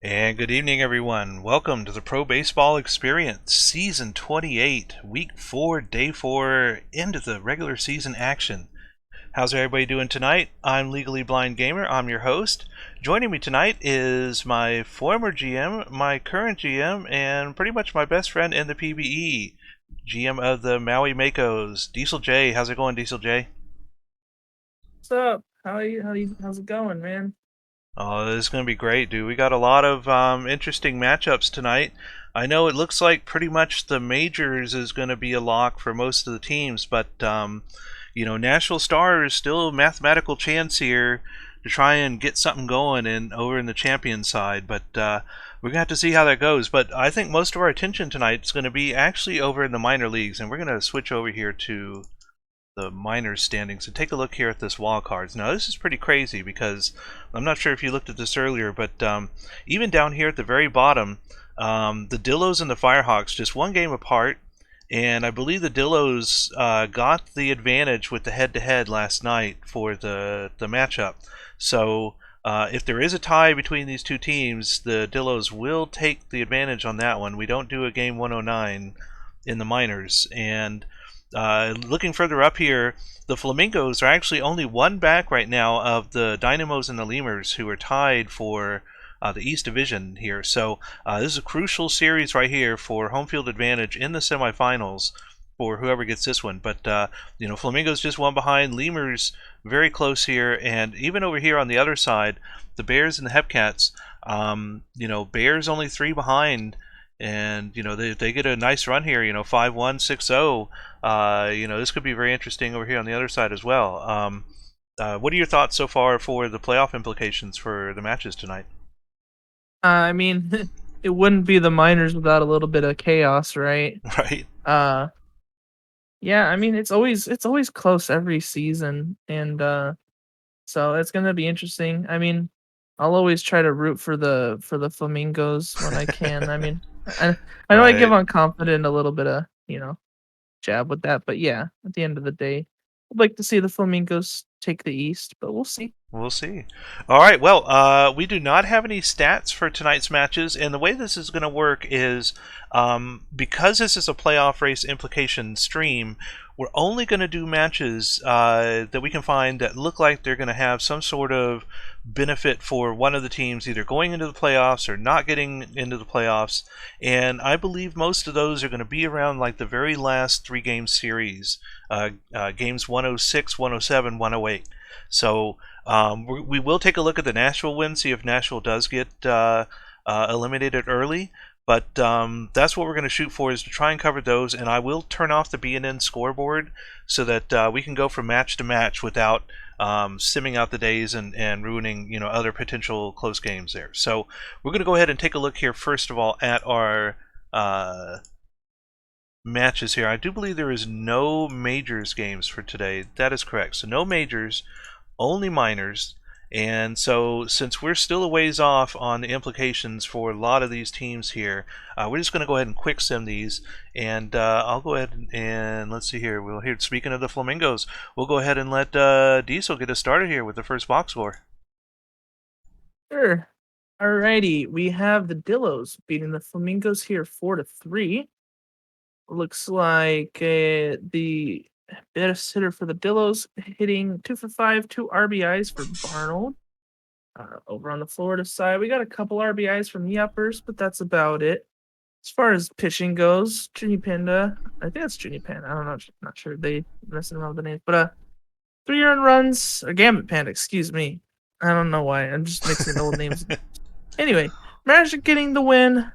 And good evening, everyone. Welcome to the Pro Baseball Experience, Season 28, Week 4, Day 4, into the regular season action. How's everybody doing tonight? I'm Legally Blind Gamer. I'm your host. Joining me tonight is my former GM, my current GM, and pretty much my best friend in the PBE, GM of the Maui Makos, Diesel J. How's it going, Diesel J? What's up? How's it going, man? Oh, this is going to be great, dude. We got a lot of interesting matchups tonight. I know it looks like pretty much the majors is going to be a lock for most of the teams, but National Star is still a mathematical chance here to try and get something going over in the champion side. But we're gonna have to see how that goes. But I think most of our attention tonight is going to be actually over in the minor leagues, and we're going to switch over here to the minors standings and take a look here at this wild cards. Now this is pretty crazy because I'm not sure if you looked at this earlier, but even down here at the very bottom, the Dillos and the Firehawks just one game apart, and I believe the Dillos got the advantage with the head-to-head last night for the matchup. So if there is a tie between these two teams, the Dillos will take the advantage on that one. We don't do a game 109 in the minors, and looking further up here, the Flamingos are actually only one back right now of the Dynamos and the Lemurs, who are tied for the East Division here. So this is a crucial series right here for home field advantage in the semifinals for whoever gets this one. But Flamingos just one behind, Lemurs very close here, and even over here on the other side, the Bears and the Hepcats. Bears only three behind, and they get a nice run here. 5-1, 6-0. This could be very interesting over here on the other side as well. What are your thoughts so far for the playoff implications for the matches tonight? I mean, it wouldn't be the minors without a little bit of chaos, right? Right. Uh, yeah, I mean it's always close every season, and so it's gonna be interesting. I mean, I'll always try to root for the flamingos when I can. I mean, I I know I give Right. on confident a little bit of jab with that, but yeah, at the end of the day, I'd like to see the flamingos take the East, but we'll see. We'll see. All right. Well, we do not have any stats for tonight's matches, and the way this is going to work is because this is a playoff race implication stream, we're only going to do matches that we can find that look like they're going to have some sort of benefit for one of the teams either going into the playoffs or not getting into the playoffs. And I believe most of those are going to be around like the very last three-game series, games 106, 107, 108. So we will take a look at the Nashville win, see if Nashville does get eliminated early. But that's what we're going to shoot for, is to try and cover those. And I will turn off the B&N scoreboard so that we can go from match to match without simming out the days and ruining other potential close games there. So we're going to go ahead and take a look here first of all at our matches here. I do believe there is no majors games for today. That is correct. So no majors, only minors. And so since we're still a ways off on the implications for a lot of these teams here, we're just going to go ahead and quick sim these. And I'll go ahead and let's see here. Speaking of the Flamingos, we'll go ahead and let Diesel get us started here with the first box score. Sure. Alrighty, we have the Dillos beating the Flamingos here 4-3. Looks like the best hitter for the Dillos hitting 2 for 5, 2 RBIs for Barnold. Over on the Florida side, we got a couple RBIs from the uppers, but that's about it. As far as pitching goes, Junior Panda, I think that's Junior Panda. I don't know, not sure they messing around with the names, but 3 earned runs, or Gambit Panda, excuse me. I don't know why. I'm just mixing old names. Anyway, Magic getting the win.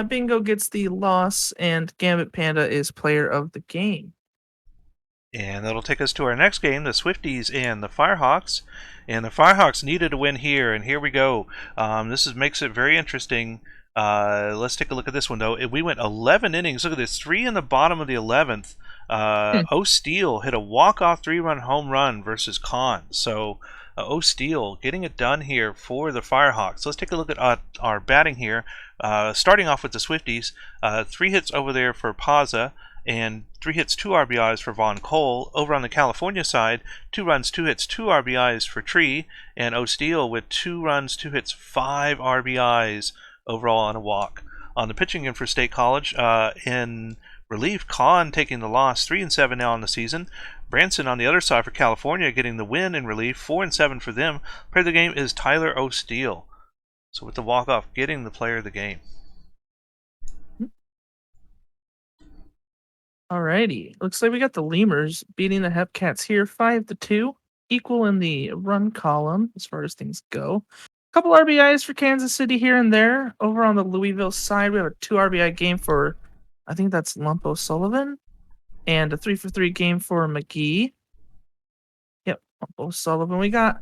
Bingo gets the loss, and Gambit Panda is player of the game. And that'll take us to our next game, the Swifties and the Firehawks. And the Firehawks needed a win here, and here we go. Makes it very interesting. Let's take a look at this one, though. We went 11 innings. Look at this, 3 in the bottom of the 11th. O'Steele hit a walk-off 3-run home run versus Khan. So O'Steele getting it done here for the Firehawks. Let's take a look at our batting here. Starting off with the Swifties, 3 hits over there for Paza, and 3 hits, 2 RBIs for Von Cole. Over on the California side, 2 runs, 2 hits, 2 RBIs for Tree, and O'Steele with 2 runs, 2 hits, 5 RBIs overall on a walk. On the pitching end for State College, in relief, Kahn taking the loss, 3-7 now on the season. Branson on the other side for California getting the win in relief, 4-7 for them. Player of the game is Tyler O'Steele. So with the walk-off, getting the player of the game. Alrighty. Looks like we got the Lemurs beating the Hepcats here 5-2. Equal in the run column as far as things go. Couple RBIs for Kansas City here and there. Over on the Louisville side, we have a 2 RBI game for, I think that's Lump O'Sullivan, and a 3-for-3 game for McGee. Yep, Lump O'Sullivan. We got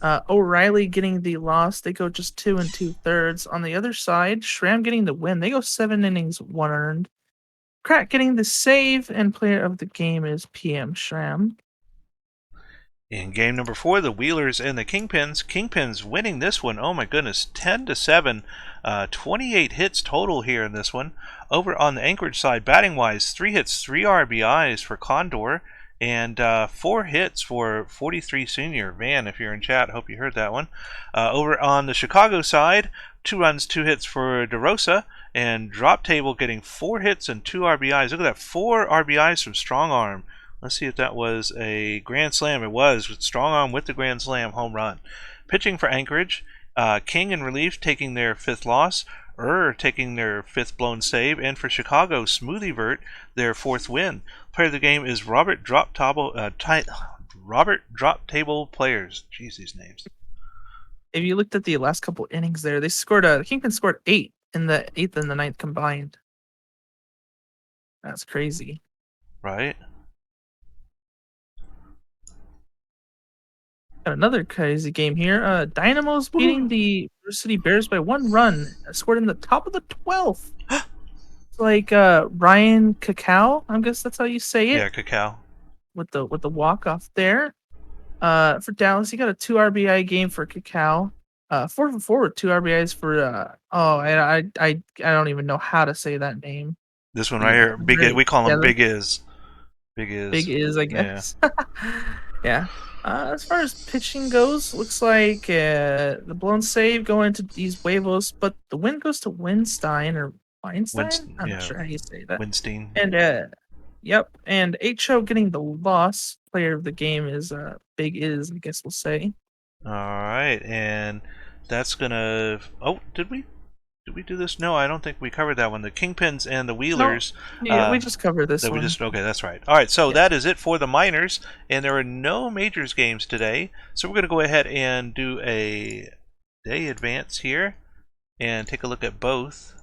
O'Reilly getting the loss. They go just 2 2/3. On the other side, Schramm getting the win. They go 7 innings, 1 earned. Crack getting the save, and player of the game is PM Schramm. In game number 4, the Wheelers and the Kingpins. Kingpins winning this one. Oh my goodness, 10-7. 28 hits total here in this one. Over on the Anchorage side, batting wise, 3 hits, 3 RBIs for Condor, and 4 hits for 43 senior. Van, if you're in chat, hope you heard that one. Over on the Chicago side, 2 runs, 2 hits for DeRosa, and Drop Table getting 4 hits and 2 RBIs. Look at that, 4 RBIs from Strong Arm. Let's see if that was a grand slam. It was, with Strong Arm with the grand slam home run. Pitching for Anchorage, King in relief taking their 5th loss, taking their 5th blown save, and for Chicago, Smoothievert their 4th win. Player of the game is Robert Drop Table Players. Jeez, these names. If you looked at the last couple innings there, they scored Kingpin scored 8 in the 8th and the 9th combined. That's crazy. Right. Got another crazy game here. Dynamo's beating the City Bears by 1 run. Scored in the top of the 12th. It's like Ryan Cacao. I guess that's how you say it. Yeah, Cacao. With the walk off there. For Dallas, he got a 2 RBI game for Cacao. 4-for-4 with 2 RBIs for I don't even know how to say that name. This one right here, we call him Big Is. Big Is, I guess. Yeah. As far as pitching goes, looks like the blown save going to these Huevos, but the win goes to Winstein or Weinstein. I'm not sure how you say that. Winstein. And yep. And HO getting the loss. Player of the game is Big Is, I guess we'll say. All right, and that's gonna. Oh, did we do this? No, I don't think we covered that one. The Kingpins and the Wheelers. No, yeah, we just covered this one. Okay, that's right. All right, so that is it for the minors, and there are no majors games today. So we're going to go ahead and do a day advance here and take a look at both.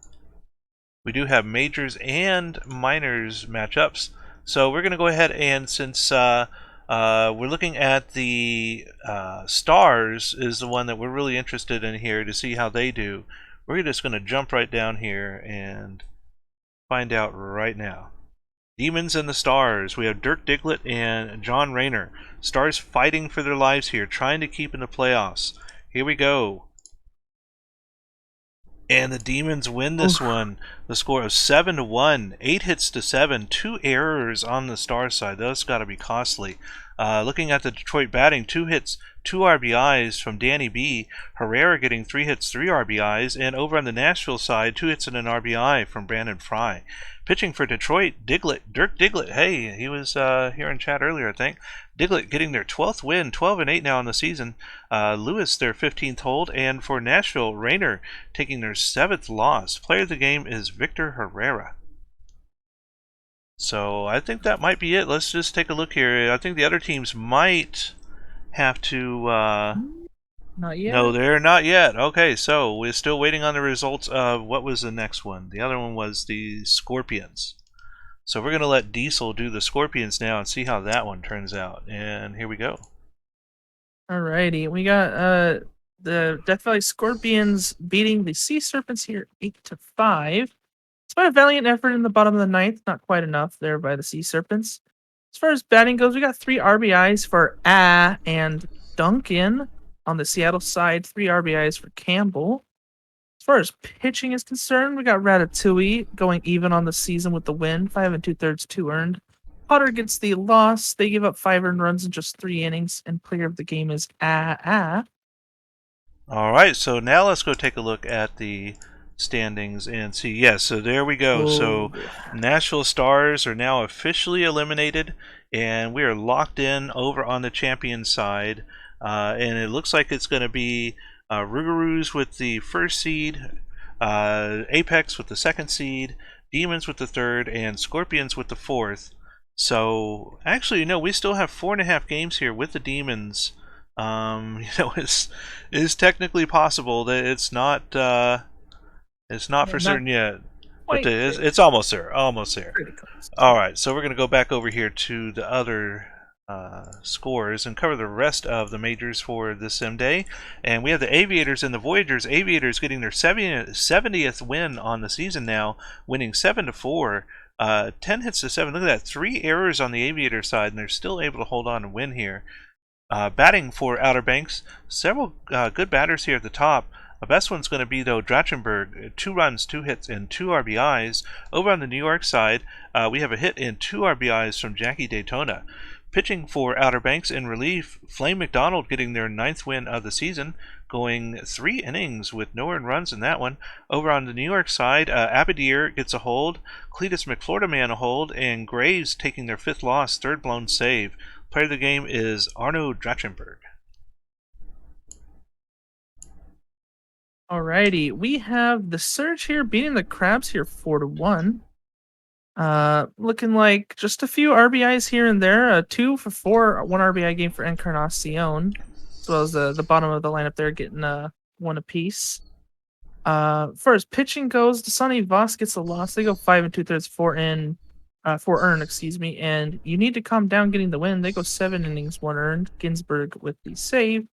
We do have majors and minors matchups. So we're going to go ahead and, since we're looking at the Stars is the one that we're really interested in here to see how they do. We're just going to jump right down here and find out right now. Demons and the Stars. We have Dirk Diglett and John Rayner. Stars fighting for their lives here, trying to keep in the playoffs. Here we go. And the Demons win this one. The score of 7-1, 8 hits to 7, 2 errors on the Star side. Those got to be costly. Looking at the Detroit batting, 2 hits, 2 RBIs from Danny B. Herrera getting 3 hits, 3 RBIs. And over on the Nashville side, 2 hits and an RBI from Brandon Fry. Pitching for Detroit, Dirk Diglett. Hey, he was here in chat earlier, I think. Diglett getting their 12th win, 12-8 now in the season. Lewis their 15th hold, and for Nashville, Rayner taking their 7th loss. Player of the game is Victor Herrera. So I think that might be it. Let's just take a look here. I think the other teams might have to. Not yet. No, they're not yet. Okay, so we're still waiting on the results of what was the next one. The other one was the Scorpions. So we're going to let Diesel do the Scorpions now and see how that one turns out. And here we go. Alrighty, we got the Death Valley Scorpions beating the Sea Serpents here 8-5. Despite a valiant effort in the bottom of the ninth, not quite enough there by the Sea Serpents. As far as batting goes, we got 3 RBIs for and Duncan on the Seattle side, 3 RBIs for Campbell. As far as pitching is concerned, we got Ratatouille going even on the season with the win, 5 2/3, 2 earned. Potter gets the loss. They give up 5 earned runs in just 3 innings, and player of the game is All right, so now let's go take a look at the standings and see. Yes, so there we go. So Whoa. Nashville Stars are now officially eliminated, and we are locked in over on the champion side. And it looks like it's going to be Rougarous with the first seed, Apex with the second seed, Demons with the third, and Scorpions with the fourth. So actually, we still have 4.5 games here with the Demons. It's technically possible that it's not for Not certain yet, but quite it's almost there. Almost there. pretty close. All right, so we're going to go back over here to the other scores and cover the rest of the majors for this sim day. And we have the Aviators and the Voyagers. Aviators getting their 70th win on the season now, winning 7-4. 10 hits to 7. Look at that. 3 errors on the Aviator side, and they're still able to hold on and win here. Batting for Outer Banks, several good batters here at the top. The best one's going to be, though, Drachenberg. 2 runs, 2 hits, and 2 RBIs. Over on the New York side, we have a hit and 2 RBIs from Jackie Daytona. Pitching for Outer Banks in relief, Flame McDonald getting their 9th win of the season, going 3 innings with no earned runs in that one. Over on the New York side, Abadir gets a hold, Cletus McFloridaman a hold, and Graves taking their 5th loss, 3rd blown save. Player of the game is Arno Drachenberg. Alrighty, we have the Surge here beating the Crabs here 4-1. Looking like just a few RBIs here and there. 2 for 4, 1 RBI game for Encarnacion, as well as the bottom of the lineup there getting 1 apiece. Far as pitching goes, Dasani Voss gets a loss. They go 5 2/3, 4 earned, excuse me, and you need to calm down getting the win. They go 7 innings, 1 earned. Ginsburg with the save,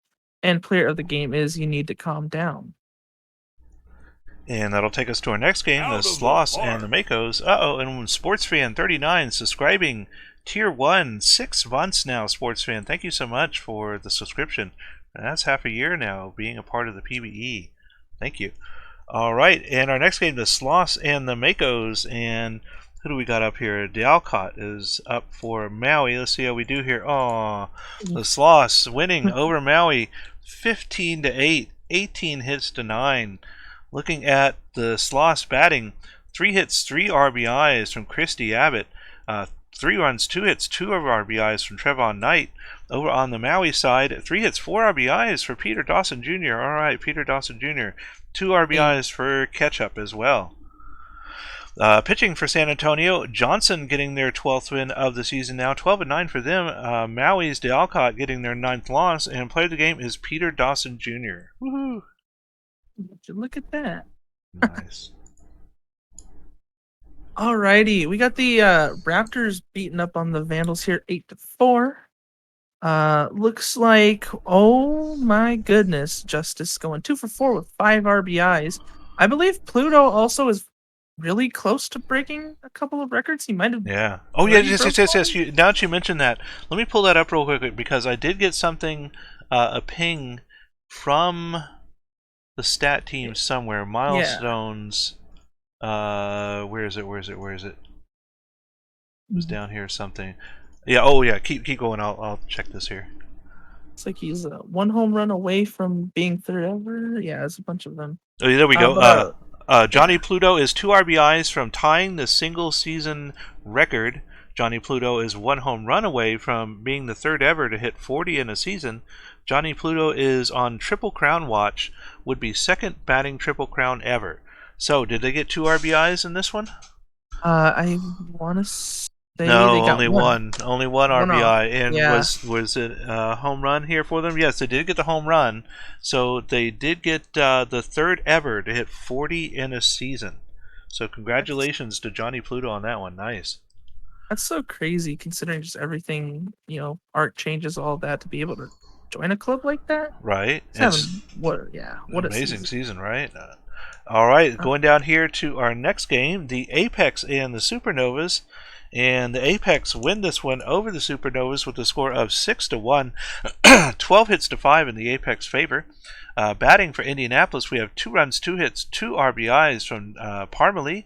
and player of the game is You Need to Calm Down. And that'll take us to our next game, the Sloss and the Makos. And SportsFan39 subscribing Tier 1, 6 months now, SportsFan. Thank you so much for the subscription. And that's half a year now being a part of the PBE. Thank you. All right, and our next game, the Sloss and the Makos. And who do we got up here? Dalcott is up for Maui. Let's see how we do here. Oh, the Sloss winning over Maui 15-8, 18 hits to 9. Looking at the Sloss batting, 3 hits, 3 RBIs from Christy Abbott, 3 runs, 2 hits, 2 RBIs from Trevon Knight. Over on the Maui side, 3 hits, 4 RBIs for Peter Dawson Jr. All right, Peter Dawson Jr. 2 RBIs for Ketchup as well. Pitching for San Antonio, Johnson getting their 12th win of the season now, 12-9 for them. Maui's Dalcott getting their 9th loss, and player of the game is Peter Dawson Jr. Woohoo! Would you look at that? Nice. Alrighty, we got the Raptors beating up on the Vandals here 8-4. Looks like, oh my goodness, Justice going 2 for 4 with 5 RBIs. I believe Pluto also is really close to breaking a couple of records. He might have. Yeah. Oh yeah. Yes. Now that you mentioned that, let me pull that up real quick because I did get something, a ping from the stat team somewhere. Milestones. Yeah. Where is it? It was down here. Something. Yeah. Oh yeah. Keep going. I'll check this here. It's like he's 1 home run away from being 3rd ever. Yeah, there's a bunch of them. Oh, yeah, there we go. Johnny Pluto is 2 RBIs from tying the single season record. Johnny Pluto is 1 home run away from being the 3rd ever to hit 40 in a season. Johnny Pluto is on Triple Crown watch, would be 2nd batting Triple Crown ever. So, did they get 2 RBIs in this one? I want to say no, they got only one. Only one RBI. And yeah. was it a home run here for them? Yes, they did get the home run. So they did get the 3rd ever to hit 40 in a season. So congratulations to Johnny Pluto on that one. Nice. That's so crazy considering just everything, art changes, all that, to be able to join a club like that. Right. What amazing season, right? All right, going down here to our next game, the Apex and the Supernovas. And the Apex win this one over the Supernovas with a score of 6-1, 12 hits to 5 in the Apex favor. Batting for Indianapolis, we have 2 runs, 2 hits, 2 RBIs from Parmalee,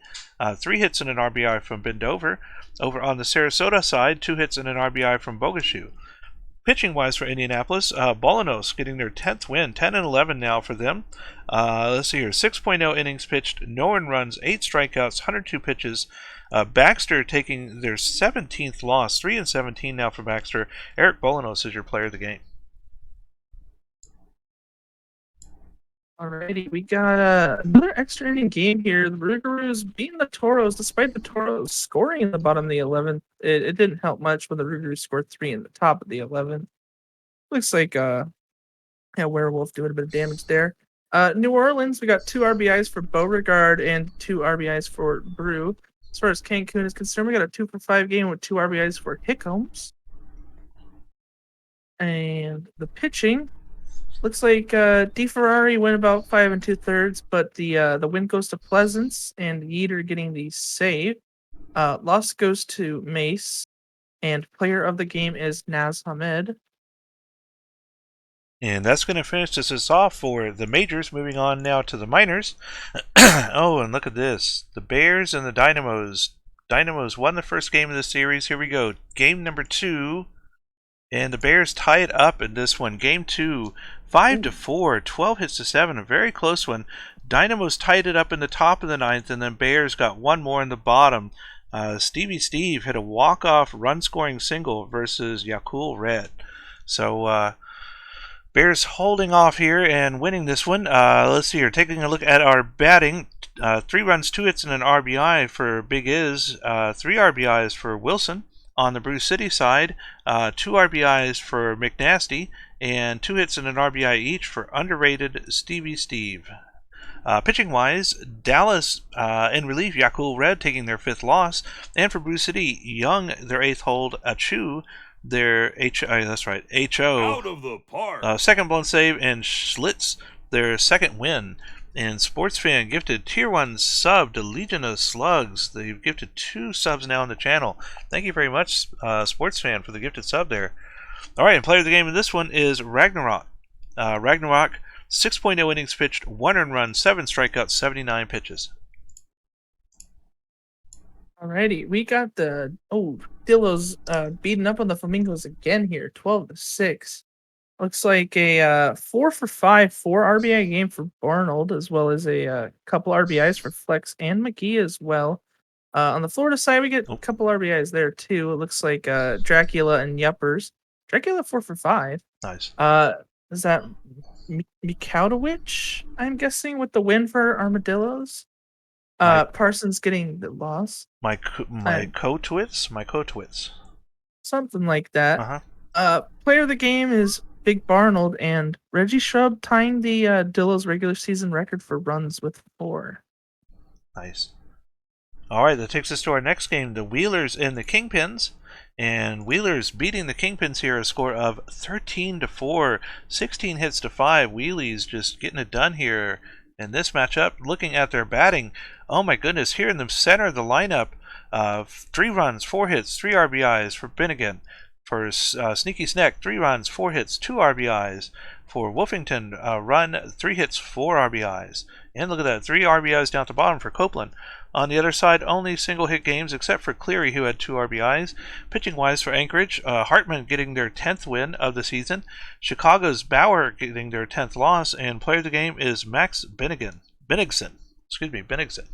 3 hits and an RBI from Bendover. Over on the Sarasota side, 2 hits and an RBI from Bogashu. Pitching-wise for Indianapolis, Bolanos getting their 10th win, 10-11 now for them. Let's see here, 6.0 innings pitched, no earned runs, 8 strikeouts, 102 pitches. Baxter taking their 17th loss, 3-17 now for Baxter. Eric Bolanos is your player of the game. Alrighty, we got another extra inning game here. The Rougarous beating the Toros, despite the Toros scoring in the bottom of the 11th. It didn't help much when the Rougarous scored 3 in the top of the 11th. Looks like Werewolf doing a bit of damage there. New Orleans, we got 2 RBIs for Beauregard and 2 RBIs for Brew. As far as Cancun is concerned, we got a 2-for-5 game with 2 RBIs for Hickums. And the pitching looks like DeFerrari went about 5 2/3, but the win goes to Pleasance and Yeater getting the save. Loss goes to Mace, and player of the game is Naz Hamed. And that's going to finish this off for the majors. Moving on now to the minors. Oh, and look at this. The Bears and the Dynamos. Dynamos won the first game of the series. Here we go. Game number 2. And the Bears tie it up in this one. Game 2, 5-4, 12 hits to 7. A very close one. Dynamos tied it up in the top of the 9th, and then Bears got one more in the bottom. Stevie Steve hit a walk-off run-scoring single versus Yakul Red. So, Bears holding off here and winning this one. Let's see here. Taking a look at our batting. 3 runs, 2 hits, and an RBI for Big Iz. 3 RBIs for Wilson. On the Brew City side, 2 RBIs for McNasty, and 2 hits and an RBI each for underrated Stevie Steve. Pitching-wise, Dallas in relief, Yakul Red taking their 5th loss, and for Brew City, Young their 8th hold, Achu their HO out of the park. 2nd blown save, and Schlitz their 2nd win. And Sports Fan gifted Tier 1 sub to Legion of Slugs. They've gifted 2 subs now on the channel. Thank you very much, Sports Fan, for the gifted sub there. Alright, and player of the game in this one is Ragnarok. Ragnarok, 6.0 innings pitched, 1 earned run, 7 strikeouts, 79 pitches. Alrighty, we got the Dillos beating up on the Flamingos again here, 12-6. Looks like a 4-for-5, 4 RBI game for Barnold, as well as a couple RBIs for Flex and McGee as well. On the Florida side, we get a couple RBIs there too. It looks like Dracula and Yuppers. Dracula 4-for-5. Nice. Is that Mikautowicz, I'm guessing, with the win for Armadillos? Parsons getting the loss. My Kotwitz? My Kotwitz. Something like that. Uh-huh. Player of the game is Big Barnold, and Reggie Shrub tying the Dillos regular season record for runs with 4. Nice. Alright, that takes us to our next game, the Wheelers and the Kingpins. And Wheelers beating the Kingpins here, a score of 13-4, 16 hits to 5. Wheelies just getting it done here in this matchup. Looking at their batting, oh my goodness, here in the center of the lineup, 3 runs, 4 hits, 3 RBIs for Binnigan. For Sneaky Snack, 3 runs, 4 hits, 2 RBIs. For Wolfington, run, 3 hits, 4 RBIs. And look at that, 3 RBIs down at the bottom for Copeland. On the other side, only single hit games except for Cleary, who had 2 RBIs. Pitching-wise for Anchorage, Hartman getting their 10th win of the season. Chicago's Bauer getting their 10th loss. And player of the game is Max Bennigsen. Bennigsen.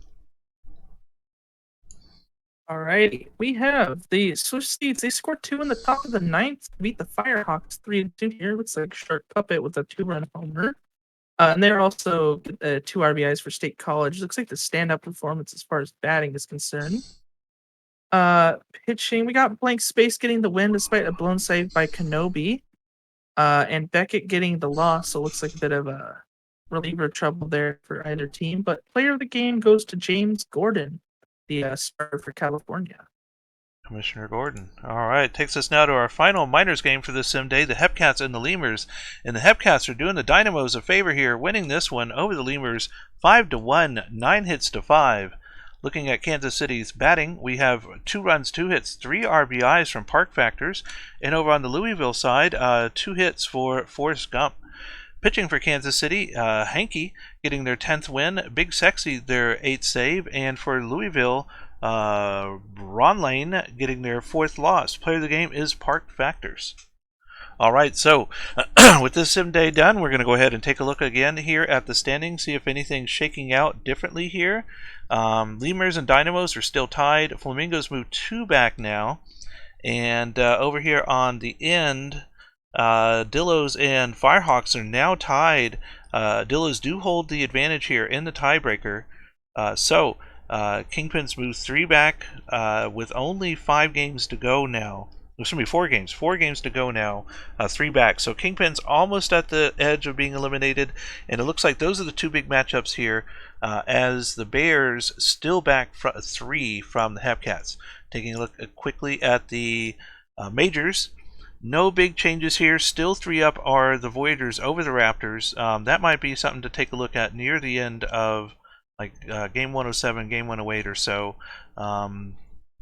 Alrighty, we have the Swiss Steeds. They scored 2 in the top of the 9th to beat the Firehawks 3-2 here. Looks like Shark Puppet with a 2-run homer. And they're also 2 RBIs for State College. Looks like the standout performance as far as batting is concerned. Pitching, we got Blank Space getting the win despite a blown save by Kenobi. And Beckett getting the loss, so it looks like a bit of a reliever trouble there for either team. But player of the game goes to James Gordon, the starter for California. Commissioner Gordon. All right, takes us now to our final minors game for this sim day, the Hepcats and the Lemurs. And the Hepcats are doing the Dynamos a favor here, winning this one over the Lemurs 5-1, 9 hits to 5. Looking at Kansas City's batting, we have 2 runs, 2 hits, 3 RBIs from Park Factors. And over on the Louisville side, 2 hits for Forrest Gump. Pitching for Kansas City, Hankey getting their 10th win, Big Sexy their 8th save, and for Louisville, Ron Lane getting their 4th loss. Player of the game is Park Factors. All right, so with this sim day done, we're going to go ahead and take a look again here at the standings, see if anything's shaking out differently here. Lemurs and Dynamos are still tied. Flamingos move 2 back now. And over here on the end, Dillos and Firehawks are now tied. Dillos do hold the advantage here in the tiebreaker. So Kingpins move 3 back with only 5 games to go now. There's going to be 4 games. 4 games to go now. 3 back. So Kingpin's almost at the edge of being eliminated. And it looks like those are the 2 big matchups here as the Bears still back 3 from the Hepcats. Taking a look quickly at the majors. No big changes here. Still 3 up are the Voyagers over the Raptors. That might be something to take a look at near the end of like game 107, game 108 or so.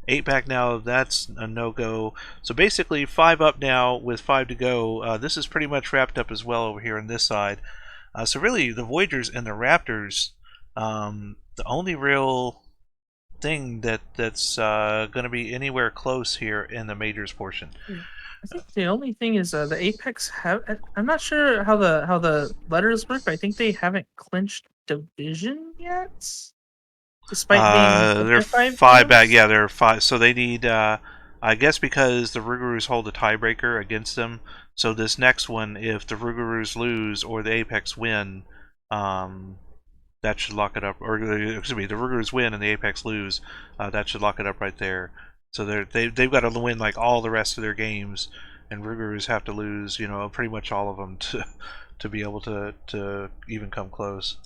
8 back now, that's a no-go. So basically 5 up now with 5 to go. This is pretty much wrapped up as well over here on this side. So really the Voyagers and the Raptors, the only real thing that's going to be anywhere close here in the majors portion. I think the only thing is the Apex have. I'm not sure how the letters work, but I think they haven't clinched division yet. Despite being they're 5 back. Yeah, they're 5. So they need, I guess, because the Rougarous hold a tiebreaker against them. So this next one, if the Rougarous lose or the Apex win, that should lock it up. Or excuse me, the Rougarous win and the Apex lose, that should lock it up right there. So they've got to win like all the rest of their games, and Rougarous have to lose, pretty much all of them to be able to even come close.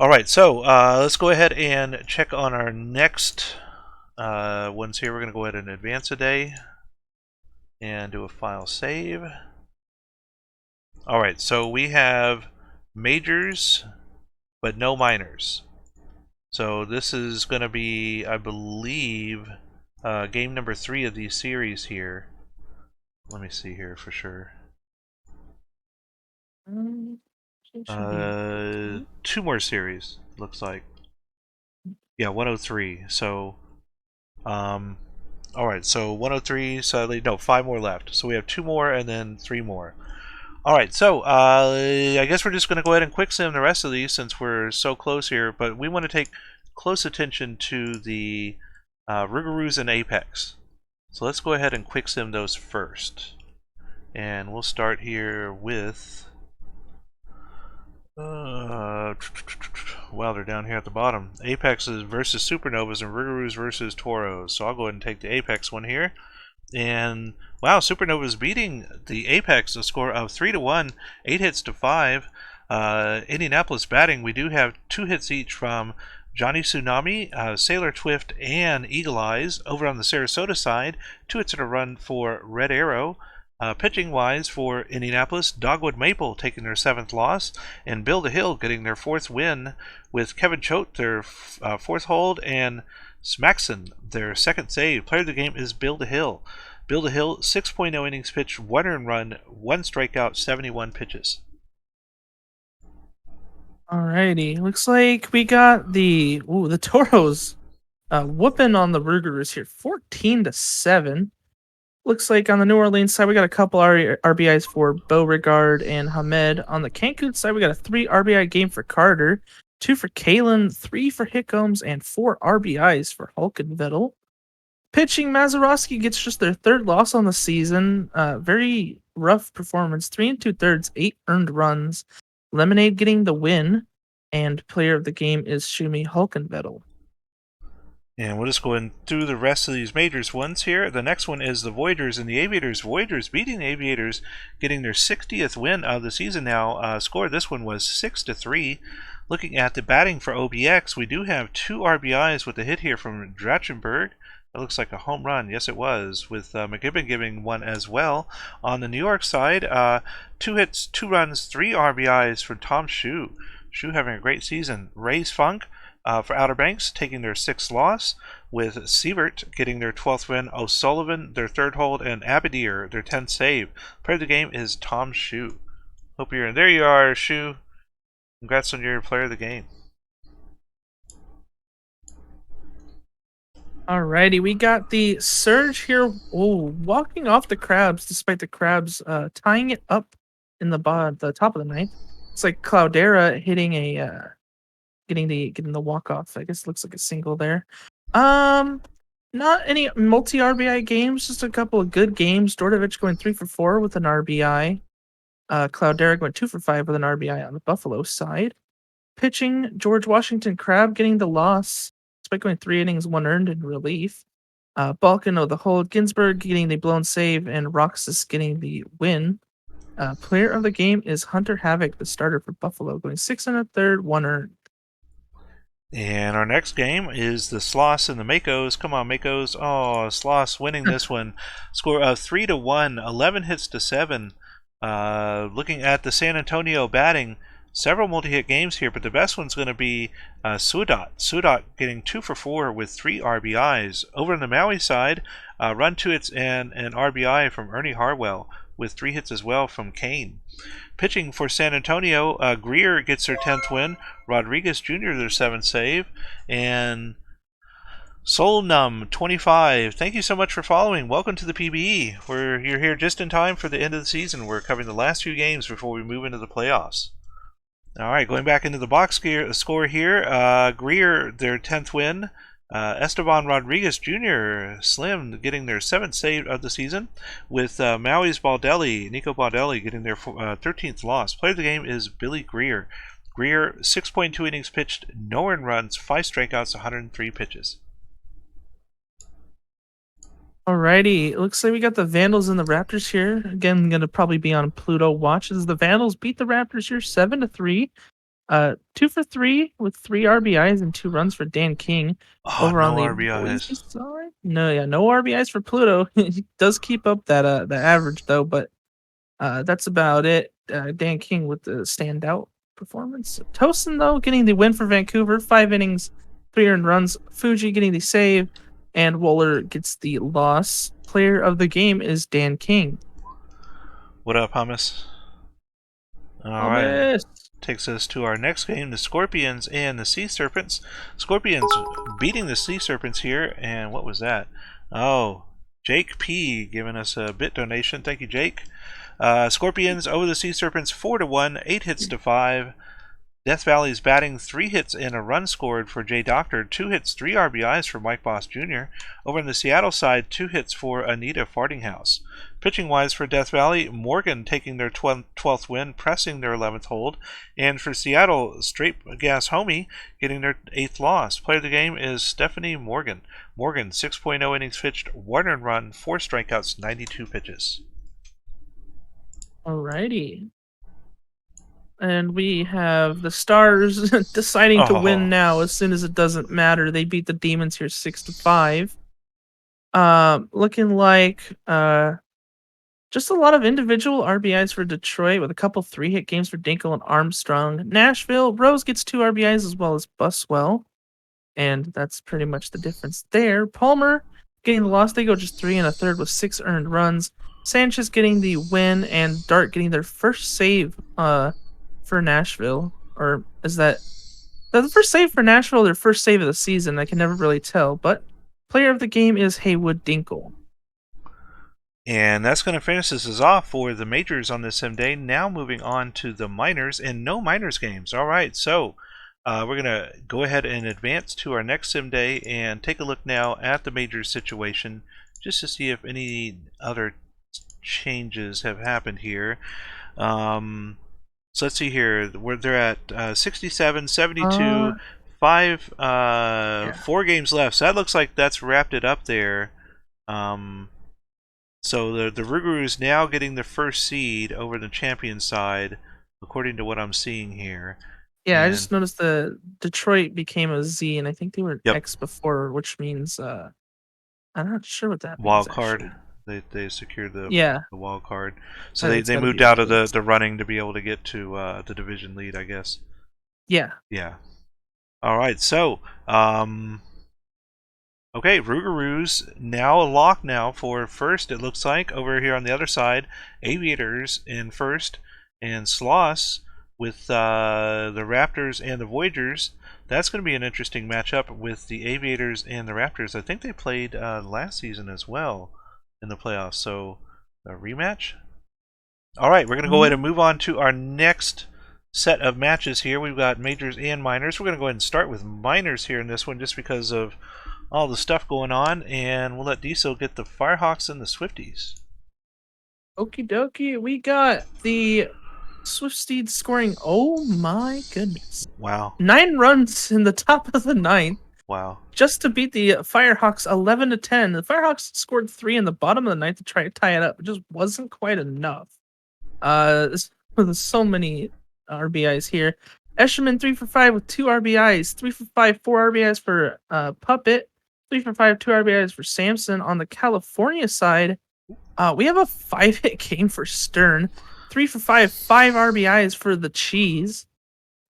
All right, so let's go ahead and check on our next ones here. We're going to go ahead and advance a day and do a file save. All right, so we have majors, but no minors. So this is going to be, I believe, game number 3 of these series here. Let me see here for sure. 2 more series, looks like. Yeah, 103. So, alright, so 103, sadly, no, 5 more left. So we have 2 more and then 3 more. Alright, so I guess we're just going to go ahead and quick sim the rest of these since we're so close here, but we want to take close attention to the Rougarous and Apex. So let's go ahead and quick sim those first. And we'll start here with... wow, they're down here at the bottom. Apex versus Supernovas and Rougarous versus Toros. So I'll go ahead and take the Apex one here. And wow, Supernovas beating the Apex a score of 3-1, 8 hits to 5. Indianapolis batting, we do have 2 hits each from Johnny Tsunami, Sailor Twift, and Eagle Eyes. Over on the Sarasota side, 2 hits and a run for Red Arrow. Pitching wise for Indianapolis, Dogwood Maple taking their 7th loss, and Bill the Hill getting their 4th win, with Kevin Choate their 4th hold, and Smaxson their 2nd save. Player of the game is Bill the Hill. Bill the Hill, 6.0 innings pitched, 1 earned run, 1 strikeout, 71 pitches. Alrighty, looks like we got the Toros whooping on the Rougarous here, 14-7. Looks like on the New Orleans side, we got a couple RBIs for Beauregard and Hamed. On the Cancun side, we got a 3 RBI game for Carter, 2 for Kalen, 3 for Hickams, and 4 RBIs for Hulkenvettel. Pitching, Mazeroski gets just their 3rd loss on the season. Very rough performance, 3 2/3, 8 earned runs. Lemonade getting the win, and player of the game is Shumi Hulkenvettel. And we'll just go in through the rest of these majors ones here. The next one is the Voyagers and the Aviators. Voyagers beating the Aviators, getting their 60th win of the season now. Score this one was 6-3. Looking at the batting for OBX, we do have 2 RBIs with a hit here from Drachenberg. That looks like a home run. Yes, it was, with McGibbon giving one as well. On the New York side, 2 hits, 2 runs, 3 RBIs from Tom Shu. Shu having a great season. Ray's Funk, For Outer Banks taking their 6th loss, with Sievert getting their 12th win, O'Sullivan their 3rd hold, and Abadir their 10th save. Player of the game is Tom Shu. Hope you're in. There you are, Shu. Congrats on your player of the game. Alrighty, we got the Surge here. Oh, walking off the Crabs, despite the Crabs tying it up in the top of the ninth. It's like Cloudera hitting a getting the walk off. I guess it looks like a single there. Um, not any multi RBI games, just a couple of good games. Dordovich going 3 for 4 with an RBI. Cloudera going 2 for 5 with an RBI on the Buffalo side. Pitching, George Washington Crab getting the loss, despite going 3 innings, 1 earned in relief. Balkan the hold, Ginsburg getting the blown save, and Roxas getting the win. Player of the game is Hunter Havoc, the starter for Buffalo, going 6 1/3, 1 earned. And our next game is the Sloss and the Makos. Come on, Makos. Oh, Sloss winning this one. Score of 3-1, 11 hits to 7. Looking at the San Antonio batting, several multi-hit games here, but the best one's going to be Sudat. Sudat getting 2 for 4 with 3 RBIs. Over on the Maui side, run 2 hits and an RBI from Ernie Harwell, with 3 hits as well from Kane. Pitching for San Antonio, Greer gets their 10th win, Rodriguez Jr. their 7th save, and Solnum 25. Thank you so much for following. Welcome to the PBE. You're here just in time for the end of the season. We're covering the last few games before we move into the playoffs. All right, going back into the box score here, Greer their 10th win. Esteban Rodriguez Jr., Slim, getting their 7th save of the season, with Maui's Nico Baldelli, getting their 13th loss. Player of the game is Billy Greer. Greer, 6.2 innings pitched, no earned runs, 5 strikeouts, 103 pitches. Alrighty, it looks like we got the Vandals and the Raptors here. Again, going to probably be on Pluto watch as the Vandals beat the Raptors here 7-3. 2 for 3 with 3 RBIs and 2 runs for Dan King. Oh, Over on no the RBIs. Boise side, no RBIs for Pluto. He does keep up that average though, but that's about it. Dan King with the standout performance. Tosin though getting the win for Vancouver, 5 innings, 3 earned runs. Fuji getting the save, and Wohler gets the loss. Player of the game is Dan King. What up, Hummus? All right. Hummus. Takes us to our next game, the Scorpions and the Sea Serpents. Scorpions beating the Sea Serpents here, and what was that? Oh, Jake P giving us a bit donation. Thank you, Jake. Scorpions over the Sea Serpents 4-1, 8 hits to 5. Death Valley's batting 3 hits and a run scored for Jay Doctor, 2 hits, 3 RBIs for Mike Boss Jr. Over on the Seattle side, 2 hits for Anita Fartinghouse. Pitching wise for Death Valley, Morgan taking their 12th win, pressing their 11th hold. And for Seattle, Straight Gas Homie getting their 8th loss. Player of the game is Stephanie Morgan. Morgan, 6.0 innings pitched, 1 earned run, 4 strikeouts, 92 pitches. Alrighty. And we have the Stars deciding to win now as soon as it doesn't matter. They beat the Demons here 6-5. Looking like just a lot of individual RBIs for Detroit with a couple 3-hit games for Dinkle and Armstrong. Nashville, Rose gets 2 RBIs as well as Buswell. And that's pretty much the difference there. Palmer getting the loss. They go just 3 1/3 with 6 earned runs. Sanchez getting the win, and Dart getting their first save for Nashville. Or is that the first save for Nashville, their first save of the season? I can never really tell. But player of the game is Haywood Dinkle. And that's going to finish this off for the majors on this sim day. Now moving on to the minors, and no minors games. All right, so we're going to go ahead and advance to our next sim day and take a look now at the majors situation just to see if any other changes have happened here. So let's see here. They're at 67, 72, 4 games left. So that looks like that's wrapped it up there. So the Rougarous now getting the first seed over the champion side, according to what I'm seeing here. Yeah, I just noticed the Detroit became a Z, and I think they were X before, which means I'm not sure what that means. Wild card. They secured the wild card, so they moved out of the running to be able to get to the division lead, I guess. Yeah. Yeah. All right, so okay, Rougarous now a lock now for first. It looks like over here on the other side, Aviators in first, and Sloss with the Raptors and the Voyagers. That's going to be an interesting matchup with the Aviators and the Raptors. I think they played last season as well in the playoffs. So a rematch. All right, we're going to go ahead and move on to our next set of matches here. We've got majors and minors. We're going to go ahead and start with minors here in this one just because of all the stuff going on, and we'll let Diesel get the Firehawks and the Swifties. Okie dokie. We got the Swift Steed scoring. Oh my goodness. Wow. 9 runs in the top of the ninth. Wow. Just to beat the Firehawks 11-10. The Firehawks scored 3 in the bottom of the ninth to try to tie it up. It just wasn't quite enough. There's so many RBIs here. Escherman 3 for 5 with 2 RBIs. 3 for 5, 4 RBIs for Puppet. 3 for 5, 2 RBIs for Samson. On the California side, we have a 5-hit game for Stern. 3 for 5, 5 RBIs for the Cheese.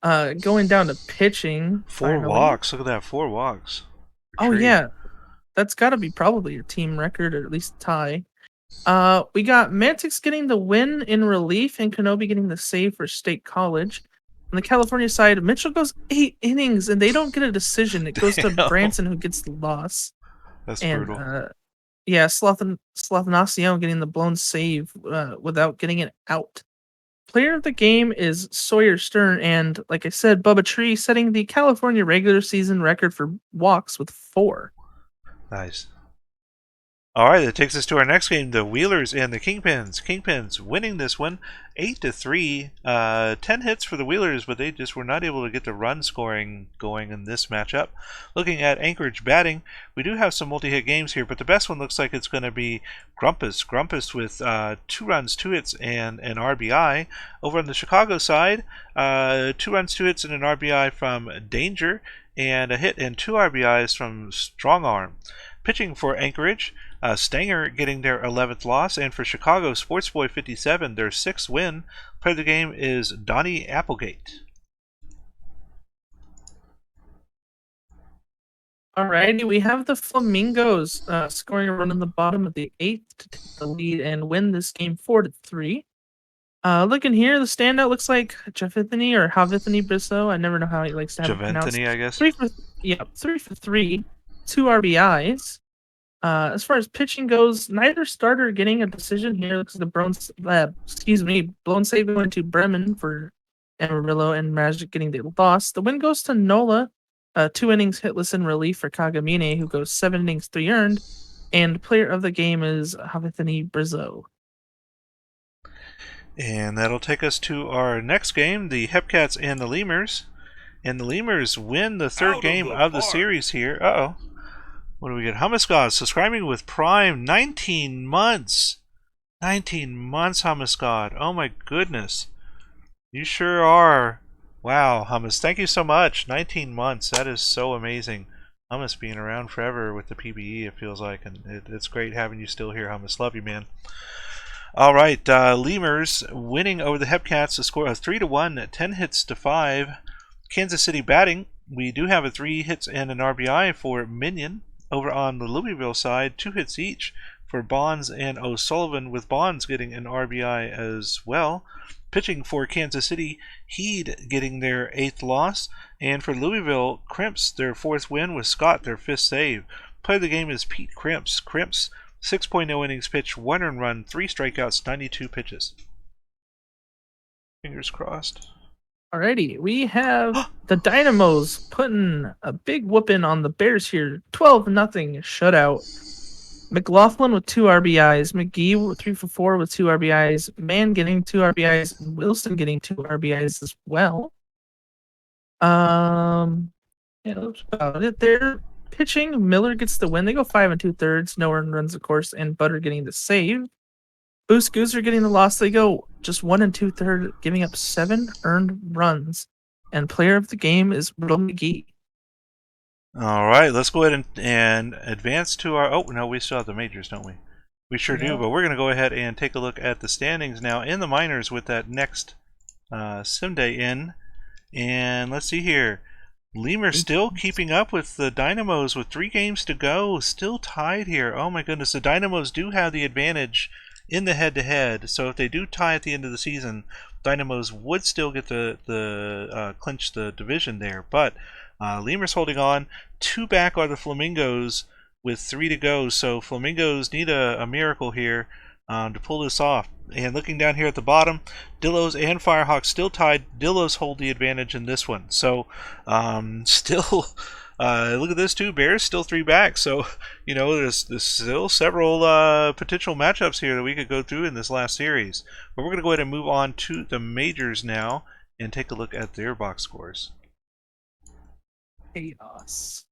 Going down to pitching. 4 finally. walks. Look at that, 4 walks. Oh yeah, that's got to be probably your team record, or at least tie. We got Mantix getting the win in relief and Kenobi getting the save for State College. On the California side, Mitchell goes 8 innings and they don't get a decision. It goes to Branson who gets the loss. That's and, brutal. Yeah, Slothnacion getting the blown save without getting it out. Player of the game is Sawyer Stern, and like I said, Bubba Tree setting the California regular season record for walks with 4. Nice. All right, that takes us to our next game, the Wheelers and the Kingpins. Kingpins winning this one 8-3. 10 hits for the Wheelers, but they just were not able to get the run scoring going in this matchup. Looking at Anchorage batting, we do have some multi-hit games here, but the best one looks like it's going to be Grumpus. Grumpus with 2 runs, 2 hits, and an RBI. Over on the Chicago side, 2 runs, 2 hits, and an RBI from Danger, and a hit and 2 RBIs from Strong Arm. Pitching for Anchorage, Stanger getting their 11th loss, and for Chicago, Sportsboy 57, their 6th win. Player of the game is Donnie Applegate. Alrighty, we have the Flamingos scoring a run in the bottom of the 8th to take the lead and win this game 4-3. Looking here, the standout looks like Javithany or Havithany Brisso. I never know how he likes to have it pronounced. Javithany, I guess. 3 for 3, 2 RBIs. As far as pitching goes, neither starter getting a decision here. Looks like the blown save going to Bremen for Amarillo and Magic getting the loss. The win goes to Nola. 2 innings hitless in relief for Kagamine, who goes 7 innings, 3 earned. And player of the game is Havithany Brizo. And that'll take us to our next game, the Hepcats and the Lemurs. And the Lemurs win the 3rd game of the series here. Uh-oh. What do we get? Hummuscott subscribing with Prime. 19 months. 19 months, Hummuscott. Oh my goodness. You sure are. Wow, Hummus. Thank you so much. 19 months. That is so amazing. Hummus being around forever with the PBE, it feels like. And it's great having you still here, Hummus. Love you, man. All right, Lemurs winning over the Hepcats to score a 3-1, 10 hits to 5. Kansas City batting. We do have a 3 hits and an RBI for Minion. Over on the Louisville side, 2 hits each for Bonds and O'Sullivan, with Bonds getting an RBI as well. Pitching for Kansas City, Heed getting their 8th loss. And for Louisville, Crimps their 4th win, with Scott their 5th save. Player of the game is Pete Crimps. Crimps, 6.0 innings pitched, 1 earned run, 3 strikeouts, 92 pitches. Fingers crossed. Alrighty, we have the Dynamos putting a big whooping on the Bears here. 12-0 shutout. McLaughlin with 2 RBIs. McGee 3 for 4 with 2 RBIs. Mann getting 2 RBIs. And Wilson getting 2 RBIs as well. Yeah, that's about it. They're pitching. Miller gets the win. They go 5 2/3. No earned runs, of course, and Butter getting the save. Boost Gooser getting the loss. They go just 1 2/3, giving up 7 earned runs. And player of the game is Will McGee. All right, let's go ahead and advance to our... Oh, no, we still have the majors, don't we? We sure do, but we're going to go ahead and take a look at the standings now in the minors with that next sim day in. And let's see here. Lemur still keeping up with the Dynamos with 3 games to go, still tied here. Oh my goodness, the Dynamos do have the advantage in the head-to-head. So if they do tie at the end of the season, Dynamos would still get the clinch the division there. But Lemur's holding on. 2 back are the Flamingos with 3 to go. So Flamingos need a miracle here to pull this off. And looking down here at the bottom, Dillos and Firehawks still tied. Dillos hold the advantage in this one. So still, look at this too. Bears still 3 back. So, there's still several potential matchups here that we could go through in this last series. But we're going to go ahead and move on to the majors now and take a look at their box scores. Chaos.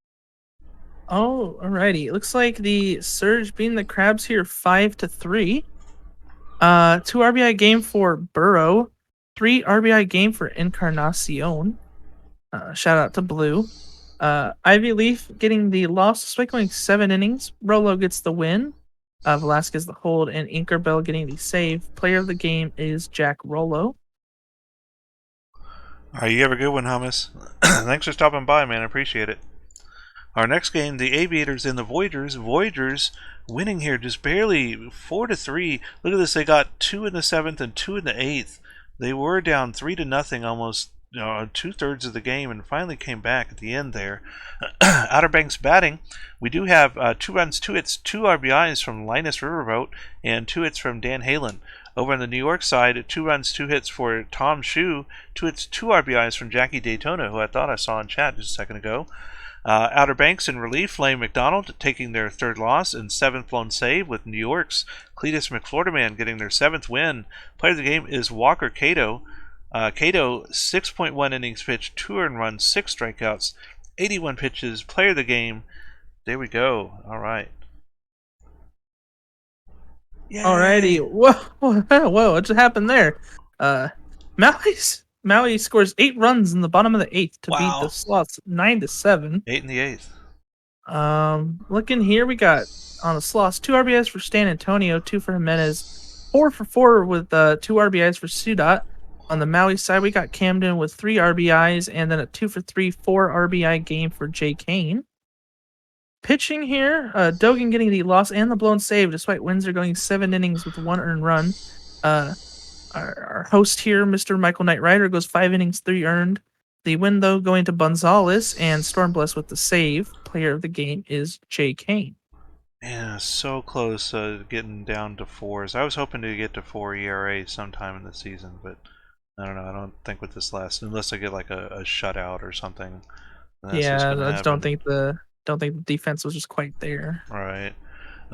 Oh, alrighty. It looks like the Surge beating the Crabs here 5-3. 2 RBI game for Burrow. 3 RBI game for Encarnacion. Shout out to Blue. Ivy Leaf getting the loss despite going 7 innings. Rolo gets the win. Velasquez the hold, and Inkerbell getting the save. Player of the game is Jack Rolo. All right, you have a good one, Hummus. Thanks for stopping by, man. I appreciate it. Our next game, the Aviators and the Voyagers. Voyagers winning here just barely 4-3. Look at this. They got 2 in the 7th and 2 in the 8th. They were down 3-0 almost 2/3 of the game and finally came back at the end there. Outer Banks batting. We do have 2 runs, 2 hits, 2 RBIs from Linus Riverboat and 2 hits from Dan Halen. Over on the New York side, 2 runs, 2 hits for Tom Shue, 2 hits, 2 RBIs from Jackie Daytona, who I thought I saw in chat just a second ago. Outer Banks in relief, Lane McDonald taking their 3rd loss and 7th blown save, with New York's Cletus McFlorterman getting their 7th win. Player of the game is Walker Cato. Cato, 6.1 innings pitched, 2 earned runs, 6 strikeouts, 81 pitches. Player of the game. There we go. All right. Yay. Alrighty. Whoa, whoa, what just happened there? Maui scores 8 runs in the bottom of the 8th to beat the Sloths 9-7. 8 in the 8th. Looking here, we got on the Sloths 2 RBIs for Stan Antonio, 2 for Jimenez, 4 for 4 with 2 RBIs for Sudat. On the Maui side, we got Camden with 3 RBIs and then a 2 for 3, 4 RBI game for Jay Kane. Pitching here, Dogan getting the loss and the blown save despite Windsor going 7 innings with 1 earned run. Our host here, Mr. Michael Knight Rider, goes 5 innings, 3 earned. The win, though, going to Gonzalez and Stormbless with the save. Player of the game is Jay Kane. Yeah, so close getting down to 4s. I was hoping to get to 4 ERA sometime in the season, but I don't know. I don't think with this last, unless I get like a shutout or something. Yeah, I just don't think the defense was just quite there. Right.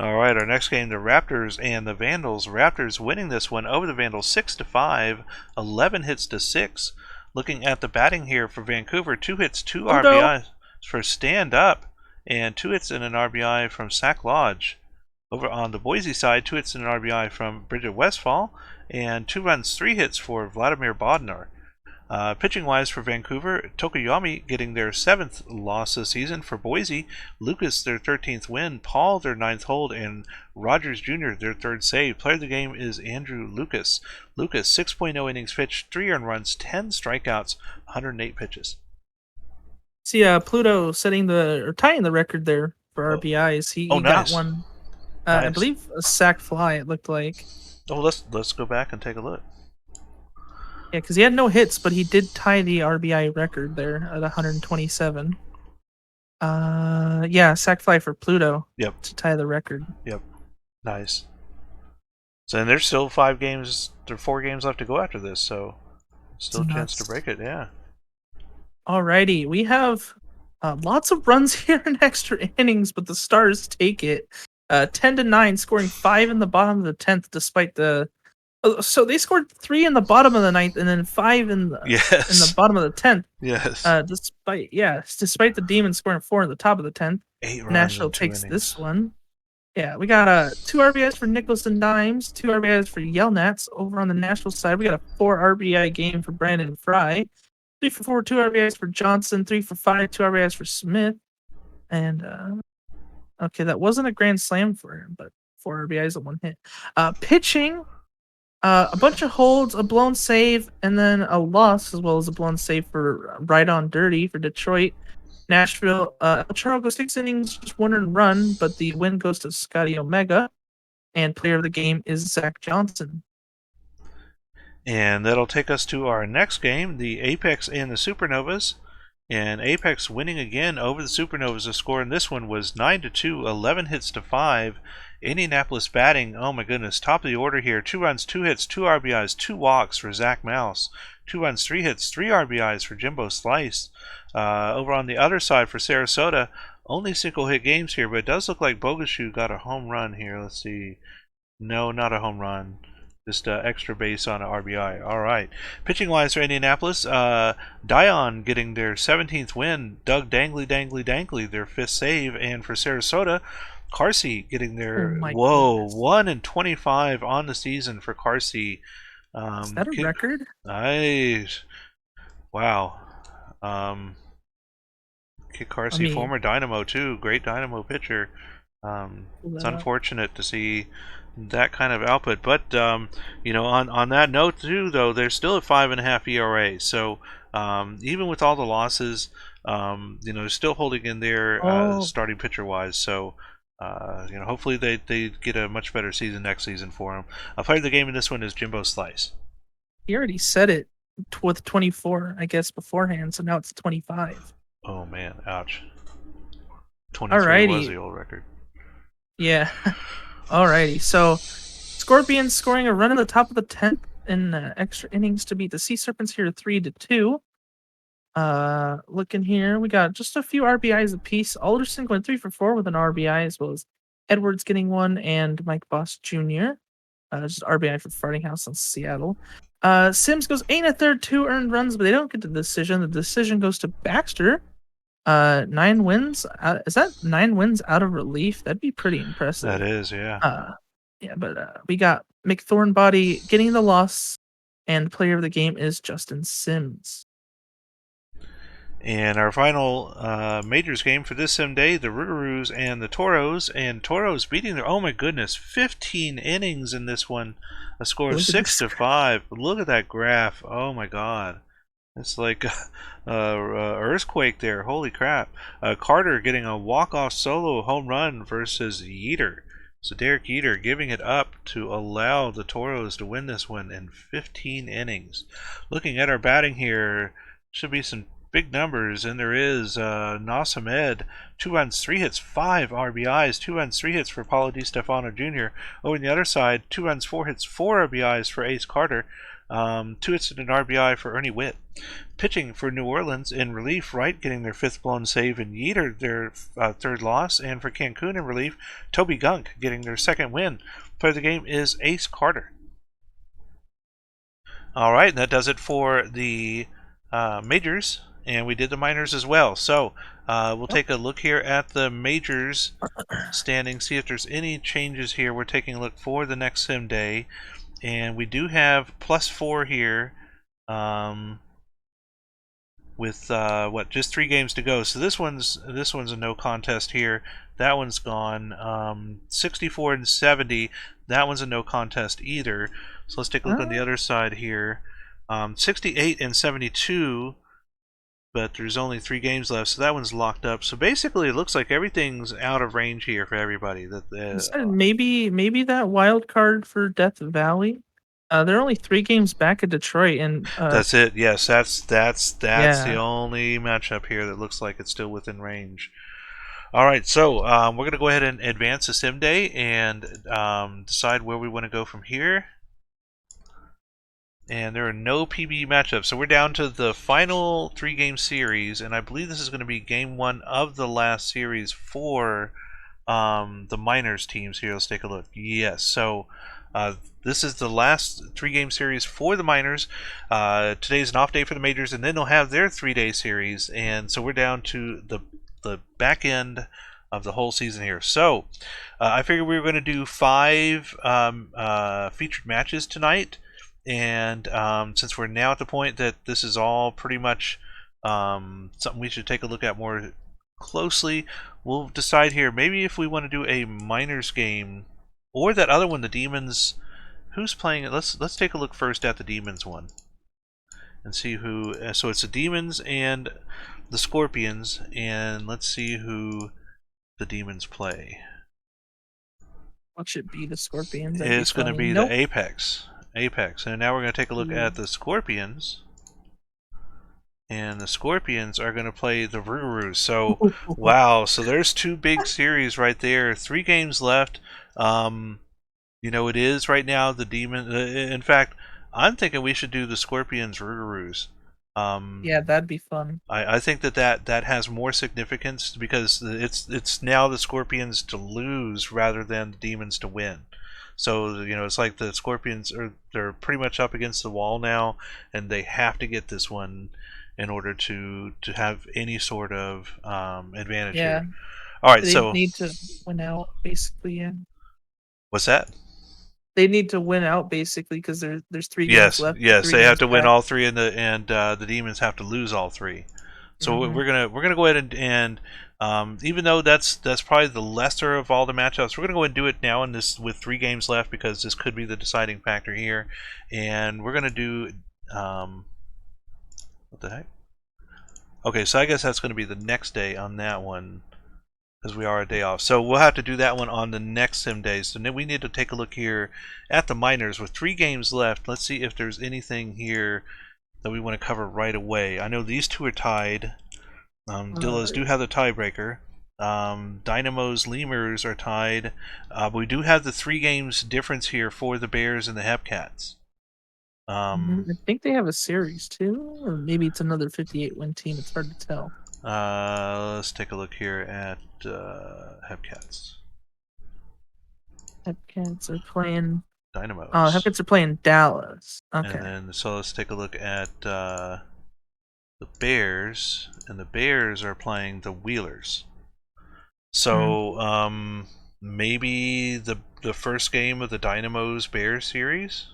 All right, our next game, the Raptors and the Vandals. Raptors winning this one over the Vandals 6-5, 11 hits to 6. Looking at the batting here for Vancouver, 2 hits, 2 RBIs for Stand Up, and 2 hits and an RBI from Sack Lodge. Over on the Boise side, 2 hits and an RBI from Bridget Westfall, and 2 runs, 3 hits for Vladimir Bodnar. Pitching-wise for Vancouver, Tokoyami getting their 7th loss this season. For Boise, Lucas their 13th win, Paul their 9th hold, and Rogers Jr. their 3rd save. Player of the game is Andrew Lucas. Lucas, 6.0 innings pitched, 3 earned runs, 10 strikeouts, 108 pitches. See, Pluto tying the record there for RBIs. He nice. got one. Nice. I believe a sac fly. It looked like. Oh, let's go back and take a look. Yeah, because he had no hits, but he did tie the RBI record there at 127. Yeah, sac fly for Pluto. Yep. To tie the record. Yep. Nice. So and there's still 4 games left to go after this, so still a chance to break it. Yeah. Alrighty, we have lots of runs here in extra innings, but the Stars take it 10-9, scoring 5 in the bottom of the 10th, despite the. So they scored 3 in the bottom of the 9th and then 5 in the bottom of the 10th. Yes. Despite the Demons scoring 4 in the top of the 10th. 8 runs. Nashville takes this one. Yeah, we got 2 RBIs for Nicholas and Dimes, 2 RBIs for Yelnats. Over on the Nashville side, we got a 4 RBI game for Brandon Fry. 3 for 4, 2 RBIs for Johnson, 3 for 5, 2 RBIs for Smith. And okay, that wasn't a grand slam for him, but 4 RBIs and 1 hit. Pitching. A bunch of holds, a blown save, and then a loss, as well as a blown save for right on dirty for Detroit. Nashville, El Charro goes 6 innings, just 1 run, but the win goes to Scotty Omega, and player of the game is Zach Johnson. And that'll take us to our next game, the Apex and the Supernovas. And Apex winning again over the Supernovas. The score in this one was 9-2, 11 hits to 5. Indianapolis batting, oh my goodness, top of the order here. 2 runs, 2 hits, 2 RBIs, 2 walks for Zach Mouse. 2 runs, 3 hits, 3 RBIs for Jimbo Slice. Over on the other side for Sarasota, only single hit games here, but it does look like Bogashu got a home run here. Let's see. No, not a home run. Just extra base on an RBI. All right. Pitching wise for Indianapolis, Dion getting their 17th win. Doug Dangley their 5th save, and for Sarasota, Carsey getting Oh their my goodness. 1-25 on the season for Carsey. Is that a record? Nice. Wow. Kid I Carsey, mean, former Dynamo too, great Dynamo pitcher. pull It's that up. unfortunate to see that kind of output, but on that note too, though, they're still at 5.5 ERA. So even with all the losses, still holding in there Oh, starting pitcher wise. So hopefully they get a much better season next season for them. I'll play the game in this one is Jimbo Slice. he already said it with 24, I guess, beforehand, so now it's 25. Oh man, ouch. 23 was Alrighty. the old record. Yeah. Alrighty. So, Scorpions scoring a run in the top of the 10th in extra innings to beat the Sea Serpents here 3-2. Looking here, we got just a few RBIs apiece. Alderson going 3 for 4 with an RBI, as well as Edwards getting one, and Mike Boss Jr. Just RBI for Farting House on Seattle. Sims goes 8 1/3, 2 earned runs, but they don't get the decision. The decision goes to Baxter. 9 wins. Is that 9 wins out of relief? That'd be pretty impressive. That is, yeah. Yeah, but we got McThornbody getting the loss, and player of the game is Justin Sims. And our final majors game for this sim day, the Rougarous and the Toros. And Toros beating their, oh my goodness, 15 innings in this one. A score of Look at this. 6-5. Look at that graph. Oh my god. It's like earthquake there. Holy crap. Carter getting a walk-off solo home run versus Yeater. So Derek Yeater giving it up to allow the Toros to win this one in 15 innings. Looking at our batting here, should be some big numbers, and there is Nas Ahmed, 2 runs, 3 hits, 5 RBIs, 2 runs, 3 hits for Paulo Di Stefano Jr. Over on the other side, 2 runs, 4 hits, 4 RBIs for Ace Carter, 2 hits and an RBI for Ernie Witt. Pitching for New Orleans in relief, Wright getting their 5th blown save, and Yeater their 3rd loss, and for Cancun in relief, Toby Gunk getting their 2nd win. Player of the game is Ace Carter. All right, and that does it for the majors, and we did the minors as well. So we'll take a look here at the majors standing, see if there's any changes here. We're taking a look for the next sim day, and we do have +4 here with just 3 games to go. So this one's a no contest here. That one's gone. 64 and 70. That one's a no contest either. So let's take a look on the other side here. 68 and 72, but there's only 3 games left, so that one's locked up. So basically, it looks like everything's out of range here for everybody. Maybe that wild card for Death Valley. They're only 3 games back at Detroit, and That's it. Yes, that's the yeah. only matchup here that looks like it's still within range. All right, so we're gonna go ahead and advance the sim day and decide where we want to go from here. And there are no PBE matchups, so we're down to the final 3-game series, and I believe this is going to be game 1 of the last series for the minors teams here. Let's take a look. Yes, so this is the last 3-game series for the minors. Today's an off day for the majors, and then they'll have their 3-day series, and so we're down to the back end of the whole season here. So I figured we were going to do 5 featured matches tonight. And since we're now at the point that this is all pretty much something we should take a look at more closely, we'll decide here maybe if we want to do a minors game or that other one, the Demons. who's playing it. Let's take a look first at the Demons one and see who. So it's the Demons and the Scorpions, and let's see who the Demons play. What should be the Scorpions? That'd be It's going to funny. be the Nope. Apex, and now we're going to take a look Ooh. at the Scorpions. And the Scorpions are going to play the Rougarous. So, wow. So there's two big series right there. 3 games left. You know, it is right now the Demon. In fact, I'm thinking we should do the Scorpions Rougarous. Yeah, that'd be fun. I think that has more significance because it's now the Scorpions to lose rather than the Demons to win. So you know it's like the Scorpions they're pretty much up against the wall now, and they have to get this one in order to have any sort of advantage Yeah, here. All right, they so need to win out basically. Yeah, what's that? they need to win out basically because there's 3 games Yes, left, yes, 3 they have games to win back. all 3, and the Demons have to lose all 3. So Hmm. we're gonna go ahead and even though that's probably the lesser of all the matchups, we're gonna go ahead and do it now in this with 3 games left because this could be the deciding factor here, and we're gonna do what the heck? Okay, so I guess that's gonna be the next day on that one because we are a day off. So we'll have to do that one on the next sim days. So now we need to take a look here at the minors with 3 games left. Let's see if there's anything here that we want to cover right away. I know these two are tied. Dillas do have the tiebreaker. Dynamo's Lemurs are tied. But we do have the 3 games difference here for the Bears and the Hepcats. I think they have a series too, or maybe it's another 58-win team. It's hard to tell. Let's take a look here at Hepcats. Hepcats are playing. Oh, Dynamos. Hepcats are playing Dallas. And Okay. then, so let's take a look at the Bears. And the Bears are playing the Wheelers. Mm. So, maybe the first game of the Dynamos Bears series?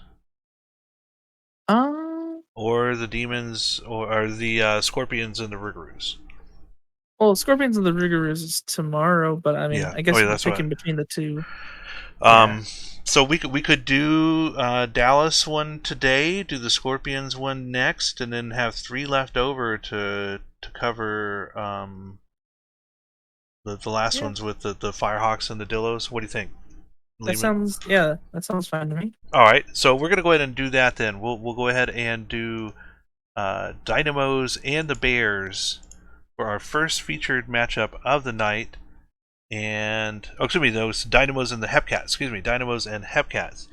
Um. Or the Demons, or the Scorpions and the Rougarous? Well, Scorpions and the Rigorous is tomorrow, but I mean, Yeah. I Oh, guess yeah, if you're that's what. picking between the two, yeah. Um, so we could do Dallas one today, do the Scorpions one next, and then have 3 left over to cover the last Yeah, ones with the Firehawks and the Dillos. What do you think? that Leave it. sounds fine to me. All right, so we're gonna go ahead and do that then. We'll go ahead and do Dynamos and the Bears for our first featured matchup of the night. And excuse me, those Dynamos and the Hepcats. Excuse me, Dynamos and Hepcats.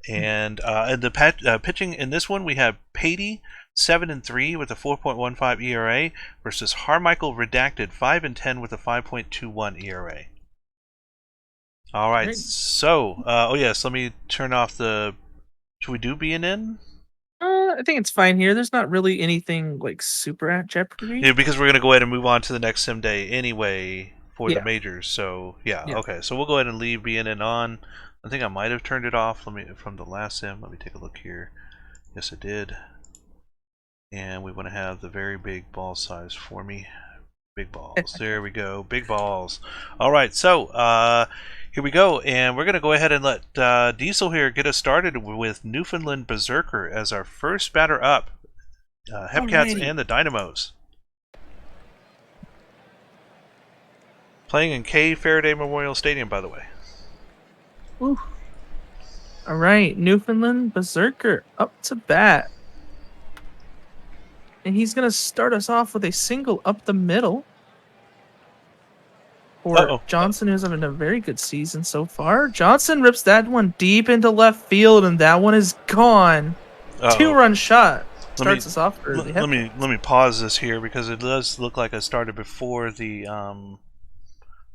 And the pitching in this one we have Patey 7-3 with a 4.15 ERA versus Harmichael Redacted 5-10 with a 5.21 ERA. All right, Right. so oh yes, let me turn off the. Should we do BNN? I think it's fine here. There's not really anything like super at jeopardy. Yeah, because we're gonna go ahead and move on to the next sim day anyway for the Yeah, majors. So yeah, yeah. okay. So we'll go ahead and leave BNN on. I think I might have turned it off. Let me from the last sim. Let me take a look here. Yes, it did. And we want to have the very big ball size for me. Big balls. There we go. Big balls. All right. So here we go, and we're gonna go ahead and let Diesel here get us started with Newfoundland Berserker as our first batter up. Hepcats Alrighty. and the Dynamos. Playing in K. Faraday Memorial Stadium, by the way. Ooh. All right, Newfoundland Berserker up to bat, and he's gonna start us off with a single up the middle for Uh-oh. Johnson, who's having a very good season so far. Johnson rips that one deep into left field, and that one is gone. Uh-oh. 2-run shot Let me starts us off for the let me pause this here because it does look like I started before the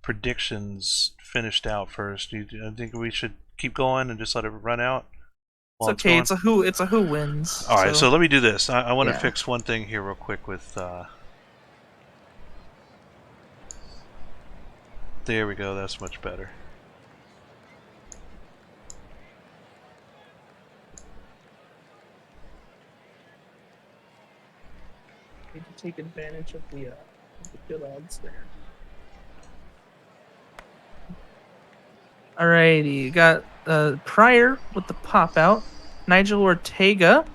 predictions finished out first. I think we should keep going and just let it run out It's while it's okay. going. It's a who wins. All right, So so let me do this. I want to yeah. fix one thing here real quick with. There we go. That's much better. Need to take advantage of the good odds there. Alrighty, you got Pryor with the pop out. Nigel Ortega.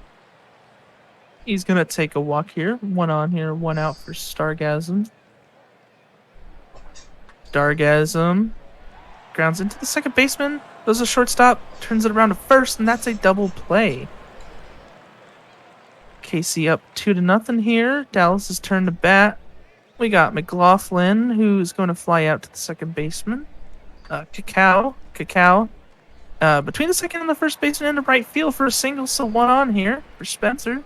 He's gonna take a walk here. One on here, one out for Stargasm. Stargasm grounds into the second baseman. Does a shortstop, turns it around to first, and that's a double play. Casey up 2-0 here. Dallas's turn to bat. We got McLaughlin, who's going to fly out to the second baseman. Cacao. Between the second and the first baseman and the right field for a single, so one on here for Spencer.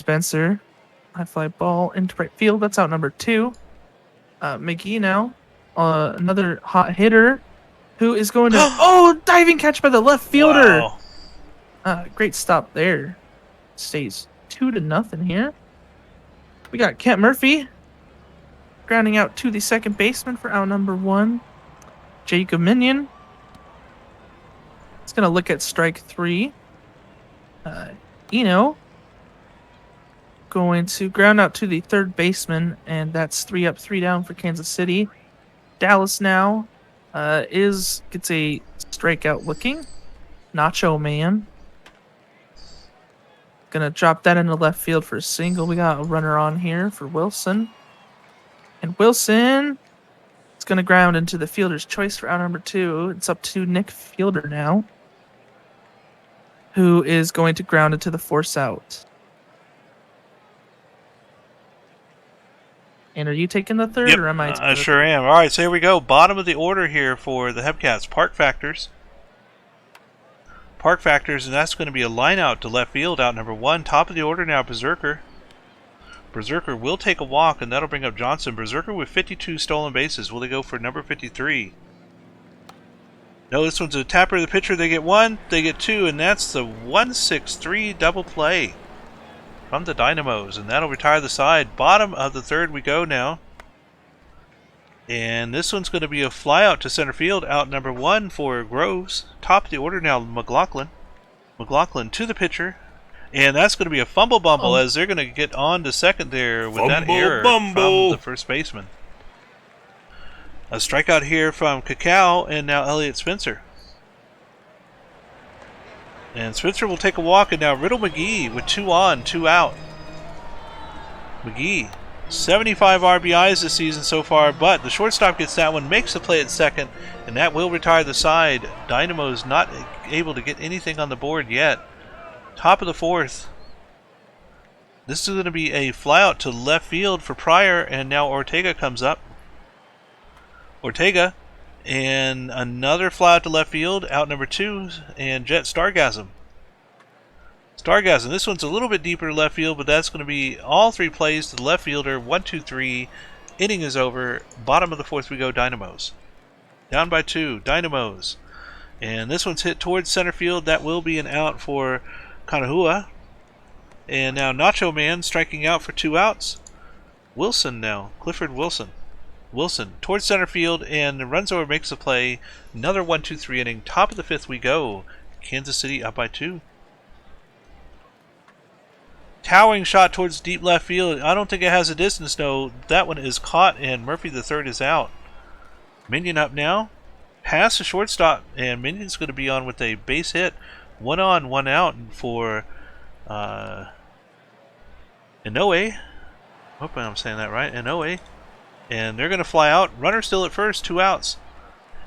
High fly ball into right field. That's out number 2. McGee now, another hot hitter, who is going to diving catch by the left fielder. Wow. Great stop there. Stays 2-0 here. We got Kent Murphy grounding out to the second baseman for out number 1. Jacob Minion. It's going to look at strike 3. Eno going to ground out to the third baseman, and that's 3 up, 3 down for Kansas City. Dallas now gets a strikeout looking. Nacho Man. Gonna drop that into left field for a single. We got a runner on here for Wilson. And Wilson is gonna ground into the fielder's choice for out number 2. It's up to Nick Fielder now, who is going to ground it to the force out. And are you taking the third, Yep, or am I? I sure am. All right, so here we go. Bottom of the order here for the Hepcats. Park Factors, and that's going to be a line out to left field, out number 1. Top of the order now, Berserker. Berserker will take a walk, and that'll bring up Johnson. Berserker with 52 stolen bases. Will they go for number 53? No, this one's a tapper of the pitcher. They get 1, they get 2, and that's the 1-6-3 double play from the Dynamos, and that'll retire the side. Bottom of the 3rd we go now. And this one's going to be a fly out to center field, out number 1 for Groves. Top of the order now, McLaughlin. McLaughlin to the pitcher. And that's going to be a fumble bumble as they're going to get on to second there with that error from the first baseman. A strikeout here from Cacao, and now Elliott Spencer. And Spencer will take a walk, and now Riddle McGee with 2 on, 2 out. McGee, 75 RBIs this season so far, but the shortstop gets that one, makes the play at second, and that will retire the side. Dynamo's not able to get anything on the board yet. Top of the 4th. This is going to be a flyout to left field for Pryor, and now Ortega comes up. Ortega, and another flyout to left field, out number 2, and Jet Stargasm. This one's a little bit deeper left field, but that's going to be all 3 plays to the left fielder. 1, 2, 3. Inning is over. Bottom of the 4th we go, Dynamos. Down by 2, Dynamos. And this one's hit towards center field. That will be an out for Kanahua. And now Nacho Man striking out for 2 outs. Wilson now, Clifford Wilson. Towards center field, and runs over, makes a play. Another 1, 2, 3 inning. Top of the 5th we go. Kansas City up by 2. Towering shot towards deep left field. I don't think it has a distance, though. That one is caught, and Murphy the 3rd is out. Minion up now. Pass the shortstop, and Minion's going to be on with a base hit. 1 on, 1 out for Inoue. Hope I'm saying that right. Inoue. And they're going to fly out. Runner still at first, 2 outs.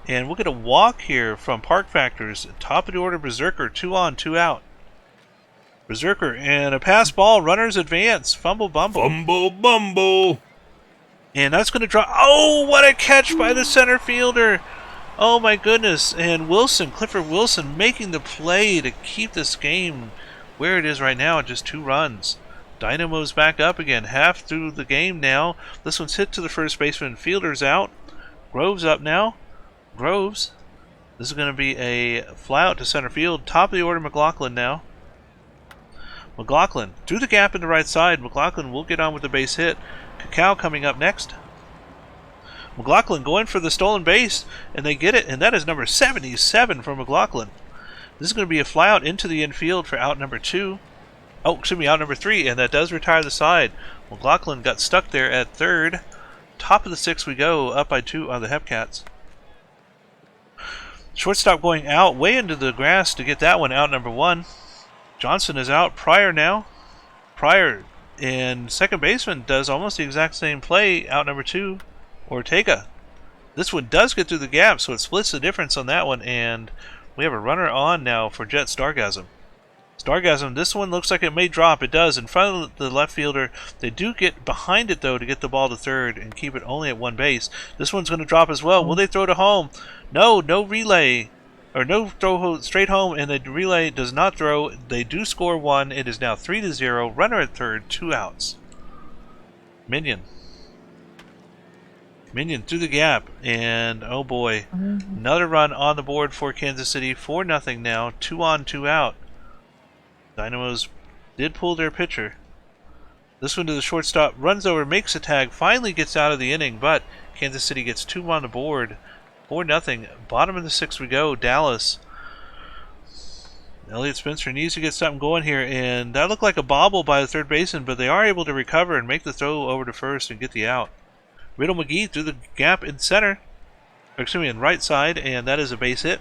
And we'll get a walk here from Park Factors. Top of the order, Berserker, 2 on, 2 out. Berserker, and a pass ball. Runners advance. Fumble bumble. And that's going to drop. Oh, what a catch by the center fielder. Oh, my goodness. And Wilson, Clifford Wilson, making the play to keep this game where it is right now at just 2 runs. Dynamo's back up again, half through the game now. This one's hit to the first baseman. Fielder's out. Groves up now. Groves. This is going to be a fly out to center field. Top of the order, McLaughlin now. McLaughlin through the gap in the right side. McLaughlin will get on with the base hit. Cacao coming up next. McLaughlin going for the stolen base, and they get it, and that is number 77 for McLaughlin. This is going to be a fly out into the infield for out number 2. Oh, excuse me, out number 3, and that does retire the side. McLaughlin got stuck there at 3rd. Top of the 6th we go, up by 2 on the Hepcats. Shortstop going out way into the grass to get that one out, number 1. Johnson is out. Pryor now. Pryor and second baseman does almost the exact same play, out number 2, Ortega. This one does get through the gap, so it splits the difference on that one, and we have a runner on now for Jet Stargasm. Stargasm, this one looks like it may drop. It does in front of the left fielder. They do get behind it, though, to get the ball to third and keep it only at one base. This one's going to drop as well. Will they throw to home? No relay. Or no throw straight home, and the relay does not throw. They do score one. It is now 3-0. Runner at third, 2 outs. Minion through the gap, and oh boy, another run on the board for Kansas City. 4-0 now. 2 on, 2 out. Dynamos did pull their pitcher. This one to the shortstop, runs over, makes a tag, finally gets out of the inning, but Kansas City gets 2 on the board. 4-0. Bottom of the 6th we go. Dallas. Elliott Spencer needs to get something going here, and that looked like a bobble by the third baseman, but they are able to recover and make the throw over to first and get the out. Riddle McGee through the gap in center, in right side, and that is a base hit.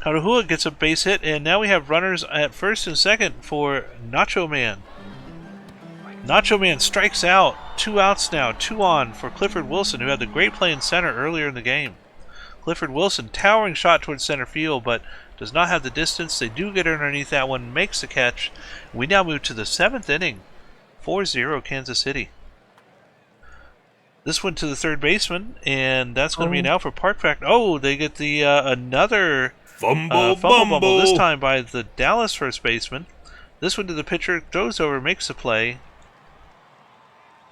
Karuhua gets a base hit, and now we have runners at first and second for Nacho Man. Nacho Man strikes out. 2 outs now. 2 on for Clifford Wilson, who had the great play in center earlier in the game. Clifford Wilson, towering shot towards center field, but does not have the distance. They do get underneath that one, makes the catch. We now move to the 7th inning. 4-0 Kansas City. This one to the third baseman, and that's going to be an out for Park Factor. Oh, they get the another fumble bumble, this time by the Dallas first baseman. This one to the pitcher, throws over, makes the play.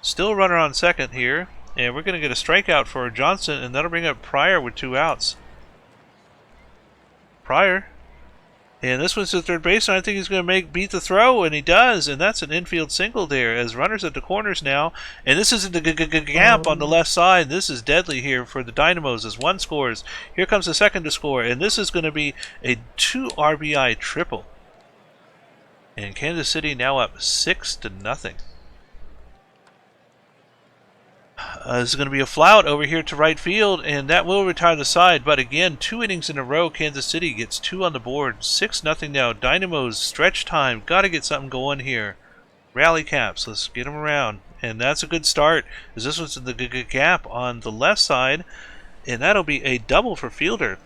Still a runner on second here, and we're going to get a strikeout for Johnson, and that'll bring up Pryor with 2 outs. Pryor. And this one's to the third base, and I think he's going to beat the throw, and he does, and that's an infield single there as runners at the corners now. And this is in the gap on the left side. This is deadly here for the Dynamos as one scores. Here comes the second to score, and this is going to be a 2 RBI triple. And Kansas City now up 6-0. This is going to be a fly out over here to right field, and that will retire the side. But again, 2 innings in a row, Kansas City gets 2 on the board. 6-0 now. Dynamos, stretch time. Got to get something going here. Rally caps. Let's get them around. And that's a good start, as this one's in the gap on the left side, and that'll be a double for Fielder.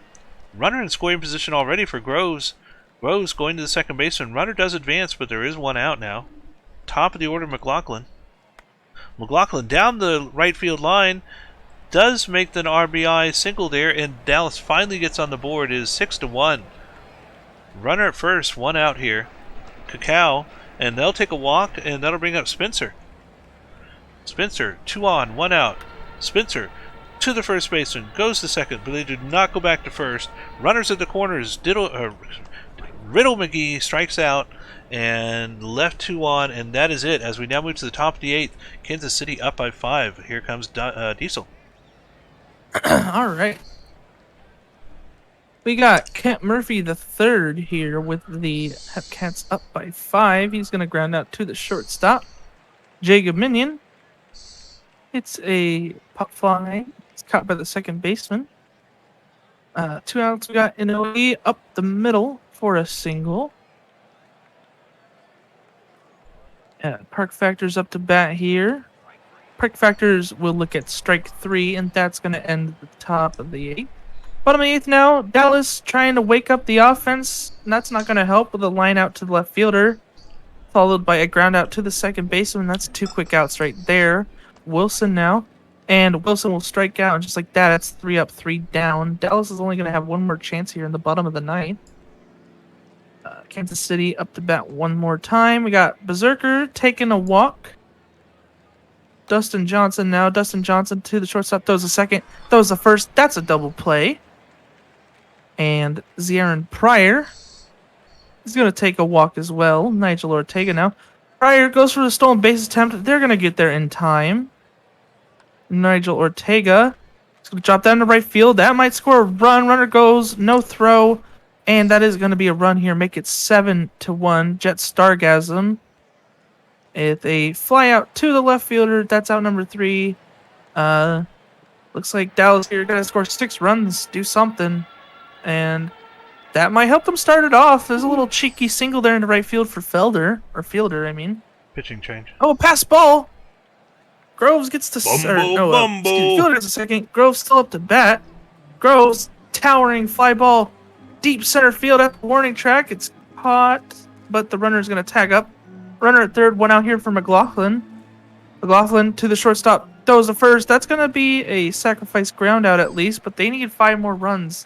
Runner in scoring position already for Groves. Groves going to the second baseman. Runner does advance, but there is 1 out now. Top of the order, McLaughlin. McLaughlin down the right field line does make the RBI single there, and Dallas finally gets on the board. It is 6-1. Runner at first, 1 out here. Cacao, and they'll take a walk, and that'll bring up Spencer. Spencer, 2 on, 1 out. Spencer to the first baseman, goes to second, but they do not go back to first. Runners at the corners, Riddle McGee strikes out, and left 2 on, and that is it. As we now move to the top of the 8th, Kansas City up by 5. Here comes Diesel. All right. We got Kent Murphy the third here with the Cats up by 5. He's going to ground out to the shortstop. Jacob Minion. It's a pop fly. It's caught by the second baseman. 2 outs. We got Inoue up the middle for a single. Park Factors up to bat here. Park Factors will look at strike 3, and that's going to end the top of the 8th. Bottom of the 8th now, Dallas trying to wake up the offense, and that's not going to help with a line out to the left fielder, followed by a ground out to the second baseman. That's 2 quick outs right there. Wilson now, and Wilson will strike out, and just like that, it's 3 up, 3 down. Dallas is only going to have 1 more chance here in the bottom of the 9th. Kansas City up to bat 1 more time. We got Berserker taking a walk. Dustin Johnson now. Dustin Johnson to the shortstop. Throws a second. Throws the first. That's a double play. And Zieron Pryor is going to take a walk as well. Nigel Ortega now. Pryor goes for the stolen base attempt. They're going to get there in time. Nigel Ortega is going to drop down to right field. That might score a run. Runner goes. No throw. And that is going to be a run here. Make it 7-1. Jet Stargasm. With a fly out to the left fielder. That's out number 3. Let's Looks like Dallas here got to score 6 runs, do something, and that might help them start it off. There's a little cheeky single there in the right field for Fielder, I mean. Pitching change. Oh, pass ball. Groves gets to, or Bumble, no, excuse me, bumble. Fielder gets a second. Groves still up to bat. Groves, towering fly ball, deep center field at the warning track. It's caught, but the runner's going to tag up. Runner at third, one out here for McLaughlin. McLaughlin to the shortstop, throws the first. That's going to be a sacrifice ground out at least, but they need 5 more runs,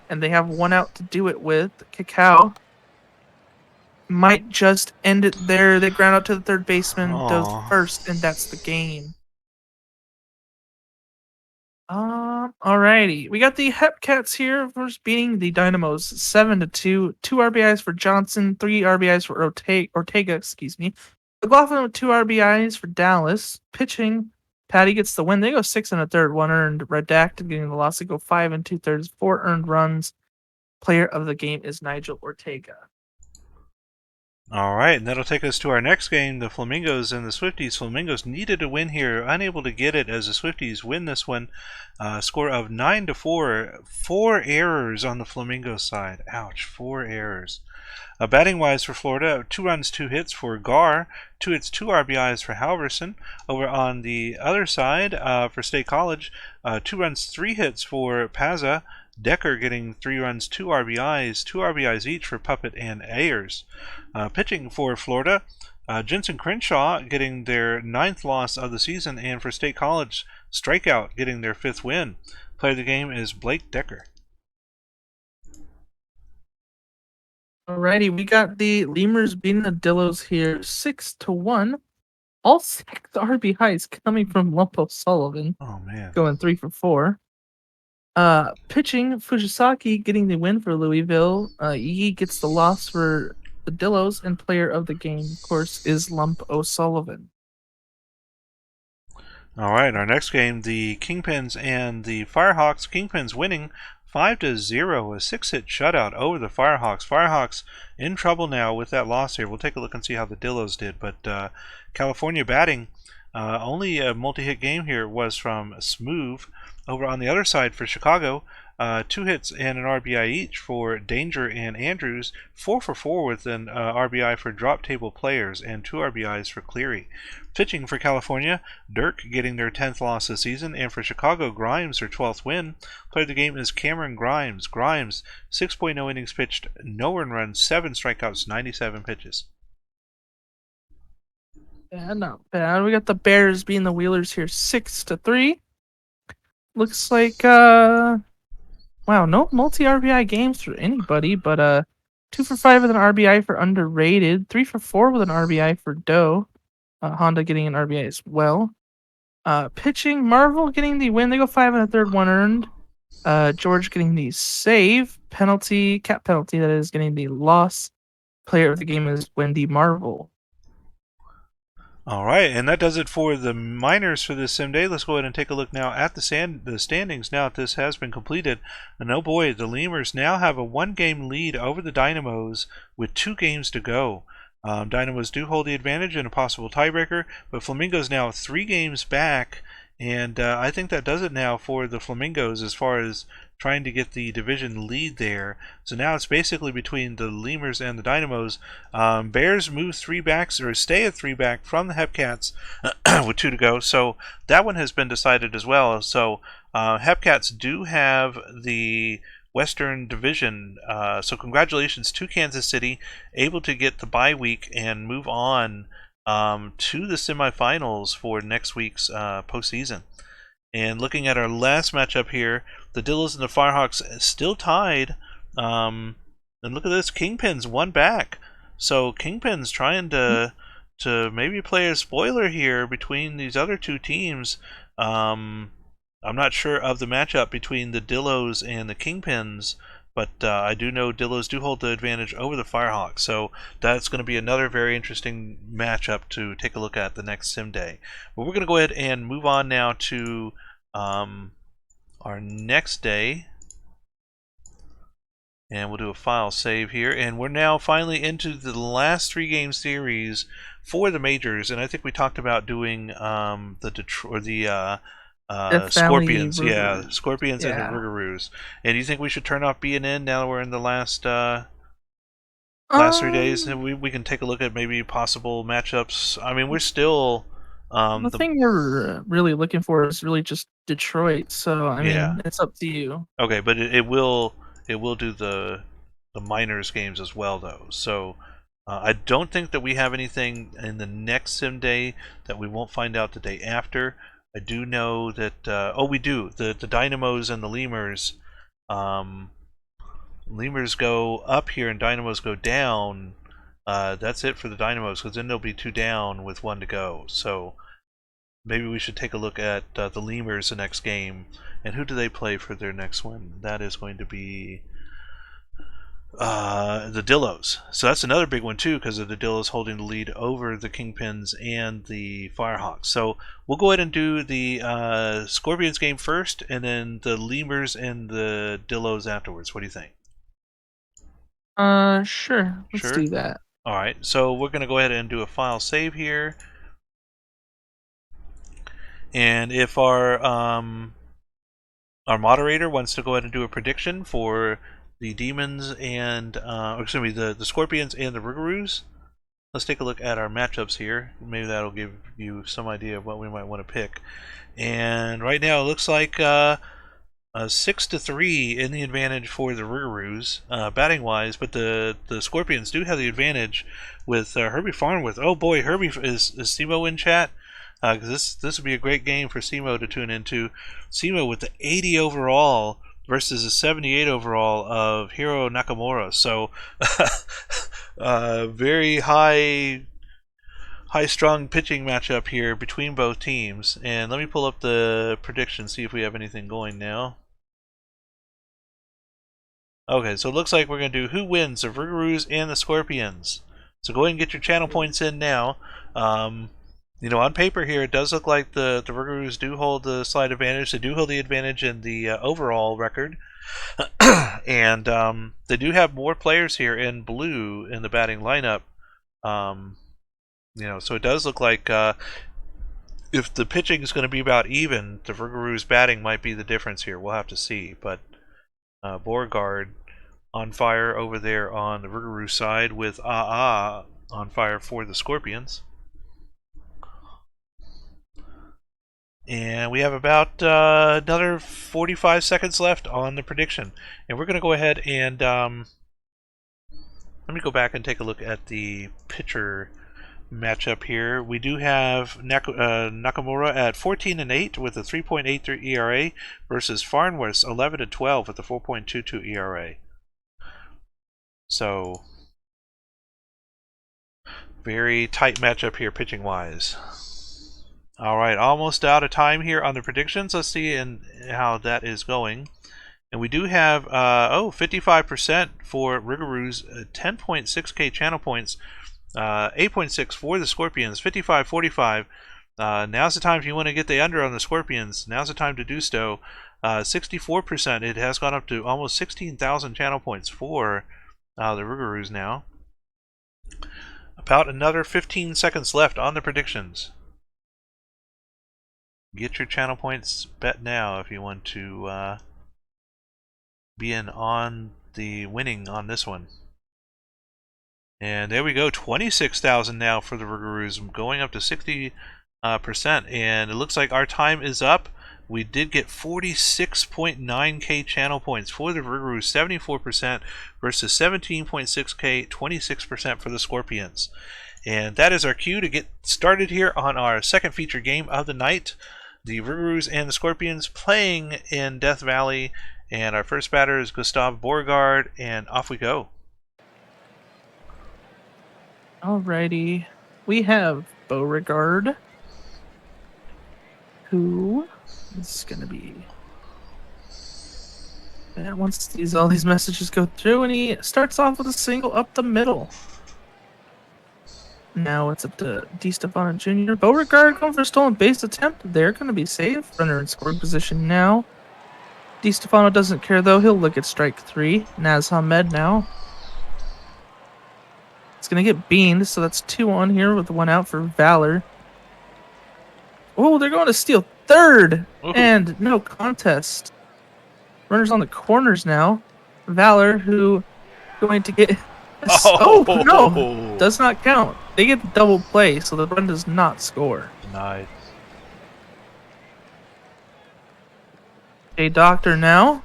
and they have 1 out to do it with. Cacao might just end it there. They ground out to the third baseman, does first, and that's the game. Alrighty. We got the Hepcats here first beating the Dynamos 7-2. 2 RBIs for Johnson, 3 RBIs for Ortega, excuse me. McLaughlin with 2 RBIs for Dallas. Pitching, Patty gets the win. They go 6 1/3, 1 earned. Redacted getting the loss. They go 5 2/3, 4 earned runs. Player of the game is Nigel Ortega. All right, and that'll take us to our next game, the Flamingos and the Swifties. Flamingos needed a win here, unable to get it as the Swifties win this one. Score of 9-4. 4 errors on the Flamingos side. Ouch, 4 errors. Batting-wise for Florida, 2 runs, 2 hits for Gar, 2 hits, 2 RBIs for Halverson. Over on the other side for State College, 2 runs, 3 hits for Pazza. Decker getting 3 runs, 2 RBIs each for Puppet and Ayers. Pitching for Florida, Jensen Crenshaw getting their 9th loss of the season, and for State College, Strikeout getting their 5th win. Player of the game is Blake Decker. Alrighty, we got the Lemurs beating the Dillos here 6-1. All 6 RBIs coming from Lump O'Sullivan. Oh man. Going 3 for 4. Pitching, Fujisaki getting the win for Louisville. Yi gets the loss for the Dillos, and player of the game, of course, is Lump O'Sullivan. All right, our next game, the Kingpins and the Firehawks. Kingpins winning 5-0, a 6-hit shutout over the Firehawks. Firehawks in trouble now with that loss here. We'll take a look and see how the Dillos did, but California batting, only a multi-hit game here was from Smoove. Over on the other side for Chicago, 2 hits and an RBI each for Danger and Andrews, 4 for 4 with an RBI for drop table players, and 2 RBIs for Cleary. Pitching for California, Dirk getting their 10th loss this season, and for Chicago, Grimes their 12th win. Player of the game is Cameron Grimes. Grimes, 6.0 innings pitched, no earned runs, 7 strikeouts, 97 pitches. Yeah, not bad. We got the Bears beating the Wheelers here 6-3. Looks like wow, no multi RBI games for anybody, but 2 for 5 with an RBI for Underrated, 3 for 4 with an RBI for Doe. Honda getting an RBI as well. Pitching, Marvel getting the win. They go 5 1/3, 1 earned. George getting the save penalty, cap penalty that is, getting the loss. Player of the game is Wendy Marvel. All right, and that does it for the minors for this sim day. Let's go ahead and take a look now at the standings now that this has been completed. And oh boy, the Lemurs now have a 1-game lead over the Dynamos with 2 games to go. Dynamos do hold the advantage in a possible tiebreaker, but Flamingos now 3 games back, and I think that does it now for the Flamingos as far as trying to get the division lead there. So now it's basically between the Lemurs and the Dynamos. Bears move 3 back, or stay at 3 back from the Hepcats with 2 to go. So that one has been decided as well. So Hepcats do have the Western Division. So congratulations to Kansas City, able to get the bye week and move on to the semifinals for next week's postseason. And looking at our last matchup here, the Dillos and the Firehawks still tied. And look at this, Kingpin's 1 back. So Kingpin's trying to maybe play a spoiler here between these other 2 teams. I'm not sure of the matchup between the Dillos and the Kingpins, but I do know Dillos do hold the advantage over the Firehawks. So that's going to be another very interesting matchup to take a look at the next sim day. But we're going to go ahead and move on now to our next day. And we'll do a file save here. And we're now finally into the last 3-game series for the majors. And I think we talked about doing the Death Valley Scorpions. Yeah, Rougarou. Scorpions and the Yeah. Rougarous. And do you think we should turn off B&N now that we're in the last 3 days? And Um, we can take a look at maybe possible matchups. I mean, we're still the the thing we're really looking for is really just Detroit. So I yeah. mean, it's up to you. Okay, but it will do the minors games as well though. So I don't think that we have anything in the next sim day that we won't find out the day after. I do know that we do the dynamos and the lemurs. Um, lemurs go up here and dynamos go down. That's it for the dynamos because then they'll be 2 down with 1 to go. So maybe we should take a look at the lemurs the next game. And who do they play for their next one? That is going to be the Dillos. So that's another big one too, because of the Dillos holding the lead over the Kingpins and the Firehawks. So we'll go ahead and do the Scorpions game first, and then the Lemurs and the Dillos afterwards. What do you think? Sure. Let's Sure. do that. All right. So we're going to go ahead and do a file save here, and if our moderator wants to go ahead and do a prediction for the demons and excuse me, the scorpions and the Rougarous. Let's take a look at our matchups here. Maybe that'll give you some idea of what we might want to pick. And right now it looks like 6-3 in the advantage for the Rougarous, batting wise, but the Scorpions do have the advantage with Herbie Farnworth. Oh boy, Herbie is Simo in chat? Because this would be a great game for Simo to tune into. Simo with the 80 overall versus the 78 overall of Hiro Nakamura. So very high strung pitching matchup here between both teams. And let me pull up the predictions, see if we have anything going now. Okay, so it looks like we're going to do who wins, the Rougarous and the Scorpions. So go ahead and get your channel points in now. On paper here, it does look like the Rougarous do hold the slight advantage. They do hold the advantage in the overall record. And they do have more players here in blue in the batting lineup. So it does look like if the pitching is going to be about even, the Rougarous batting might be the difference here. We'll have to see. But Beauregard on fire over there on the Rougarous side with on fire for the Scorpions. And we have about another 45 seconds left on the prediction. And we're going to go ahead and let me go back and take a look at the pitcher matchup here. We do have Nakamura at 14-8 with a 3.83 ERA versus Farnworth 11-12 with a 4.22 ERA. So very tight matchup here pitching wise. All right, almost out of time here on the predictions. Let's see how that is going. And we do have 55% for Rougarous, 10.6k channel points, 8.6 for the Scorpions, 55-45. Now's the time if you want to get the under on the Scorpions. Now's the time to do so. 64%. It has gone up to almost 16,000 channel points for the Rougarous now. About another 15 seconds left on the predictions. Get your channel points bet now if you want to be in on the winning on this one. And there we go, 26,000 now for the Rougarous, going up to 60%. And it looks like our time is up. We did get 46.9k channel points for the Rougarous, 74% versus 17.6k, 26% for the Scorpions. And that is our cue to get started here on our second feature game of the night. The Rougarous and the Scorpions playing in Death Valley. And our first batter is Gustav Beauregard, and off we go. Alrighty. We have Beauregard, who is going to be... And once all these messages go through, and he starts off with a single up the middle. Now it's up to DiStefano Jr. Beauregard going for a stolen base attempt. They're going to be safe. Runner in scoring position now. DiStefano doesn't care, though. He'll look at strike 3. Naz Hamed now. It's going to get beamed, so that's 2 on here with 1 out for Valor. Oh, they're going to steal third, Ooh. and no contest. Runners on the corners now. Valor, who going to get. Oh no, Oh, does not count. They get the double play, so the run does not score. nice. A doctor now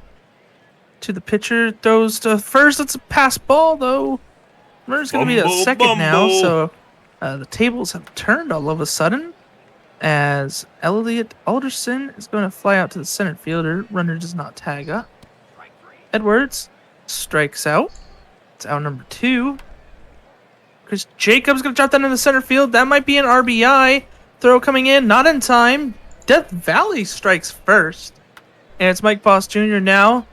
to the pitcher, throws to first. It's a pass ball though. Runner's going to be a Bumble, second now, bumble. so the tables have turned all of a sudden. As Elliot Alderson is going to fly out to the center fielder. Runner does not tag up. Edwards strikes out. It's out number 2. Chris Jacobs going to drop that in the center field. That might be an RBI. Throw coming in, not in time. Death Valley strikes first. And it's Mike Boss Jr. now.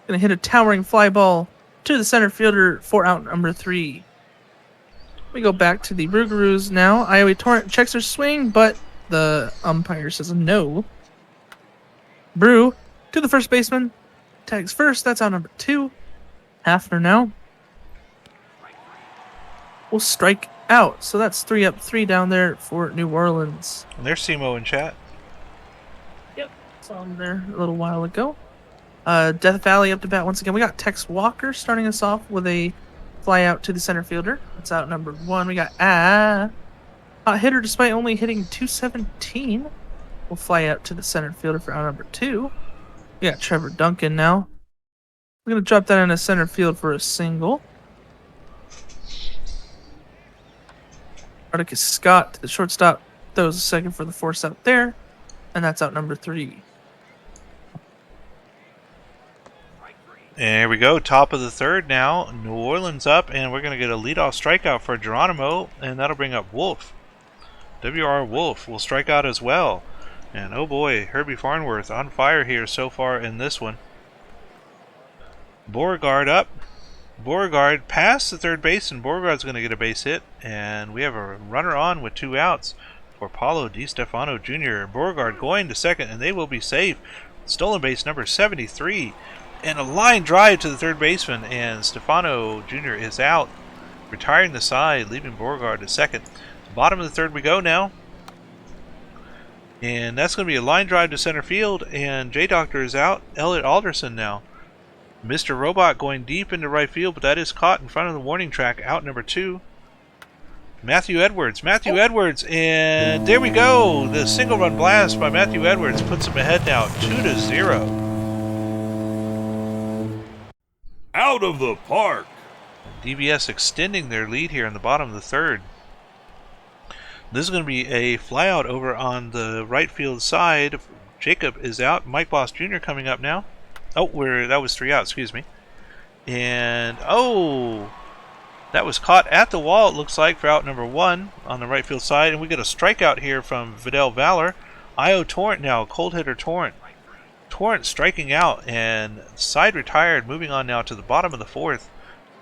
Going to hit a towering fly ball to the center fielder for out number 3. We go back to the Rougarous now. Iowa Torrent checks her swing, but the umpire says no. Brew to the first baseman. Tags first. That's out number 2. Hafner now will strike out. So that's 3 up, 3 down there for New Orleans. And there's Simo in chat. Yep, saw him there a little while ago. Death Valley up to bat once again. We got Tex Walker starting us off with a fly out to the center fielder. That's out number 1. We got hot hitter despite only hitting 217. We'll fly out to the center fielder for out number 2. We got Trevor Duncan now. We're going to drop that in the center field for a single. Articus Scott to the shortstop. Throws a second for the force out there. And that's out number 3. And here we go, top of the third now. New Orleans up, and we're going to get a leadoff strikeout for Geronimo, and that'll bring up Wolf. W.R. Wolf will strike out as well. And oh boy, Herbie Farnworth on fire here so far in this one. Beauregard up. Beauregard past the third base, and Beauregard's going to get a base hit. And we have a runner on with 2 outs for Paulo Di Stefano Jr. Beauregard going to second, and they will be safe. Stolen base number 73. And a line drive to the third baseman, and Stefano Jr. is out, retiring the side, leaving Beauregard at second. Bottom of the third we go now. And that's going to be a line drive to center field, and J-Doctor is out. Elliot Alderson now. Mr. Robot going deep into right field, but that is caught in front of the warning track, out number 2. Matthew Edwards, and there we go. The single run blast by Matthew Edwards puts him ahead now, 2-0. Out of the park. DBS extending their lead here in the bottom of the third. This is going to be a flyout over on the right field side. Jacob is out. Mike Boss Jr. coming up now. Oh, that was 3 outs, excuse me. And, that was caught at the wall, it looks like, for out number 1 on the right field side. And we get a strikeout here from Vidal Valor. Io Torrent now, cold hitter Torrent. Torrent striking out, and side retired, moving on now to the bottom of the 4th.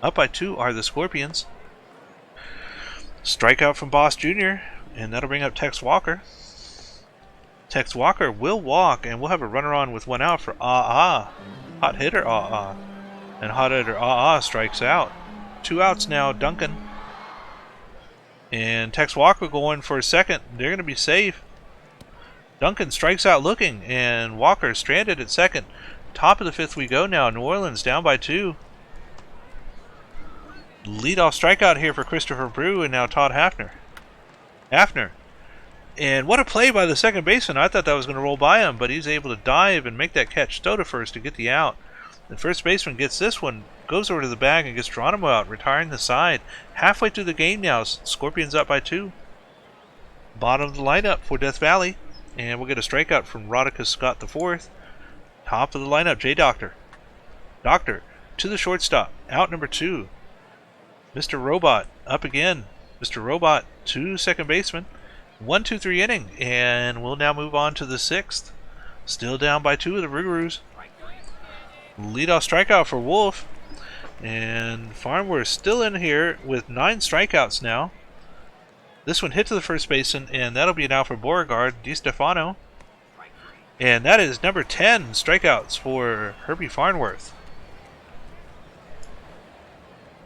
Up by 2 are the Scorpions. Strikeout from Boss Jr., and that'll bring up Tex Walker. Tex Walker will walk, and we'll have a runner on with 1 out for Hot hitter And hot hitter strikes out. 2 outs now, Duncan. And Tex Walker going for a second. They're going to be safe. Duncan strikes out looking, and Walker stranded at second. Top of the 5th we go now. New Orleans down by 2. Leadoff strikeout here for Christopher Brew, and now Todd Hafner. And what a play by the second baseman. I thought that was going to roll by him, but he's able to dive and make that catch. Throw to first to get the out. The first baseman gets this one, goes over to the bag and gets Geronimo out, retiring the side. Halfway through the game now, Scorpions up by 2. Bottom of the lineup for Death Valley. And we'll get a strikeout from Rodicus Scott the 4th. Top of the lineup, J-Doctor. Doctor to the shortstop, out number 2. Mr. Robot up again. Mr. Robot to second baseman. 1-2-3 inning, and we'll now move on to the 6th. Still down by 2 of the Rougarous. Leadoff strikeout for Wolf. And Farnworth still in here with 9 strikeouts now. This one hit to the first baseman, and that'll be an out for Beauregard, Di Stefano. And that is number 10 strikeouts for Herbie Farnworth.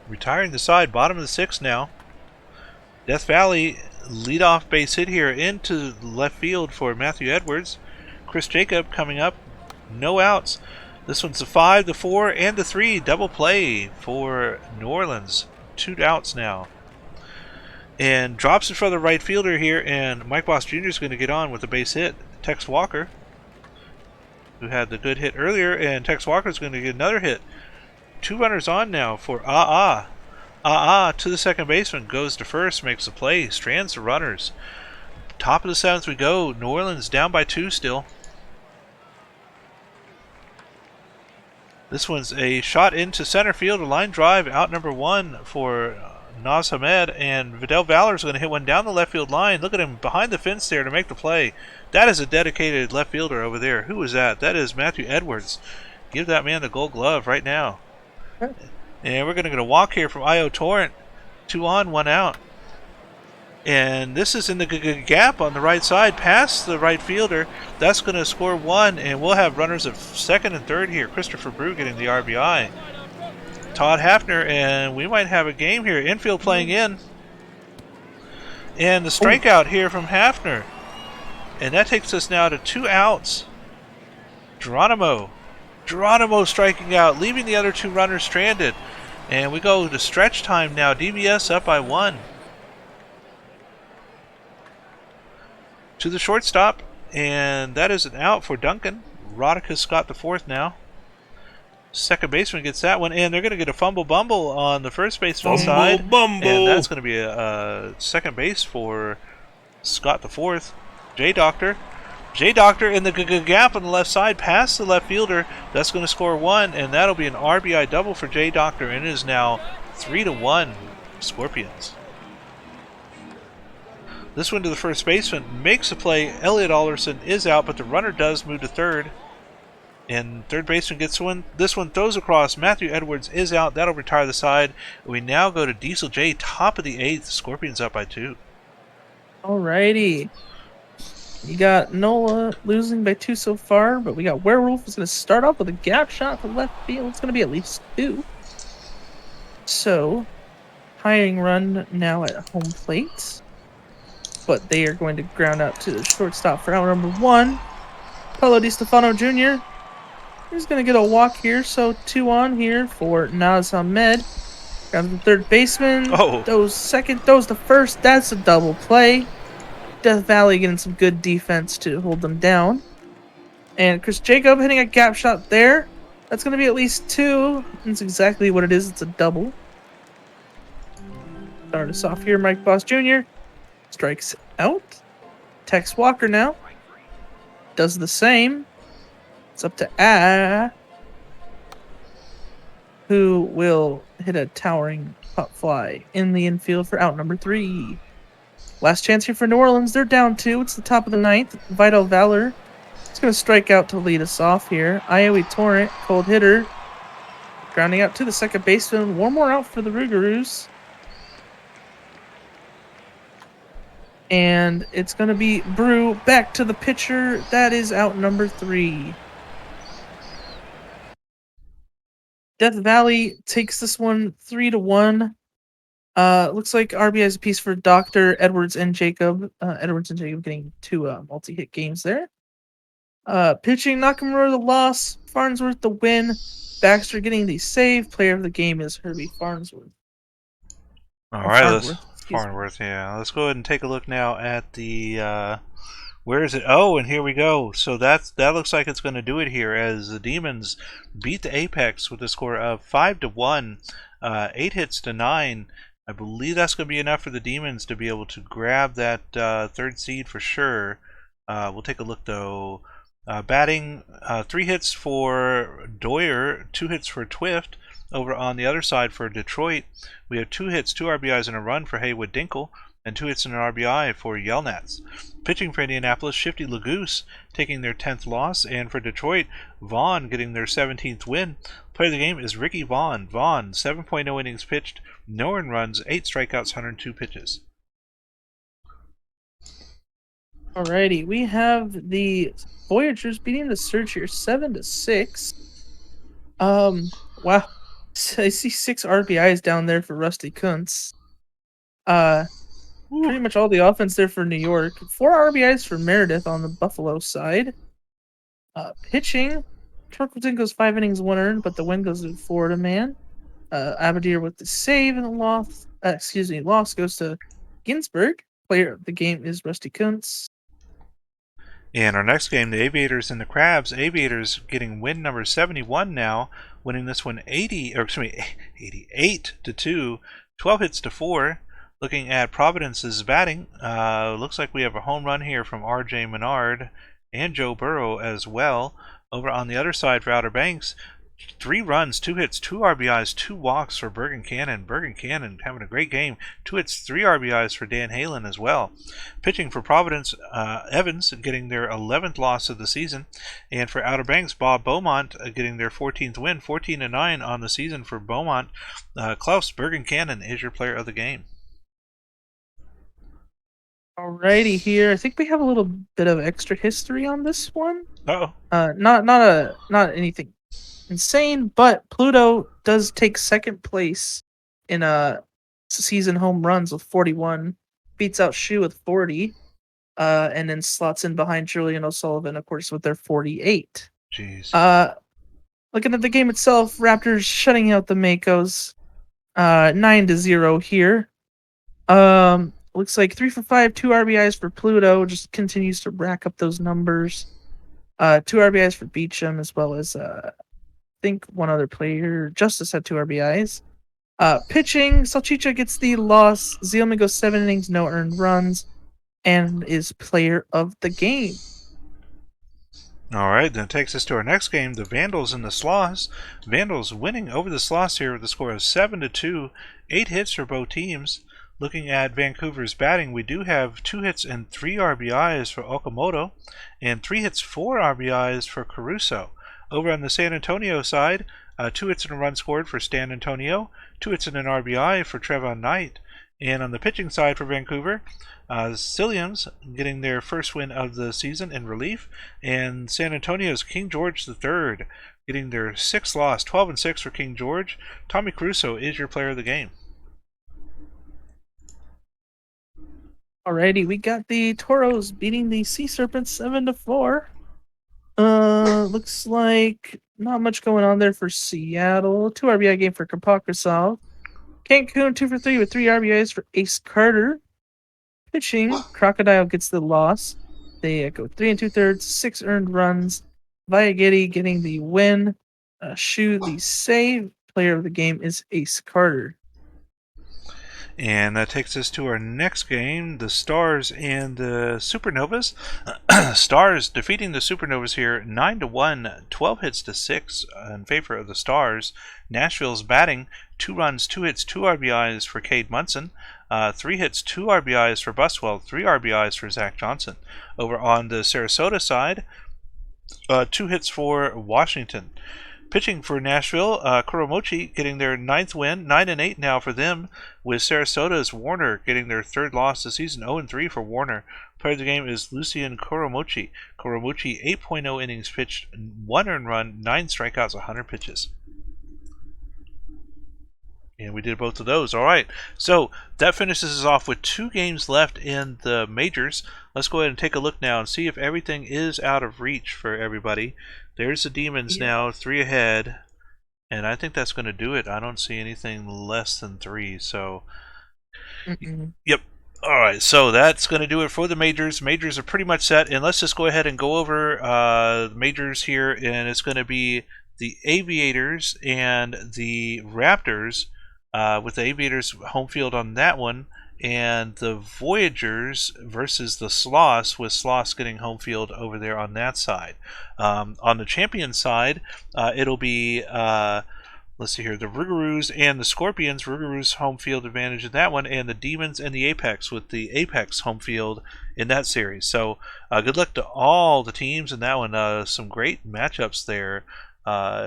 Retiring the side, bottom of the 6th now. Death Valley leadoff base hit here into left field for Matthew Edwards. Chris Jacob coming up. No outs. This one's the 5, the 4, and the 3. Double play for New Orleans. 2 outs now. And drops in front of the right fielder here, and Mike Boss Jr. is going to get on with a base hit. Tex Walker, who had the good hit earlier, and Tex Walker is going to get another hit. 2 runners on now for to the second baseman, goes to first, makes the play, strands the runners. Top of the 7th we go. New Orleans down by 2 still. This one's a shot into center field, a line drive, out number 1 for Naz Hamed, and Vidal Valor's going to hit one down the left field line. Look at him behind the fence there to make the play. That is a dedicated left fielder over there. Who is that? That is Matthew Edwards. Give that man the gold glove right now. And we're going to get a walk here from Io Torrent. 2 on, 1 out. And this is in the gap on the right side, past the right fielder. That's going to score 1, and we'll have runners at second and third here. Christopher Brew getting the RBI. Todd Hafner, and we might have a game here. Infield playing in. And the strikeout here from Hafner. And that takes us now to 2 outs. Geronimo striking out, leaving the other 2 runners stranded. And we go to stretch time now. DBS up by 1. To the shortstop, and that is an out for Duncan. Roddick's got the 4th now. Second baseman gets that one, and they're going to get a fumble bumble on the first baseman side. And that's going to be a second base for Scott the 4th. J Doctor in the gap on the left side, past the left fielder. That's going to score 1, and that'll be an RBI double for J Doctor, and it is now 3-1 Scorpions. This one to the first baseman, makes a play. Elliot Alderson is out, but the runner does move to third. And third baseman gets one. This one throws across. Matthew Edwards is out. That'll retire the side. We now go to Diesel J, top of the 8th. Scorpions up by 2. Alrighty. You got Nola losing by 2 so far, but we got Werewolf is going to start off with a gap shot to left field. It's going to be at least 2. So, hiring run now at home plate. But they are going to ground out to the shortstop for out number 1. Paulo Di Stefano Jr. He's going to get a walk here, so 2 on here for Naz Hamed. Down to the third baseman. Throws second, throws the first. That's a double play. Death Valley getting some good defense to hold them down. And Chris Jacob hitting a gap shot there. That's going to be at least 2. That's exactly what it is. It's a double. Start us off here, Mike Boss Jr. Strikes out. Tex Walker now does the same. It's up to who will hit a towering pop fly in the infield for out number 3. Last chance here for New Orleans. They're down 2. It's the top of the 9th. Vital Valor is going to strike out to lead us off here. Iowa Torrent, cold hitter, grounding out to the second baseman. One more out for the Rougarous. And it's going to be Brew back to the pitcher. That is out number 3. Death Valley takes this one 3-1. Looks like RBI's a piece for Dr. Edwards and Jacob. Edwards and Jacob getting 2 multi-hit games there. Pitching, Nakamura the loss. Farnsworth the win. Baxter getting the save. Player of the game is Herbie Farnsworth. Farnsworth, yeah. Let's go ahead and take a look now at the where is it? Oh, and here we go. So that looks like it's going to do it here as the Demons beat the Apex with a score of 5-1, 8 hits to 9. I believe that's going to be enough for the Demons to be able to grab that 3rd seed for sure. We'll take a look though. Batting, 3 hits for Doyer, 2 hits for Twift. Over on the other side for Detroit, we have 2 hits, 2 RBIs, and a run for Haywood Dinkle, and 2 hits and an RBI for Yelnats. Pitching for Indianapolis, Shifty Lagoose taking their 10th loss, and for Detroit, Vaughn getting their 17th win. Player of the game is Ricky Vaughn. Vaughn, 7.0 innings pitched, no earned runs, 8 strikeouts, 102 pitches. Alrighty, we have the Voyagers beating the Surge here 7-6. Wow. I see 6 RBIs down there for Rusty Kuntz. Pretty much all the offense there for New York. 4 RBIs for Meredith on the Buffalo side. Pitching, Torkelson goes 5 innings, 1 earned, but the win goes to Florida man. Abadir with the save, and the loss goes to Ginsburg. Player of the game is Rusty Kuntz. In our next game, the Aviators and the Crabs. Aviators getting win number 71 now, winning this one 88 to 2, 12 hits to 4. Looking at Providence's batting, looks like we have a home run here from R.J. Menard and Joe Burrow as well. Over on the other side for Outer Banks, 3 runs, 2 hits, 2 RBIs, 2 walks for Bergen Cannon. Bergen Cannon having a great game. 2 hits, 3 RBIs for Dan Halen as well. Pitching for Providence, Evans getting their 11th loss of the season. And for Outer Banks, Bob Beaumont getting their 14th win. 14-9 on the season for Beaumont. Klaus, Bergen Cannon is your player of the game. Alrighty, here. I think we have a little bit of extra history on this one. Uh-oh. Not anything insane, but Pluto does take second place in season home runs with 41, beats out Shu with 40, and then slots in behind Julian O'Sullivan, of course, with their 48. Jeez. Looking at the game itself, Raptors shutting out the Makos, 9-0 here. Looks like 3 for 5, 2 RBIs for Pluto, just continues to rack up those numbers. 2 RBIs for Beecham, as well as I think one other player. Justice had 2 RBIs. Pitching, Salchicha gets the loss. Zielman goes 7 innings, no earned runs, and is player of the game. All right, then it takes us to our next game, the Vandals and the Sloths. Vandals winning over the Sloths here with a score of 7-2, 8 hits for both teams. Looking at Vancouver's batting, we do have 2 hits and 3 RBIs for Okamoto, and 3 hits, 4 RBIs for Caruso. Over on the San Antonio side, 2 hits and a run scored for Stan Antonio, 2 hits and an RBI for Trevon Knight. And on the pitching side for Vancouver, Silliams getting their first win of the season in relief, and San Antonio's King George III getting their 6th loss, 12-6 for King George. Tommy Caruso is your player of the game. Alrighty, we got the Toros beating the Sea Serpents 7-4. Looks like not much going on there for Seattle. 2 RBI game for Kapokrasov. Cancun 2 for 3 with 3 RBIs for Ace Carter. Pitching, Crocodile gets the loss. They go 3 2/3, 6 earned runs. Viagetti getting the win. Shu the save. Player of the game is Ace Carter. And that takes us to our next game, the Stars and the Supernovas. Stars defeating the Supernovas here 9-1, 12 hits to 6 in favor of the Stars. Nashville's batting, 2 runs, 2 hits, 2 RBIs for Cade Munson. 3 hits, 2 RBIs for Buswell, 3 RBIs for Zach Johnson. Over on the Sarasota side, 2 hits for Washington. Pitching for Nashville, Kuromochi getting their 9th win, 9-8 now for them, with Sarasota's Warner getting their 3rd loss this season, 0-3 for Warner. Player of the game is Lucian Kuromochi. Kuromochi, 8.0 innings pitched, 1 earned run, 9 strikeouts, 100 pitches. And we did both of those. All right, so that finishes us off with 2 games left in the majors. Let's go ahead and take a look now and see if everything is out of reach for everybody. There's the Demons now, 3 ahead, and I think that's going to do it. I don't see anything less than 3, so... Yep. All right, so that's going to do it for the majors. Majors are pretty much set, and let's just go ahead and go over the majors here, and it's going to be the Aviators and the Raptors, with the Aviators home field on that one, and the Voyagers versus the Sloths, with Sloths getting home field over there on that side. On the champion side, it'll be, let's see here, the Rougarous and the Scorpions. Rougarous home field advantage in that one, and the Demons and the Apex, with the Apex home field in that series. So good luck to all the teams in that one. Some great matchups there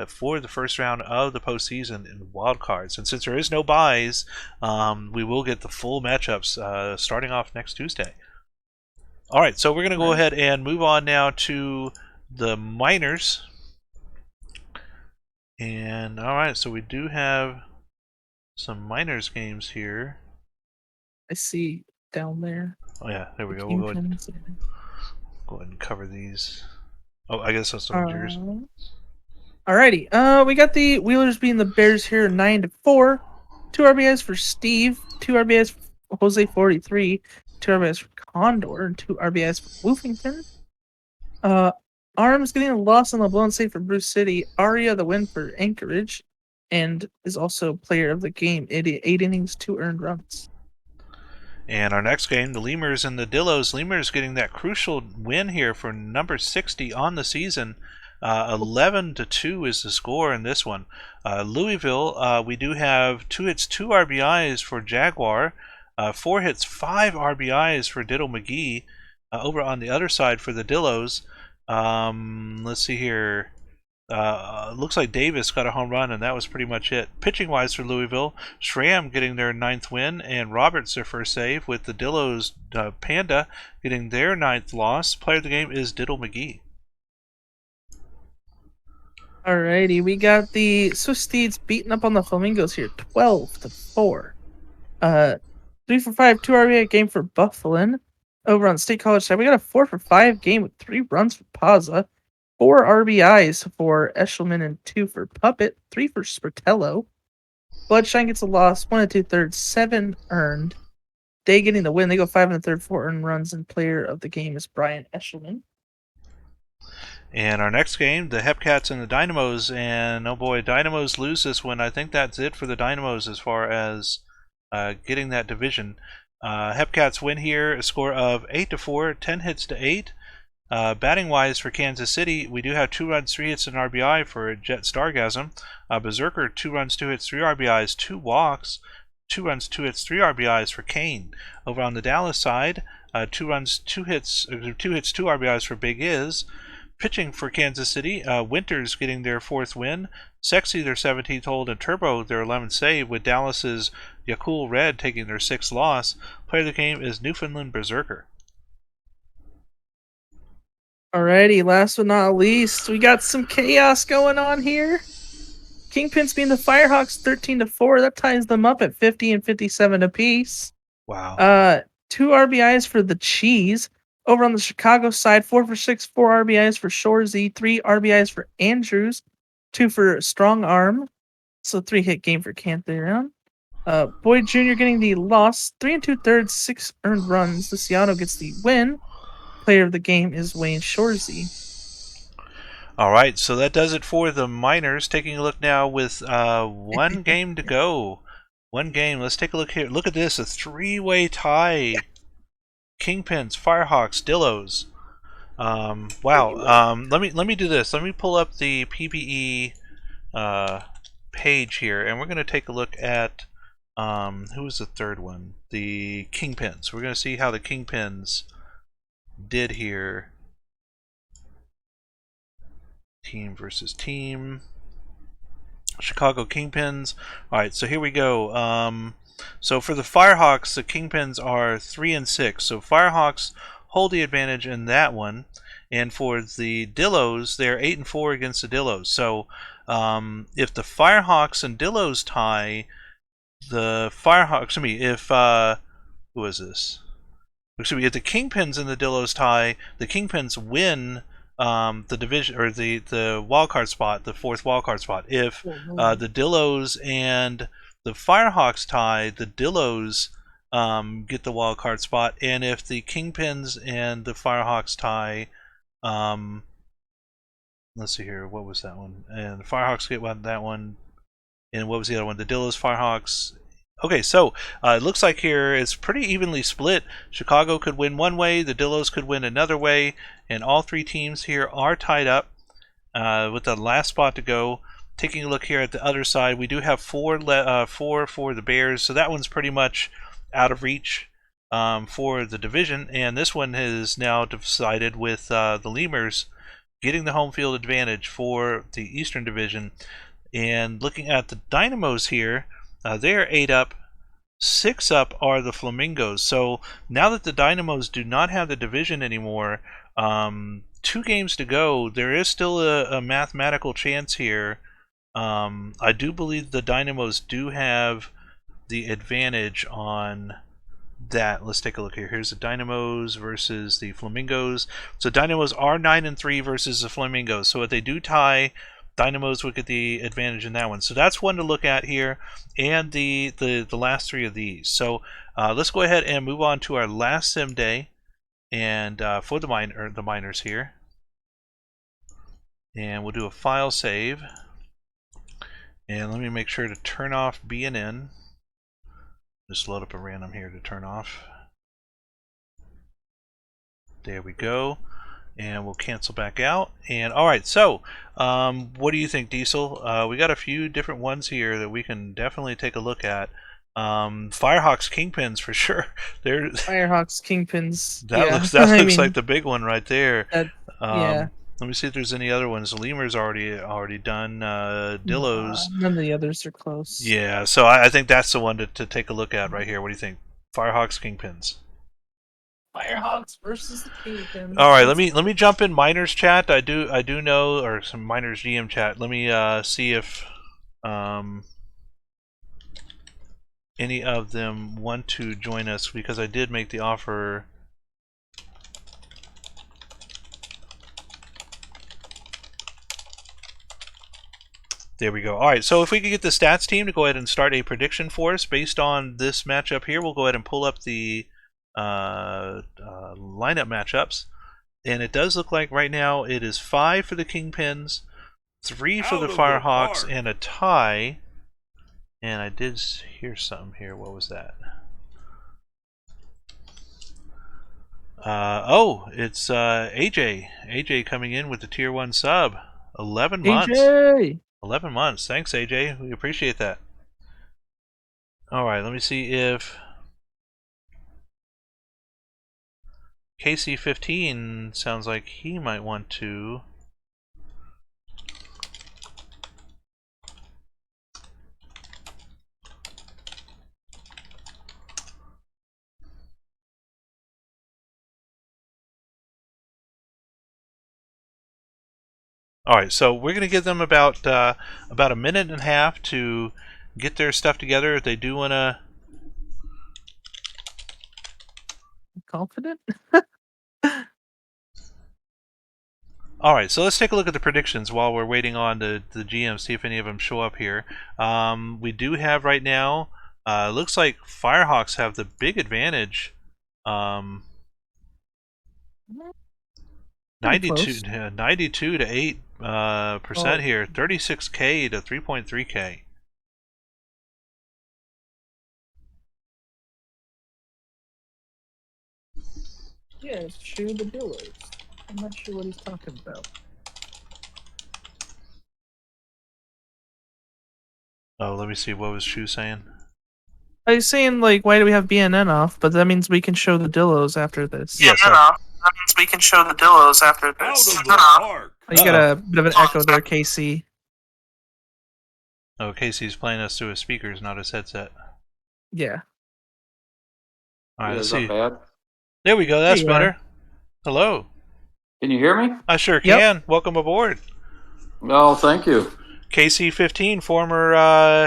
for the first round of the postseason in wild cards. And since there is no buys, we will get the full matchups starting off next Tuesday. All right, so we're going to go ahead and move on now to the minors. And all right, so we do have some minors games here. I see down there. Oh yeah, there we go. We'll go ahead and cover these. Oh, I guess that's the Wheelers. Alrighty. We got the Wheelers beating the Bears here 9-4. 2 RBIs for Steve, 2 RBIs for Jose 43, 2 RBIs for Condor, and 2 RBIs for Woofington. Arms getting a loss on the blown save for Bruce City. Aria the win for Anchorage, and is also player of the game. 8 innings, 2 earned runs. And our next game, the Lemurs and the Dillos. Lemurs getting that crucial win here for number 60 on the season. 11-2 is the score in this one. Louisville, we do have 2 hits, 2 RBIs for Jaguar. 4 hits, 5 RBIs for Diddle McGee. Over on the other side for the Dillos, let's see here. Looks like Davis got a home run, and that was pretty much it. Pitching-wise for Louisville, Schramm getting their 9th win, and Roberts their first save, with the Dillos Panda getting their 9th loss. Player of the game is Diddle McGee. Alrighty, we got the Swiss Steeds beating up on the Flamingos here, 12-4. 3 for 5, 2 RBI game for Buffalin. Over on State College side, we got a 4 for 5 game with 3 runs for Pazza, 4 RBIs for Eshelman, and 2 for Puppet, 3 for Sportello. Bloodshine gets a loss, 1 2/3, 7 earned. They getting the win. They go 5 1/3, 4 earned runs, and player of the game is Brian Eshelman. And our next game, the Hepcats and the Dynamos, and oh boy, Dynamos lose this one. I think that's it for the Dynamos as far as getting that division. Hepcats win here, a score of 8-4, 10 hits to 8. Batting wise for Kansas City, we do have 2 runs, 3 hits, and RBI for Jet Stargasm. Berserker, 2 runs, 2 hits, 3 RBIs, 2 walks, 2 runs, 2 hits, 3 RBIs for Kane. Over on the Dallas side, 2 runs, 2 hits, 2 RBIs for Big Iz. Pitching for Kansas City, Winters getting their 4th win, Sexy their 17th hold, and Turbo their 11th save, with Dallas's Yakul Red taking their 6th loss. Player of the game is Newfoundland Berserker. Alrighty, last but not least, we got some chaos going on here. Kingpins being the Firehawks 13-4. That ties them up at 50 and 57 apiece. Wow. 2 RBIs for the Cheese. Over on the Chicago side, 4 for 6, 4 RBIs for Shorzy, 3 RBIs for Andrews, 2 for Strong Arm. So 3-hit game for Cantheron. Boyd Jr. getting the loss, 3 2/3, 6 earned runs. Luciano gets the win. Player of the game is Wayne Shorzy. All right, so that does it for the minors. Taking a look now with 1 game to go. 1 game. Let's take a look here. Look at this, a 3-way tie. Kingpins, Firehawks, Dillos. Wow. Let me do this. Let me pull up the PBE page here, and we're going to take a look at who was the 3rd one? The Kingpins. We're going to see how the Kingpins did here. Team versus team. Chicago Kingpins. Alright, so here we go. So for the Firehawks, the Kingpins are 3-6. So Firehawks hold the advantage in that one. And for the Dillos, they're 8-4 against the Dillos. So if the Firehawks and Dillos tie, the Firehawks, excuse me, if who is this? Excuse me, if the Kingpins and the Dillos tie, the Kingpins win the division, or the wildcard spot, the 4th wildcard spot. If the Dillos and the Firehawks tie, the Dillos get the wildcard spot, and if the Kingpins and the Firehawks tie, let's see here, what was that one? And the Firehawks get that one, and what was the other one? The Dillos, Firehawks. Okay, so it looks like here it's pretty evenly split. Chicago could win one way, the Dillos could win another way, and all 3 teams here are tied up with the last spot to go. Taking a look here at the other side, we do have 4 for the Bears, so that one's pretty much out of reach for the division, and this one is now decided with the Lemurs getting the home field advantage for the Eastern Division. And looking at the Dynamos here, they're 8 up. 6 up are the Flamingos. So now that the Dynamos do not have the division anymore, 2 games to go, there is still a mathematical chance here. I do believe the Dynamos do have the advantage on that. Let's take a look here. Here's the Dynamos versus the Flamingos. So Dynamos are 9-3 versus the Flamingos. So if they do tie, Dynamos would get the advantage in that one. So that's one to look at here, and the last three of these. So let's go ahead and move on to our last sim day, and for the miners here, and we'll do a file save. And let me make sure to turn off BNN. Just load up a random here to turn off. There we go. And we'll cancel back out. And alright, so what do you think, Diesel? We got a few different ones here that we can definitely take a look at. Firehawks Kingpins for sure. Firehawks Kingpins. That looks like the big one right there. Yeah. Let me see if there's any other ones. Lemur's already done. Dillos. None of the others are close. Yeah, so I think that's the one to take a look at right here. What do you think? Firehawks Kingpins. Firehawks versus the Kingpins. All right, let me jump in miners chat. I do know, or some miners GM chat. Let me see if any of them want to join us, because I did make the offer. There we go. All right, so if we could get the stats team to go ahead and start a prediction for us based on this matchup here, we'll go ahead and pull up the lineup matchups. And it does look like right now it is 5 for the Kingpins, 3 for the Firehawks, and a tie. And I did hear something here. What was that? Oh, it's AJ. AJ coming in with the tier 1 sub. 11 months. AJ! 11 months. Thanks, AJ. We appreciate that. Alright, let me see if KC15 sounds like he might want to. Alright, so we're going to give them about a minute and a half to get their stuff together. If they do want to... Confident? Alright, so let's take a look at the predictions while we're waiting on the GM, see if any of them show up here. We do have right now, looks like Firehawks have the big advantage. 92 to 8% here, 36K to 3.3K. Yeah, it's Shoe the Dillos. I'm not sure what he's talking about. Oh, let me see. What was Shu saying? I was saying, like, why do we have BNN off? But that means we can show the Dillos after this. Yes. That means we can show the Dillos after this. Out of the park. You got a bit of an echo there, KC. Oh, Casey's playing us through his speakers, not his headset. Yeah. All right, let's Is that see. bad? There we go. That's There you better. Hello. Can you hear me? I sure Yep. can. Welcome aboard. No, thank you. KC15, former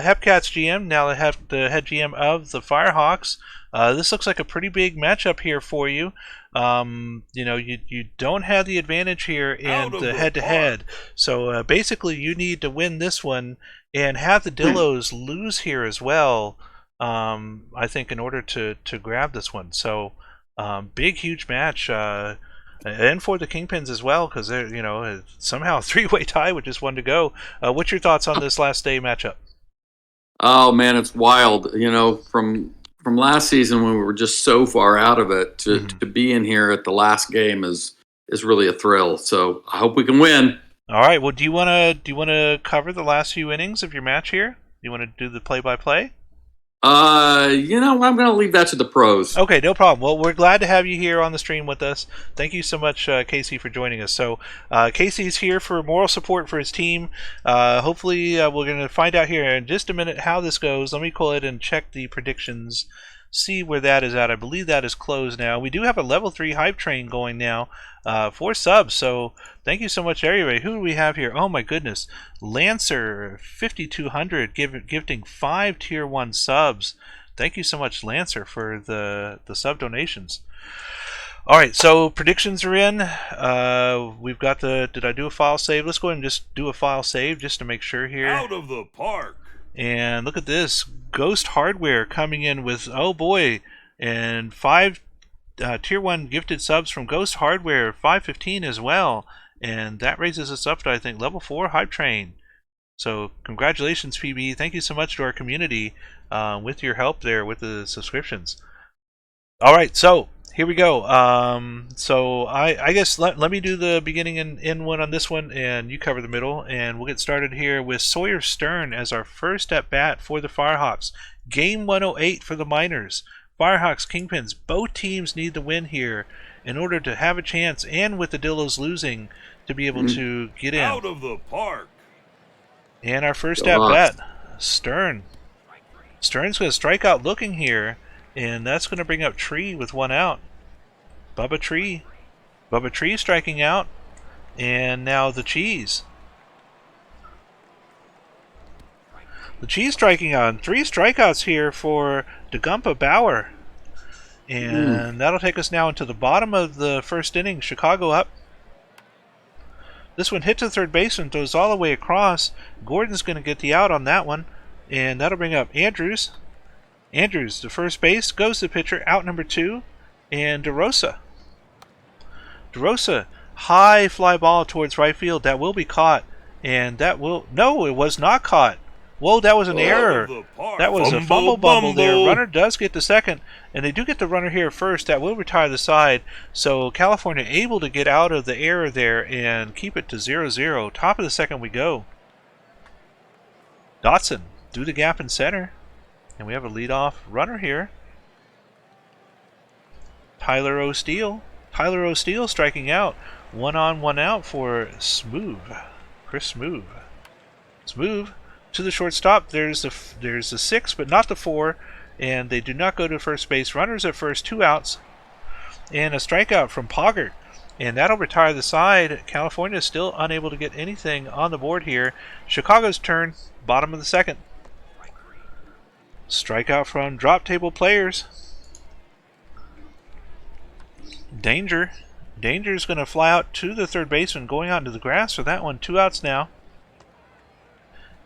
Hepcats GM, now the head GM of the Firehawks. This looks like a pretty big matchup here for you. You know, you don't have the advantage here in the head-to-head. So basically, you need to win this one and have the Dillos lose here as well. I think in order to grab this one. So big, huge match. And for the Kingpins as well, because they're, you know, somehow a three-way tie with just one to go. What's your thoughts on this last day matchup? Oh man, it's wild. You know, from last season when we were just so far out of it to be in here at the last game is really a thrill. So I hope we can win. All right. Well, do you want to cover the last few innings of your match here? Do you want to do the play-by-play? You know, I'm going to leave that to the pros. Okay, no problem. Well, we're glad to have you here on the stream with us. Thank you so much, Casey, for joining us. So, Casey's here for moral support for his team. Hopefully, we're going to find out here in just a minute how this goes. Let me go ahead and check the predictions, see where that is at. I believe that is closed now. We do have a level 3 hype train going now for subs, so thank you so much, everybody. Who do we have here? Oh my goodness. Lancer 5200 gifting 5 tier 1 subs. Thank you so much, Lancer, for the sub donations. All right, so predictions are in. We've got the. Did I do a file save? Let's go ahead and just do a file save just to make sure here. Out of the park. And look at this, Ghost Hardware coming in with, oh boy, and 5 tier 1 gifted subs from Ghost Hardware, 515 as well, and that raises us up to, I think, level 4 Hype Train. So congratulations, PBE. Thank you so much to our community with your help there with the subscriptions. All right, so here we go. So I guess let me do the beginning and end one on this one, and you cover the middle, and we'll get started here with Sawyer Stern as our first at bat for the Firehawks. Game 108 for the Miners. Firehawks, Kingpins, both teams need the win here in order to have a chance, and with the Dillos losing, to be able to get in. Out of the park. And our first at bat, Stern. Stern's going to strike out looking here, and that's going to bring up Tree with 1 out. Bubba Tree. Bubba Tree striking out, and now the Cheese. The Cheese striking out, and 3 strikeouts here for Dagumpa Bauer. And that'll take us now into the bottom of the first inning. Chicago up. This one hit to third baseman, goes all the way across. Gordon's going to get the out on that one, and that'll bring up Andrews. Andrews to first base, goes the pitcher, out number 2, and DeRosa. DeRosa, high fly ball towards right field. That will be caught, and that will... No, it was not caught. Whoa, that was an error. That was a fumble bumble there. Runner does get the second, and they do get the runner here first. That will retire the side. So California able to get out of the error there and keep it to 0-0. Top of the second we go. Dotson through the gap in center. And we have a leadoff runner here. Tyler O'Steele. Tyler O'Steele striking out. 1 on, 1 out for Smoove. Chris Smoove. Smoove to the shortstop. There's the 6, but not the 4, and they do not go to first base. Runners at first, 2 outs, and a strikeout from Poggert, and that'll retire the side. California is still unable to get anything on the board here. Chicago's turn, bottom of the second. Strikeout from drop table players. Danger's going to fly out to the third baseman, going out into the grass for that one. 2 outs now.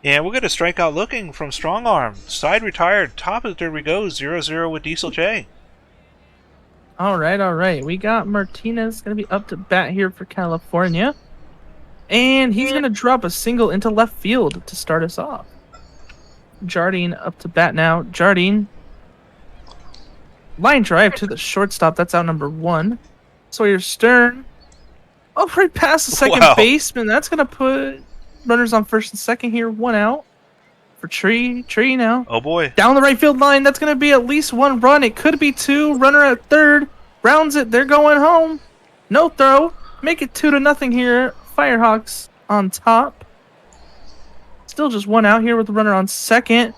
And we're going to strike out looking from strong arm. Side retired. Top of the third we go. 0-0 with Diesel J. All right. We got Martinez going to be up to bat here for California. And he's going to drop a single into left field to start us off. Jardine up to bat now. Jardine. Line drive to the shortstop. That's out number 1. Sawyer Stern. Oh, right past the second baseman. That's going to put runners on first and second here. 1 out for Tree. Tree now. Oh boy. Down the right field line. That's going to be at least 1 run. It could be 2. Runner at third. Rounds it. They're going home. No throw. Make it 2-0 here. Firehawks on top. Still just 1 out here with the runner on second.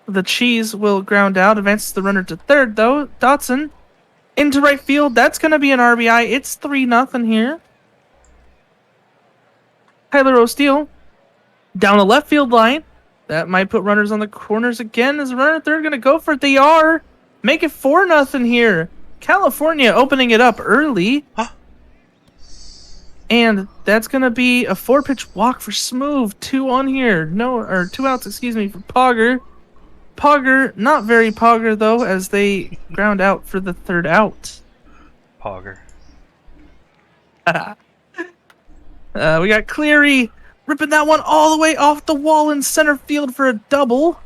The Cheese will ground out. Advances the runner to third though. Dotson into right field. That's going to be an RBI. It's 3-0 here. Tyler O'Steele down the left field line. That might put runners on the corners again. Is the runner at third going to go for it? They are. Make it 4-0 here. California opening it up early. And that's going to be a 4-pitch walk for Smoove. 2 on here. 2 outs, excuse me, for Pogger. Pogger, not very Pogger though, as they ground out for the 3rd out. Pogger. We got Cleary ripping that one all the way off the wall in center field for a double.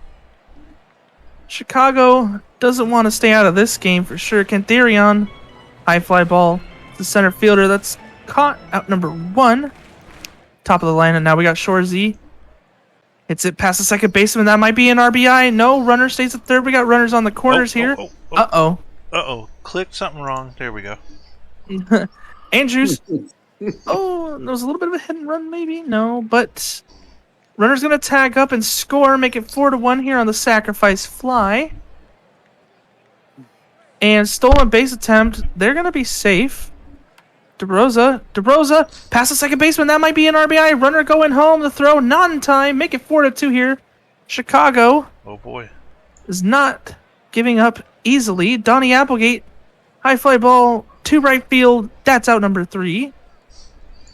Chicago doesn't want to stay out of this game for sure. Cantherion, high fly ball to center fielder. That's caught out number 1. Top of the line, and now we got Shorzy. Hits it past the second baseman. That might be an RBI. No, runner stays at third. We got runners on the corners here. Uh-oh. Clicked something wrong. There we go. Andrews. Oh, there was a little bit of a hit and run, maybe? No, but runner's going to tag up and score, make it 4-1 here on the sacrifice fly. And stolen base attempt. They're going to be safe. DeRosa, past the second baseman. That might be an RBI. Runner going home. The throw not in time. Make it 4-2 here. Chicago. Oh, boy. is not giving up easily. Donnie Applegate, high fly ball to right field. That's out number 3.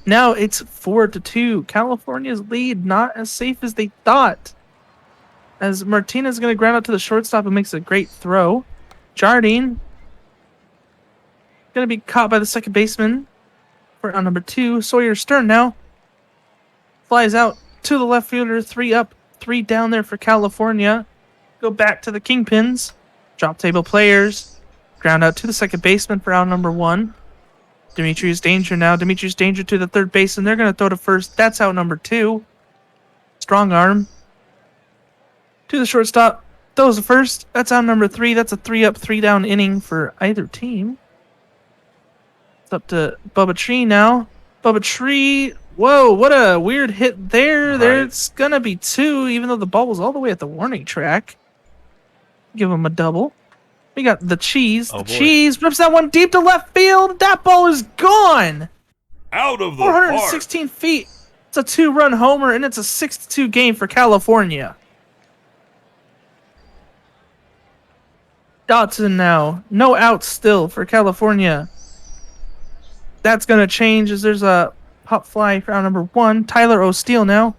Now it's 4-2. California's lead not as safe as they thought. As Martinez is going to ground out to the shortstop and makes a great throw. Jardine going to be caught by the second baseman for out number 2. Sawyer Stern now flies out to the left fielder. 3 up, 3 down there for California. Go back to the Kingpins. Drop table players. Ground out to the second baseman for out number 1. Demetrius Danger now. Demetrius Danger to the third base, and they're going to throw to first. That's out number 2. Strong arm to the shortstop. Throws to first. That's out number 3. That's a 3 up, 3 down inning for either team. It's up to Bubba Tree now. Bubba Tree. Whoa, what a weird hit there. Right. There's going to be 2, even though the ball was all the way at the warning track. Give him a double. We got the Cheese. Oh, the boy. Cheese rips that one deep to left field. That ball is gone. Out of the park. 416 feet. It's a 2-run homer, and it's a 6-2 game for California. Dotson now. No outs still for California. That's going to change as there's a pop fly for out number 1. Tyler O'Steele now.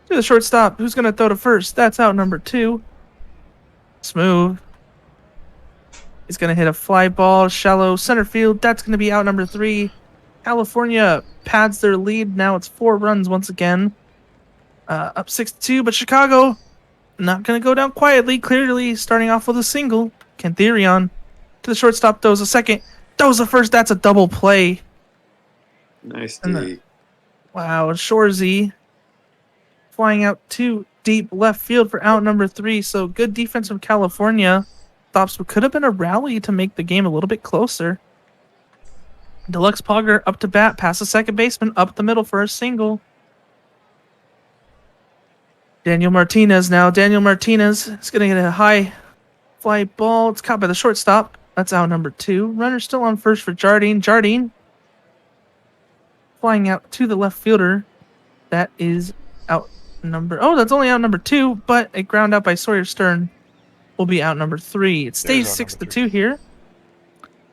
To the shortstop. Who's going to throw to first? That's out number 2. Smooth. He's going to hit a fly ball. Shallow center field. That's going to be out number 3. California pads their lead. Now it's 4 runs once again. Up 6-2, but Chicago not going to go down quietly. Clearly starting off with a single. Cantherion to the shortstop. Throws a second. Throws a first. That's a double play. Nice And D. Wow, Shorzy flying out to deep left field for out number 3. So good defense from California. Stops what could have been a rally to make the game a little bit closer. Deluxe Pogger up to bat, past the second baseman, up the middle for a single. Daniel Martinez now. Daniel Martinez is going to get a high fly ball. It's caught by the shortstop. That's out number 2. Runner still on first for Jardine. Jardine flying out to the left fielder. That is out number... Oh, that's only out number 2, but a ground out by Sawyer Stern will be out number 3. It stays There's out 6-2 here.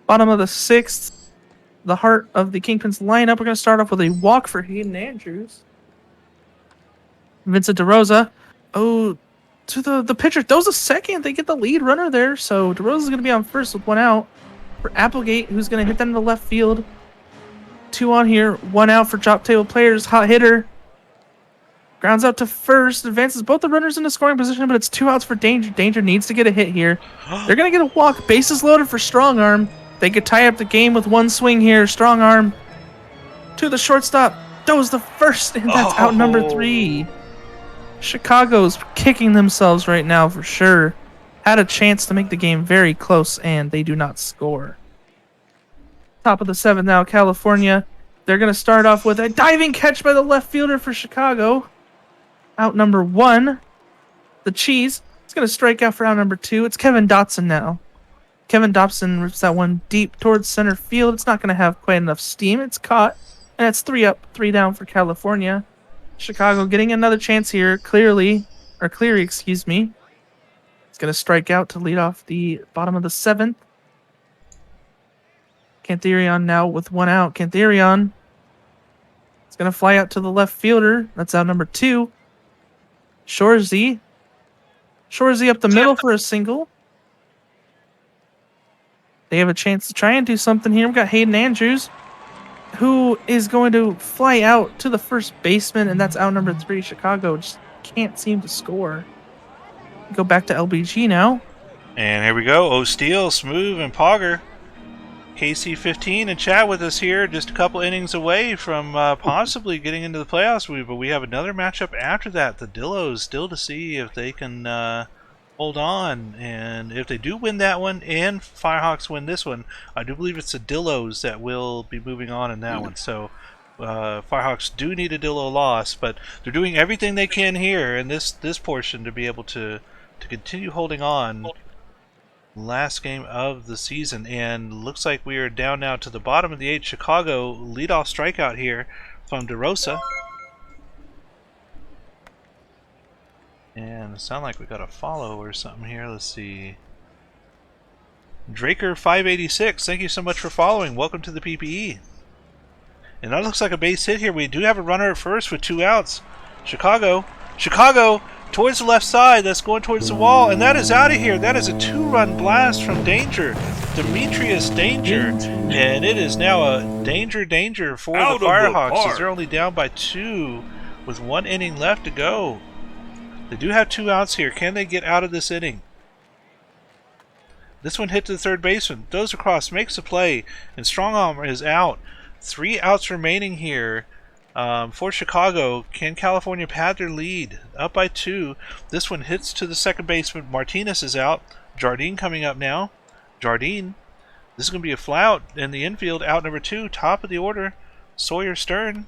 Bottom of the 6th. The heart of the Kingpins lineup. We're going to start off with a walk for Hayden Andrews. Vincent DeRosa. Oh, to the pitcher. Throws a second. They get the lead runner there. So DeRosa's going to be on first with 1 out. For Applegate, who's going to hit that in the left field. 2 on here. 1 out for drop table players. Hot hitter. Grounds out to first. Advances both the runners into scoring position, but it's 2 outs for Danger. Danger needs to get a hit here. They're going to get a walk. Bases loaded for Strong Arm. They could tie up the game with 1 swing here. Strong Arm to the shortstop. Throws the first, and that's out number 3. Chicago's kicking themselves right now for sure. Had a chance to make the game very close, and they do not score. Top of the 7th now, California. They're going to start off with a diving catch by the left fielder for Chicago. Out number 1. The Cheese. It's going to strike out for out number 2. It's Kevin Dotson now. Kevin Dobson rips that one deep towards center field. It's not going to have quite enough steam. It's caught, and it's 3 up, 3 down for California. Chicago getting another chance here. Cleary, excuse me. It's going to strike out to lead off the bottom of the 7th. Cantherion now with 1 out. Cantherion. It's going to fly out to the left fielder. That's out number 2. Shorzy up the middle for a single. They have a chance to try and do something here. We've got Hayden Andrews, who is going to fly out to the first baseman, and that's out number 3. Chicago just can't seem to score. Go back to LBG now. And here we go. O'Steele, Smooth, and Pogger. KC15 and chat with us here, just a couple innings away from possibly getting into the playoffs. But we have another matchup after that. The Dillos still to see if they can hold on. And if they do win that one and Firehawks win this one, I do believe it's the Dillos that will be moving on in that one. So Firehawks do need a Dillo loss, but they're doing everything they can here in this portion to be able to continue holding on. Last game of the season, and looks like we are down now to the bottom of the 8th. Chicago leadoff strikeout here from DeRosa, And it sounds like we got a follow or something here. Let's see. Draker586, thank you so much for following. Welcome to the PBE. And that looks like a base hit here. We do have a runner at first with 2 outs. Chicago towards the left side. That's going towards the wall. And that is out of here. That is a 2-run blast from Danger. Demetrius Danger. And it is now a danger for Out the of the Firehawks as they're park. only down by 2 with 1 inning left to go. They do have 2 outs here. Can they get out of this inning? This one hit to the third baseman. Goes across, makes a play, and Strong Arm is out. 3 outs remaining here for Chicago. Can California pad their lead? Up by 2. This one hits to the second baseman. Martinez is out. Jardine coming up now. Jardine. This is going to be a fly out in the infield. Out number 2. Top of the order. Sawyer Stern.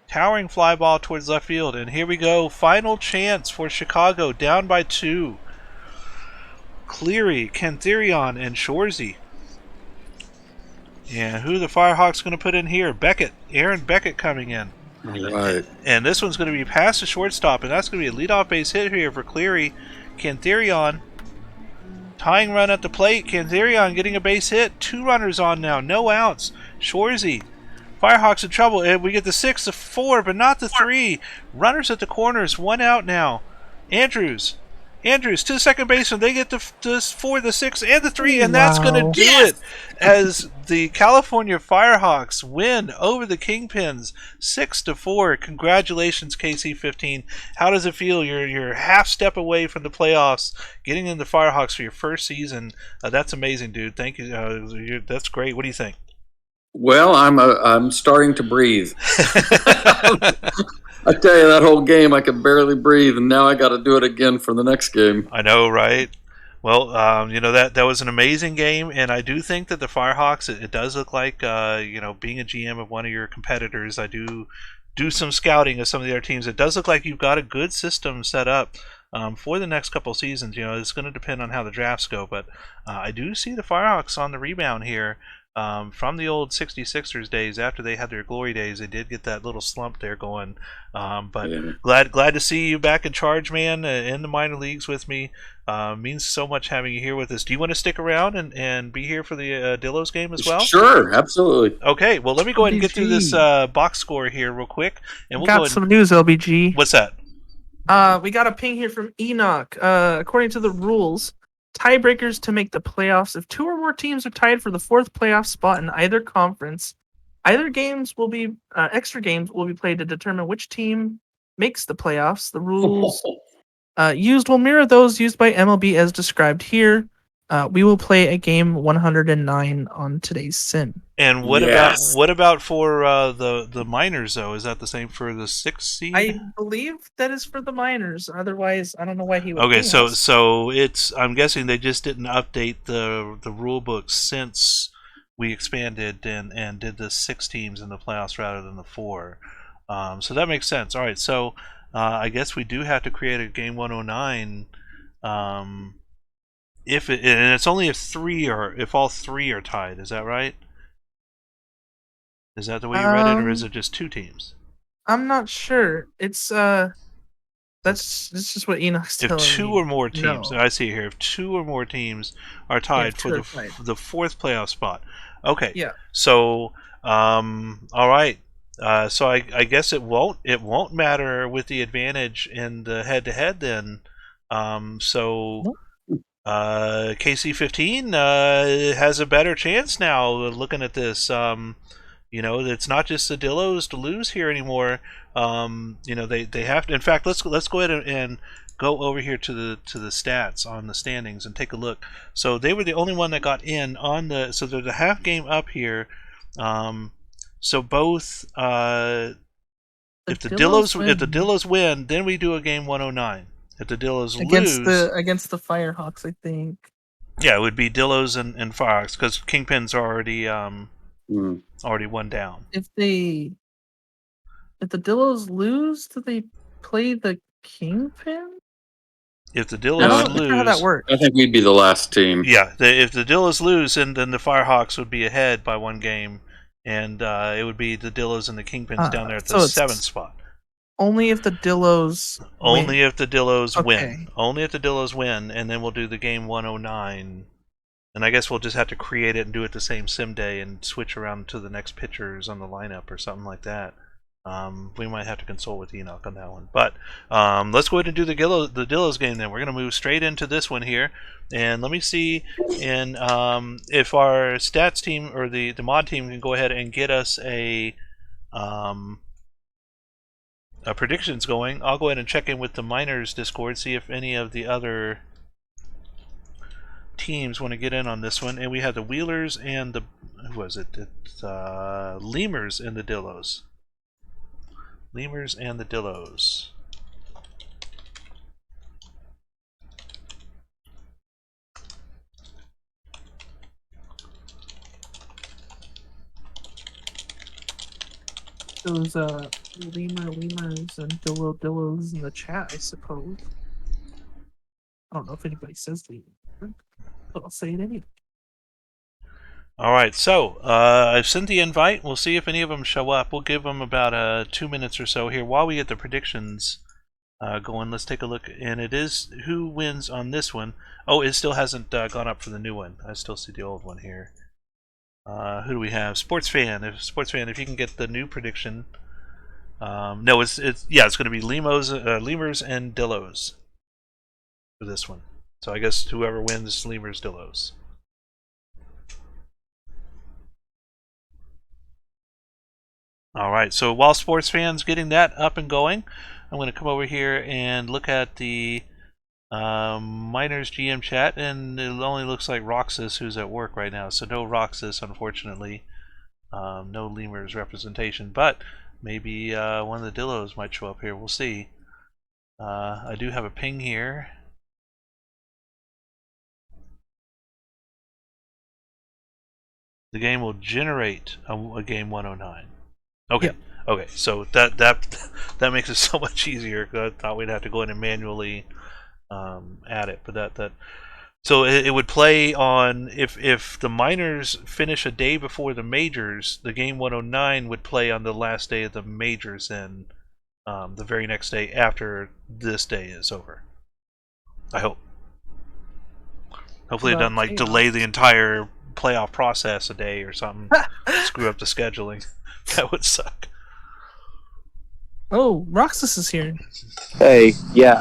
Towering fly ball towards left field. And here we go. Final chance for Chicago. Down by 2. Cleary, Cantherion, and Shorzy. And who the Firehawks going to put in here? Beckett. Aaron Beckett coming in. Right. And this one's going to be past the shortstop, and that's going to be a leadoff base hit here for Cleary. Cantherion. Tying run at the plate. Cantherion getting a base hit. 2 runners on now. No outs. Shorzy. Firehawks in trouble. And we get the 6, the 4, but not the 3. Runners at the corners. 1 out now. Andrews to the second baseman. They get the 4, the 6, and the 3, and that's going to do it as the California Firehawks win over the Kingpins 6-4. Congratulations, KC15. How does it feel? You're half step away from the playoffs, getting in the Firehawks for your first season. That's amazing, dude. Thank you. That's great. What do you think? Well, I'm starting to breathe. I tell you, that whole game I could barely breathe, and now I got to do it again for the next game. I know, right? Well, that was an amazing game, and I do think that the Firehawks. It does look like being a GM of one of your competitors. I do some scouting of some of the other teams. It does look like you've got a good system set up for the next couple of seasons. It's going to depend on how the drafts go, but I do see the Firehawks on the rebound here. From the old 66ers days, after they had their glory days, they did get that little slump there going. But glad to see you back in charge, man, in the minor leagues with me. Means so much having you here with us. Do you want to stick around and be here for the Dillos game as well? Sure, absolutely. Okay, well, let me go ahead and get through this box score here real quick. And we'll got some news, LBG. What's that? We got a ping here from Enoch. According to the rules, tiebreakers to make the playoffs. If 2 or more teams are tied for the 4th playoff spot in either conference, extra games will be played to determine which team makes the playoffs. The rules used will mirror those used by MLB as described here. We will play a game 109 on today's sim. And what about for the minors though? Is that the same for the 6th seed? I believe that is for the minors. Otherwise, I don't know why he would. Okay, so it's. I'm guessing they just didn't update the rule book since we expanded and did the 6 teams in the playoffs rather than the 4. So that makes sense. All right, so I guess we do have to create a game 109. And it's only if all 3 are tied. Is that right? Is that the way you read it, or is it just 2 teams? I'm not sure. It's that's just what Enoch's telling me. If 2 or more teams, No. I see here. If 2 or more teams are tied for the 4th playoff spot. Okay. Yeah. So, all right. So I guess it won't matter with the advantage in the head-to-head then. KC15 has a better chance now. Looking at this, it's not just the Dillos to lose here anymore. They have to. In fact, let's go ahead and go over here to the stats on the standings and take a look. So they were the only one that got in on the. So there's a half game up here. So both. If the Dillos win, then we do a game 109. If the Dillos lose against the Firehawks, I think. Yeah, it would be Dillos and Firehawks because Kingpins are already one down. If the Dillos lose, do they play the Kingpin? If the Dillos lose, how that works. I think we'd be the last team. Yeah, if the Dillos lose, then the Firehawks would be ahead by 1 game, and it would be the Dillos and the Kingpins down there at the 7th spot. Only if the Dillos Only win. if the Dillos Okay. win. Only if the Dillos win, and then we'll do the game 109. And I guess we'll just have to create it and do it the same sim day and switch around to the next pitchers on the lineup or something like that. We might have to consult with Enoch on that one. But let's go ahead and do the Dillos game then. We're going to move straight into this one here. And let me see if our stats team or the mod team can go ahead and get us a predictions going. I'll go ahead and check in with the Miners Discord, see if any of the other teams want to get in on this one. And we have the Wheelers and the It's Lemurs and the Dillos. Lemurs and the Dillos. Those lemurs and dillos in the chat, I suppose. I don't know if anybody says lemur, but I'll say it anyway. Alright, so I've sent the invite. We'll see if any of them show up. We'll give them about 2 minutes or so here while we get the predictions going. Let's take a look. And it is who wins on this one. Oh, it still hasn't gone up for the new one. I still see the old one here. Who do we have? Sportsfan. If you can get the new prediction. No, it's going to be Lemurs and Dillos for this one. So I guess whoever wins, Lemurs, Dillos. Alright, so while sports fans getting that up and going, I'm going to come over here and look at the Miners GM chat, and it only looks like Roxas who's at work right now, so no Roxas, unfortunately. No Lemurs representation, but maybe one of the Dillos might show up here. We'll see. I do have a ping here. The game will generate a game 109. Okay. Yep. Okay. So that makes it so much easier. I thought we'd have to go in and manually add it, but so it would play on if the Miners finish a day before the majors, the game 109 would play on the last day of the majors, and the very next day after this day is over. I hope. Hopefully, it doesn't like delay the entire playoff process a day or something. Screw up the scheduling. That would suck. Oh, Roxas is here. Hey, yeah,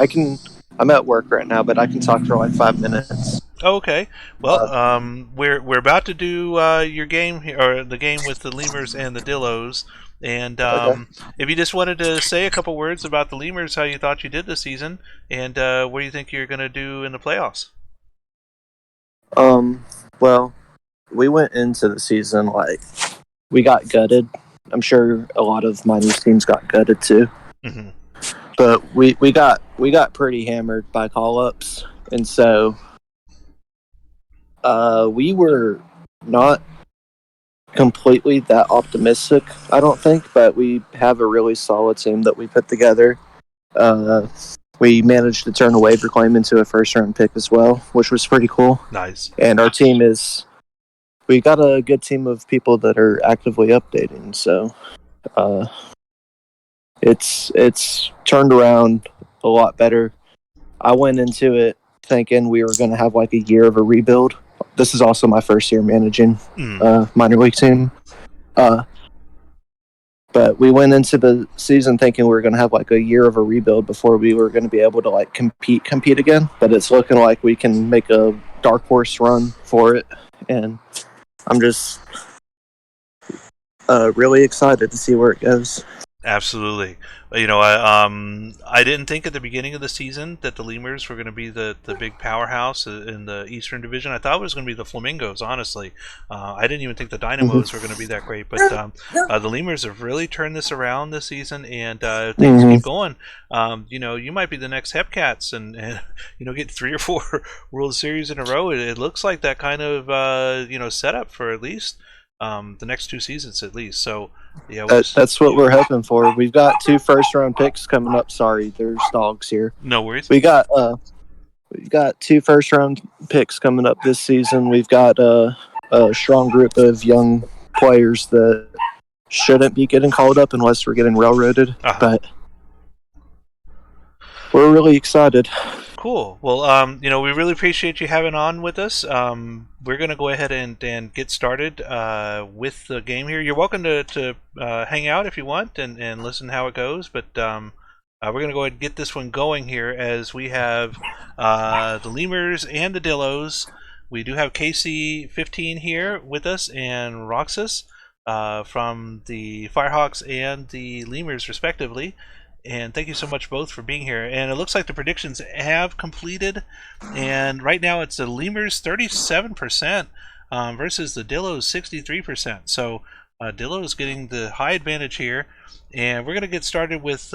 I'm at work right now, but I can talk for like 5 minutes. Okay. Well, we're about to do your game here, or the game with the Lemurs and the Dillos. And if you just wanted to say a couple words about the Lemurs, how you thought you did this season, and what do you think you're going to do in the playoffs? Well, we went into the season like we got gutted. I'm sure a lot of Miners teams got gutted too. Mm-hmm. But we got pretty hammered by call-ups, and so we were not completely that optimistic, I don't think, but we have a really solid team that we put together. We managed to turn a waiver claim into a first-round pick as well, which was pretty cool. Nice. And our team we got a good team of people that are actively updating, so it's turned around a lot better. I went into it thinking we were going to have like a year of a rebuild. This is also my first year managing minor league team. But we went into the season thinking we were going to have like a year of a rebuild before we were going to be able to like compete again. But it's looking like we can make a dark horse run for it, and I'm just really excited to see where it goes. Absolutely. You know, I didn't think at the beginning of the season that the Lemurs were going to be the big powerhouse in the Eastern Division. I thought it was going to be the Flamingos, honestly. I didn't even think the Dynamos were going to be that great. But the Lemurs have really turned this around this season, and if things keep going, you know, you might be the next Hepcats and you know, get 3 or 4 World Series in a row. It looks like that kind of you know, setup for at least the next 2 seasons at least. So yeah, that's what we're hoping for. We've got 2 first-round picks coming up. Sorry, there's dogs here. No worries. We've got 2 first-round picks coming up this season. We've got a strong group of young players that shouldn't be getting called up unless we're getting railroaded. But we're really excited. Cool. Well, we really appreciate you having on with us. We're going to go ahead and get started with the game here. You're welcome to hang out if you want and listen how it goes, but we're going to go ahead and get this one going here as we have the Lemurs and the Dillos. We do have KC15 here with us and Roxas from the Firehawks and the Lemurs, respectively. And thank you so much both for being here. And it looks like the predictions have completed. And right now it's the Lemurs 37% versus the Dillos 63%. So Dillos getting the high advantage here. And we're going to get started with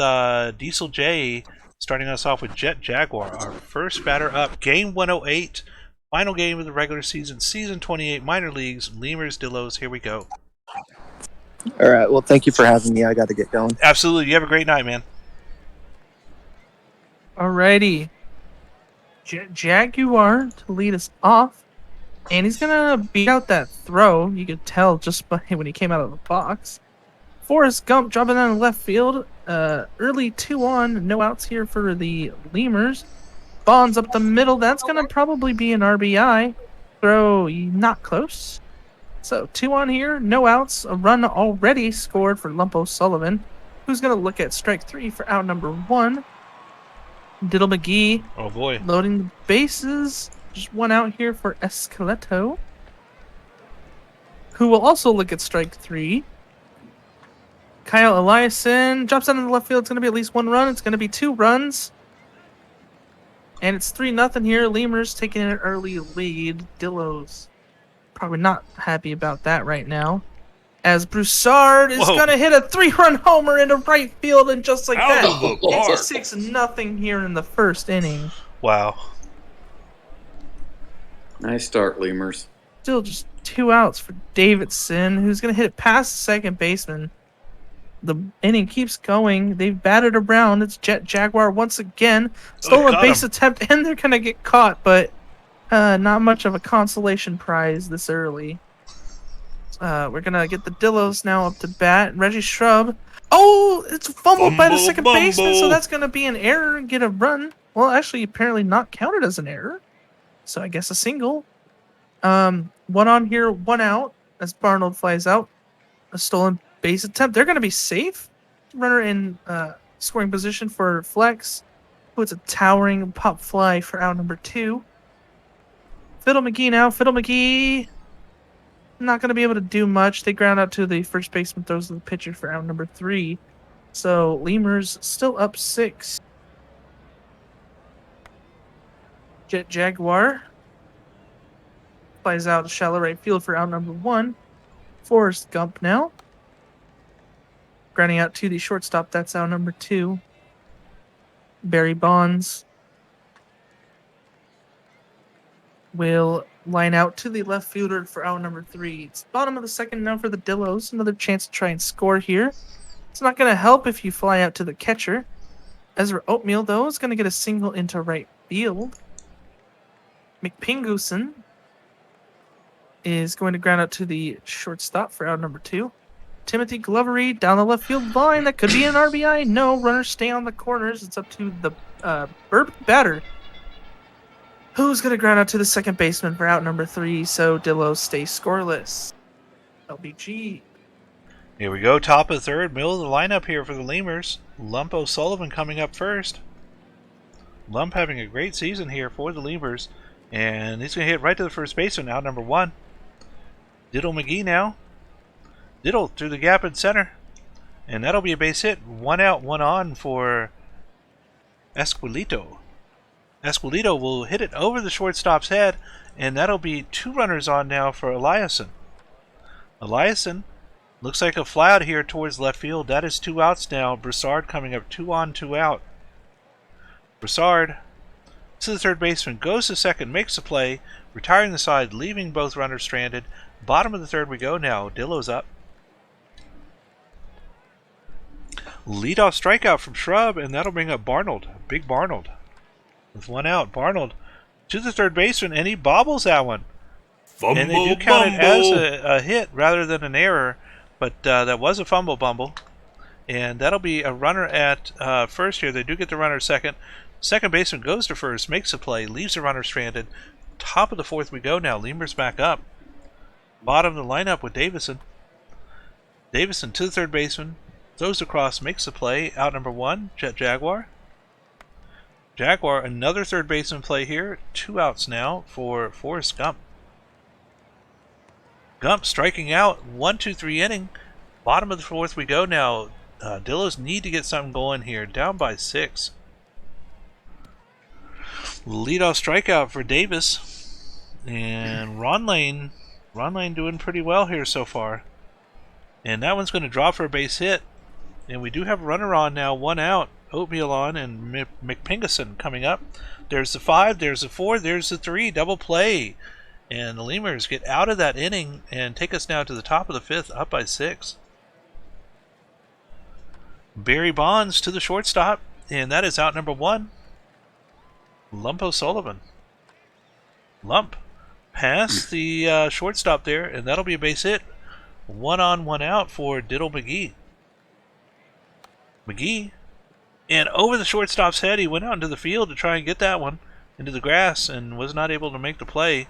Diesel J, starting us off with Jet Jaguar, our first batter up. Game 108, final game of the regular season, Season 28 Minor Leagues, Lemurs Dillos. Here we go. All right. Well, thank you for having me. I got to get going. Absolutely. You have a great night, man. Alrighty. Jaguar to lead us off. And he's going to beat out that throw. You could tell just by when he came out of the box. Forrest Gump dropping down left field. Early 2-on. No outs here for the Lemurs. Bonds up the middle. That's going to probably be an RBI. Throw not close. So 2-on here. No outs. A run already scored for Lumpo Sullivan, who's going to look at strike 3 for out number 1. Diddle McGee. Oh boy. Loading the bases. Just one out here for Esqueleto, who will also look at strike 3. Kyle Eliason drops out in the left field. It's going to be at least 1 run. It's going to be 2 runs. And it's 3-0 here. Lemurs taking an early lead. Dillos probably not happy about that right now, as Broussard is going to hit a 3-run homer into right field, and just like that, it's 6-0 here in the first inning. Wow. Nice start, Lemurs. Still just 2 outs for Davidson, who's going to hit it past the second baseman. The inning keeps going. They've batted around. It's Jet Jaguar once again. Stolen base attempt, and they're going to get caught, but not much of a consolation prize this early. We're going to get the Dillos now up to bat. Reggie Shrub. Oh, it's fumbled by the second baseman, so that's going to be an error and get a run. Well, actually, apparently not counted as an error. So I guess a single. 1 on here, 1 out as Barnold flies out. A stolen base attempt. They're going to be safe. Runner in scoring position for Flex. Puts a towering pop fly for out number 2. Fiddle McGee now. Fiddle McGee not going to be able to do much. They ground out to the first baseman, throws to the pitcher for out number 3. So Lemurs still up 6. Jet Jaguar flies out to shallow right field for out number 1. Forrest Gump now. Grounding out to the shortstop. That's out number 2. Barry Bonds will line out to the left fielder for out number 3. It's bottom of the second now for the Dillos. Another chance to try and score here. It's not going to help if you fly out to the catcher. Ezra Oatmeal, though, is going to get a single into right field. McPinguson is going to ground out to the shortstop for out number 2. Timothy Glovery down the left field line. That could be an RBI. No, runners stay on the corners. It's up to the Burp batter, who's going to ground out to the second baseman for out number 3. So Dillos stay scoreless. LBG. Here we go. Top of the third. Middle of the lineup here for the Lemurs. Lump O'Sullivan coming up first. Lump having a great season here for the Lemurs. And he's going to hit right to the first baseman, out number 1. Diddle McGee now. Diddle through the gap in center. And that'll be a base hit. 1 out, 1 on for Esqueleto. Esqueleto will hit it over the shortstop's head, and that'll be 2 runners on now for Eliason. Eliason looks like a fly out here towards left field. That is 2 outs now. Broussard coming up 2 on, 2 out. Broussard to the third baseman, goes to second, makes the play, retiring the side, leaving both runners stranded. Bottom of the third we go now. Dillo's up. Leadoff strikeout from Shrub, and that'll bring up Barnold. Big Barnold. With 1 out. Barnold to the third baseman, and he bobbles that one. And they do count it as a hit rather than an error, but that was a fumble bumble. And that'll be a runner at first here. They do get the runner second. Second baseman goes to first, makes a play, leaves the runner stranded. Top of the 4th we go now. Lemurs back up. Bottom of the lineup with Davison. Davison to the third baseman. Throws across, makes the play. Out number 1, Jet Jaguar. Jaguar, another third baseman play here. 2 outs now for Forrest Gump. Gump striking out. 1-2-3 inning. Bottom of the 4th we go now. Dillos need to get something going here. Down by 6. Leadoff strikeout for Davis. And Ron Lane doing pretty well here so far. And that one's going to drop for a base hit. And we do have a runner on now. 1 out. Oatmeal on and McPingason coming up. There's the 5. There's the 4. There's the 3. Double play. And the Lemurs get out of that inning and take us now to the top of the 5th, up by 6. Barry Bonds to the shortstop, and that is out number 1. Lump O'Sullivan. Lump past the shortstop there, and that'll be a base hit. 1 on, 1 out for Diddle McGee. McGee, and over the shortstop's head, he went out into the field to try and get that one into the grass and was not able to make the play.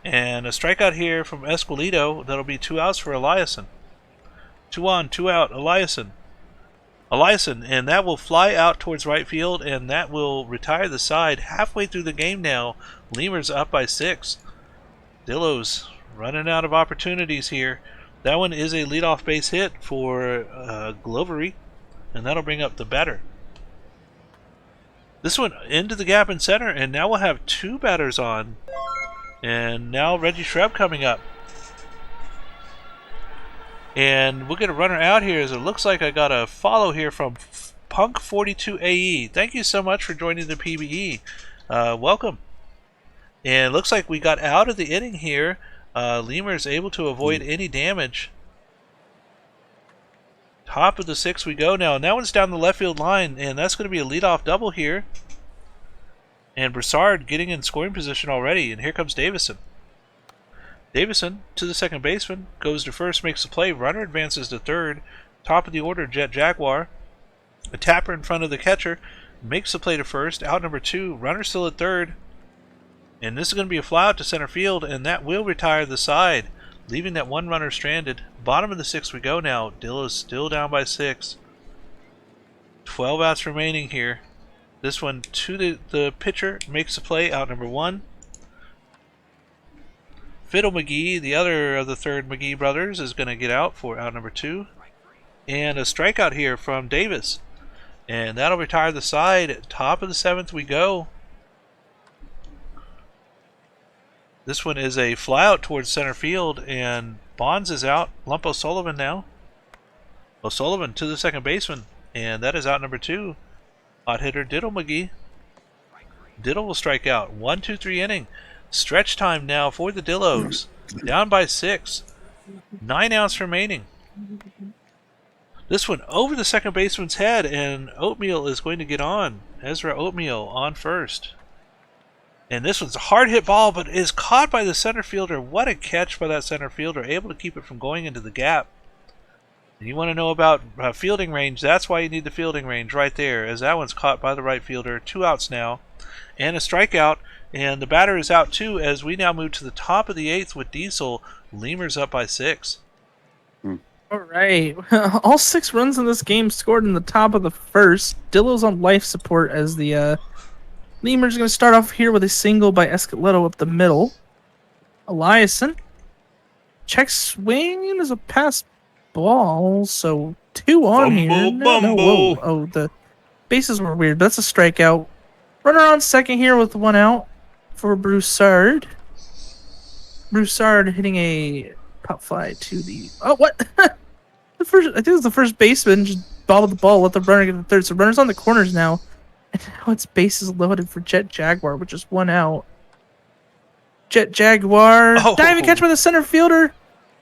And a strikeout here from Esquilito. That'll be 2 outs for Eliason. 2 on, 2 out, Eliason, and that will fly out towards right field, and that will retire the side. Halfway through the game now, Lemurs up by 6. Dillos running out of opportunities here. That one is a leadoff base hit for Glovery, and that'll bring up the batter. This one into the gap in center, and now we'll have 2 batters on. And now Reggie Shrebb coming up. And we'll get a runner out here as it looks like I got a follow here from Punk42AE. Thank you so much for joining the PBE. Welcome. And it looks like we got out of the inning here. Lemurs able to avoid any damage. Top of the 6th we go now. And that one's down the left field line, and that's going to be a leadoff double here. And Broussard getting in scoring position already, and here comes Davison. Davison to the second baseman, goes to first, makes the play, runner advances to third. Top of the order, Jet Jaguar. A tapper in front of the catcher, makes the play to first. Out number 2, runner still at third. And this is going to be a fly out to center field, and that will retire the side, leaving that 1 runner stranded. Bottom of the 6th we go now. Dillo's still down by 6. 12 outs remaining here. This one to the pitcher, makes the play, out number 1. Fiddle McGee, the other of the third McGee brothers, is going to get out for out number 2. And a strikeout here from Davis. And that'll retire the side. Top of the 7th we go. This one is a fly out towards center field, and Bonds is out. Lump O'Sullivan now. O'Sullivan to the second baseman, and that is out number 2. Hot hitter Diddle McGee. Diddle will strike out. 1-2-3 inning. Stretch time now for the Dillos. Down by 6. 9 outs remaining. This one over the second baseman's head, and Oatmeal is going to get on. Ezra Oatmeal on first. And this one's a hard hit ball, but is caught by the center fielder. What a catch by that center fielder, able to keep it from going into the gap. And you want to know about fielding range, that's why you need the fielding range right there, as that one's caught by the right fielder. 2 outs now, and a strikeout, and the batter is out too, as we now move to the top of the 8th with Diesel. Lemurs up by 6. All right. All 6 runs in this game scored in the top of the 1st. Dillo's on life support as the Lemurs are going to start off here with a single by Escoleto up the middle. Eliason. Check swing is a pass ball, so 2 on here. No, whoa. Oh, the bases were weird. That's a strikeout. Runner on second here with 1 out for Broussard. Broussard hitting a pop fly to the... Oh, what? I think it was the first baseman just bobbled the ball, let the runner get the third. So runner's on the corners now. And now it's bases loaded for Jet Jaguar, which is 1 out. Jet Jaguar. Diving catch by the center fielder.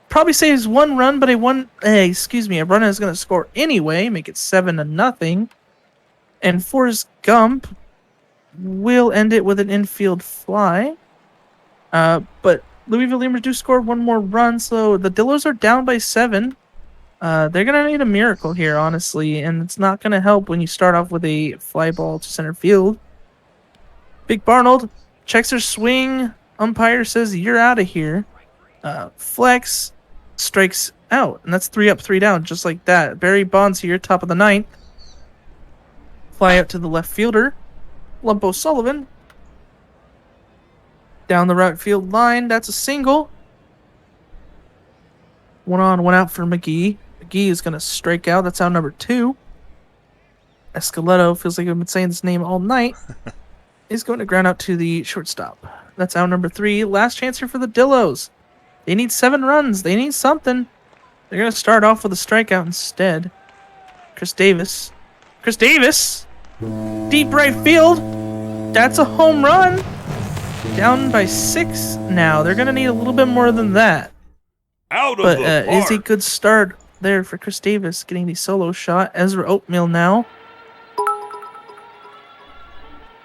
Probably saves 1 run, but a run is going to score anyway, make it 7-0. And Forrest Gump will end it with an infield fly. But Louisville Lemurs do score 1 more run, so the Dillos are down by 7. They're going to need a miracle here, honestly, and it's not going to help when you start off with a fly ball to center field. Big Barnold checks her swing. Umpire says, you're out of here. Flex strikes out, and that's 3 up, 3 down, just like that. Barry Bonds here, top of the ninth. Fly out to the left fielder. Lump O'Sullivan. Down the right field line, that's a single. 1 on, 1 out for McGee. McGee is going to strike out. That's out number 2. Escoleto, feels like I've been saying this name all night, is going to ground out to the shortstop. That's out number 3. Last chance here for the Dillos. They need 7 runs. They need something. They're going to start off with a strikeout instead. Chris Davis. Chris Davis! Deep right field. That's a home run. Down by 6 now. They're going to need a little bit more than that. Out of But the park. is a good start there for Chris Davis getting the solo shot. Ezra Oatmeal now.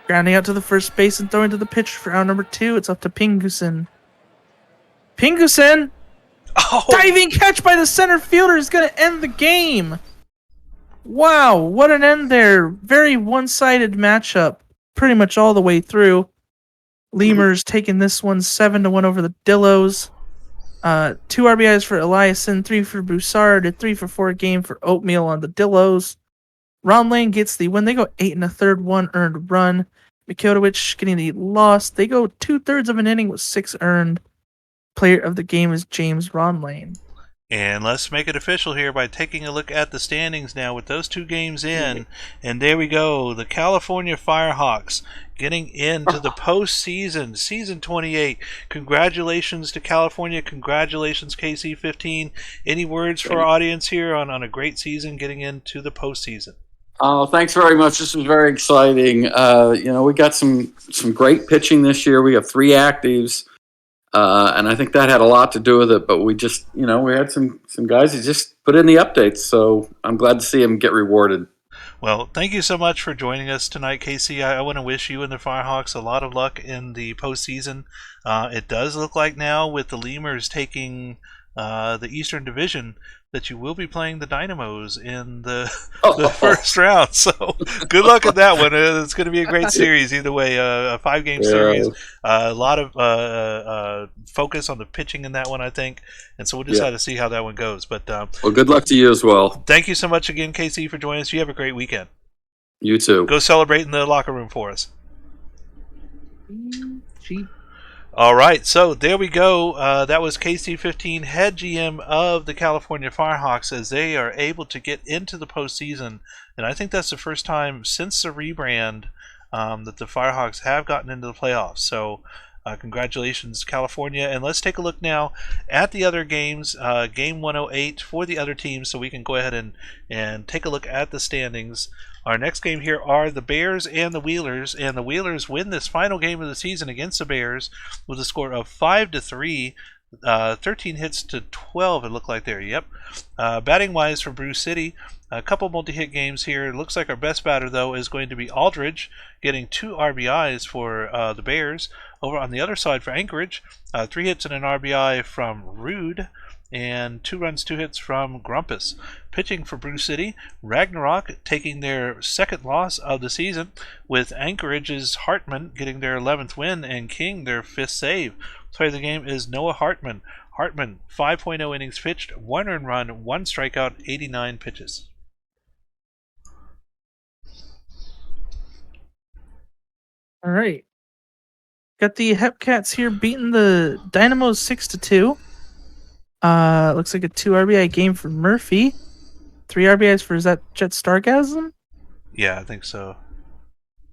Grounding out to the first base and throwing to the pitch for out number 2. It's up to Pingusen. Pingusen! Oh, Diving catch by the center fielder is going to end the game. Wow, what an end there. Very one-sided matchup pretty much all the way through. Lemurs taking this one 7-1 over the Dillos. 2 RBIs for Eliason, 3 for Broussard, a 3 for 4 game for Oatmeal on the Dillos. Ron Lane gets the win. They go 8 1/3, 1 earned run. Mikotowicz getting the loss. They go 2/3 of an inning with 6 earned. Player of the game is James Ron Lane. and let's make it official here by taking a look at the standings now with those 2 games in. And there we go. The California Firehawks getting into the postseason, season 28. Congratulations to California. Congratulations, KC15. Any words for our audience here on a great season getting into the postseason? Oh, thanks very much. This was very exciting. We got some great pitching this year. We have 3 actives. And I think that had a lot to do with it, but we just, we had some guys who just put in the updates, so I'm glad to see them get rewarded. Well, thank you so much for joining us tonight, Casey. I want to wish you and the Firehawks a lot of luck in the postseason. It does look like now with the Lemurs taking the Eastern Division that you will be playing the Dynamos in the first round. So good luck at that one. It's going to be a great series either way. A 5-game series. A lot of focus on the pitching in that one, I think. And so we'll just have to see how that one goes. But well, good luck to you as well. Thank you so much again, KC, for joining us. You have a great weekend. You too. Go celebrate in the locker room for us. Gee. All right, so there we go. That was KC15, head GM of the California Firehawks, as they are able to get into the postseason. And I think that's the first time since the rebrand that the Firehawks have gotten into the playoffs. So congratulations, California. And let's take a look now at the other games, game 108 for the other teams, so we can go ahead and take a look at the standings. Our next game here are the Bears and the Wheelers, and the Wheelers win this final game of the season against the Bears with a score of 5-3, 13 hits to 12. It looked like there. Yep. Batting wise for Brew City, a couple multi-hit games here. It looks like our best batter though is going to be Aldridge, getting 2 RBIs for the Bears. Over on the other side for Anchorage, 3 hits and an RBI from Rude, and 2 runs, 2 hits from Grumpus. Pitching for Brew City, Ragnarok taking their 2nd loss of the season, with Anchorage's Hartman getting their 11th win and King their 5th save. Player of the game is Noah Hartman. Hartman, 5.0 innings pitched, 1 earned run, 1 strikeout, 89 pitches. All right. Got the Hepcats here beating the Dynamos 6-2. Looks like a 2 RBI game for Murphy. 3 RBIs for, is that Jet Stargasm? Yeah, I think so.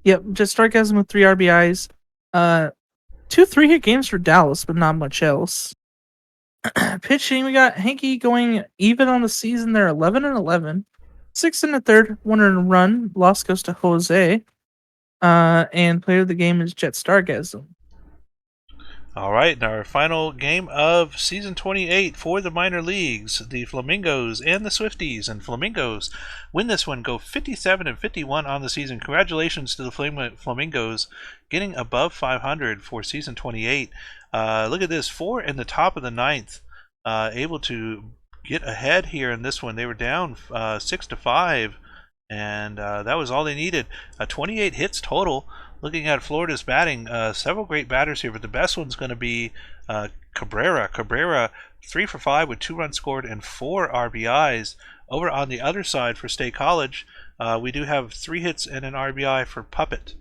Yep, Jet Stargasm with 3 RBIs. 2 3-hit games for Dallas, but not much else. Pitching, we got Hanky going even on the season. They're 11-11. 6 1/3, 1 earned run. Loss goes to Jose. And player of the game is Jet Stargasm. All right, and our final game of season 28 for the minor leagues, the Flamingos and the Swifties. And Flamingos win this one, go 57-51 on the season. Congratulations to the Flamingos getting above 500 for season 28. Look at this, 4 in the top of the 9th, able to get ahead here in this one. They were down 6-5, and that was all they needed. 28 hits total. Looking at Florida's batting, several great batters here, but the best one's going to be Cabrera. Cabrera, 3 for 5 with 2 runs scored and 4 RBIs. Over on the other side for State College, we do have 3 hits and an RBI for Puppet.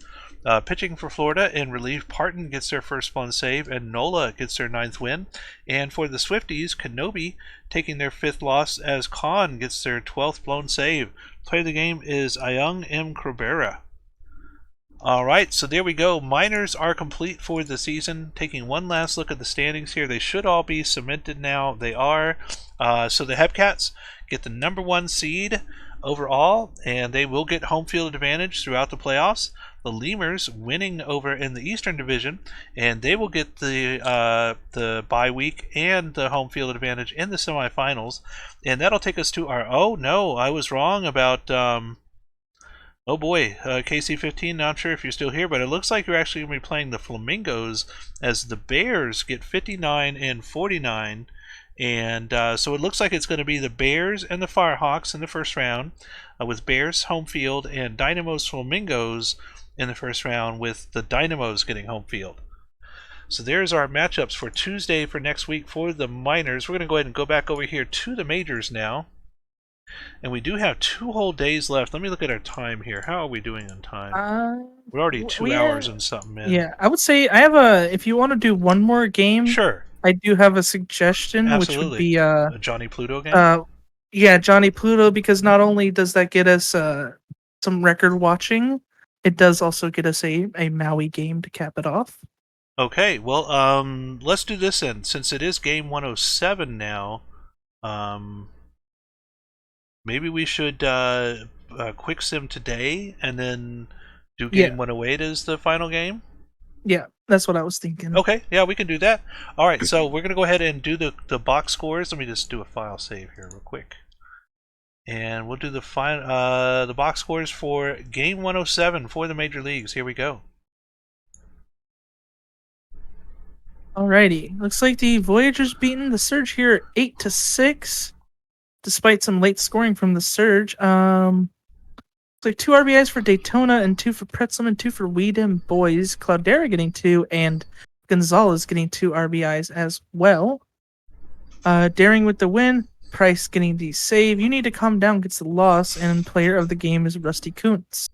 Pitching for Florida in relief, Parton gets their first blown save, and Nola gets their 9th win. And for the Swifties, Kenobi taking their 5th loss as Khan gets their 12th blown save. Player of the game is Ayung M. Cabrera. All right, so there we go. Minors are complete for the season. Taking one last look at the standings here, they should all be cemented now. They are. So the Hepcats get the number 1 seed overall, and they will get home field advantage throughout the playoffs. The Lemurs winning over in the Eastern Division, and they will get the bye week and the home field advantage in the semifinals. And that'll take us to our. Oh no, I was wrong about. Oh boy, KC15, not sure if you're still here, but it looks like you're actually going to be playing the Flamingos as the Bears get 59 and 49. And so it looks like it's going to be the Bears and the Firehawks in the first round, with Bears home field, and Dynamos Flamingos in the first round, with the Dynamos getting home field. So there's our matchups for Tuesday for next week for the minors. We're going to go ahead and go back over here to the majors now. And we do have 2 whole days left. Let me look at our time here. How are we doing on time? We're already 2 hours and something in. Yeah, I would say I have a. If you want to do one more game, Sure. I do have a suggestion, Absolutely. which would be A Johnny Pluto game. Yeah, Johnny Pluto, because not only does that get us some record watching, it does also get us a Maui game to cap it off. Okay, well, let's do this then. Since it is game 107 now, maybe we should quick sim today and then do game 108 as the final game? Yeah, that's what I was thinking. Okay, yeah, we can do that. All right, so we're going to go ahead and do the box scores. Let me just do a file save here real quick. And we'll do the box scores for game 107 for the major leagues. Here we go. Alrighty, looks like the Voyagers beaten the Surge here 8-6, despite some late scoring from the Surge. It's like 2 RBIs for Daytona and 2 for Pretzelman and 2 for Weedham boys. Cloudera getting 2 and Gonzalez getting 2 RBIs as well. Daring with the win. Price getting the save. You Need to Calm Down gets the loss, and player of the game is Rusty Kuntz.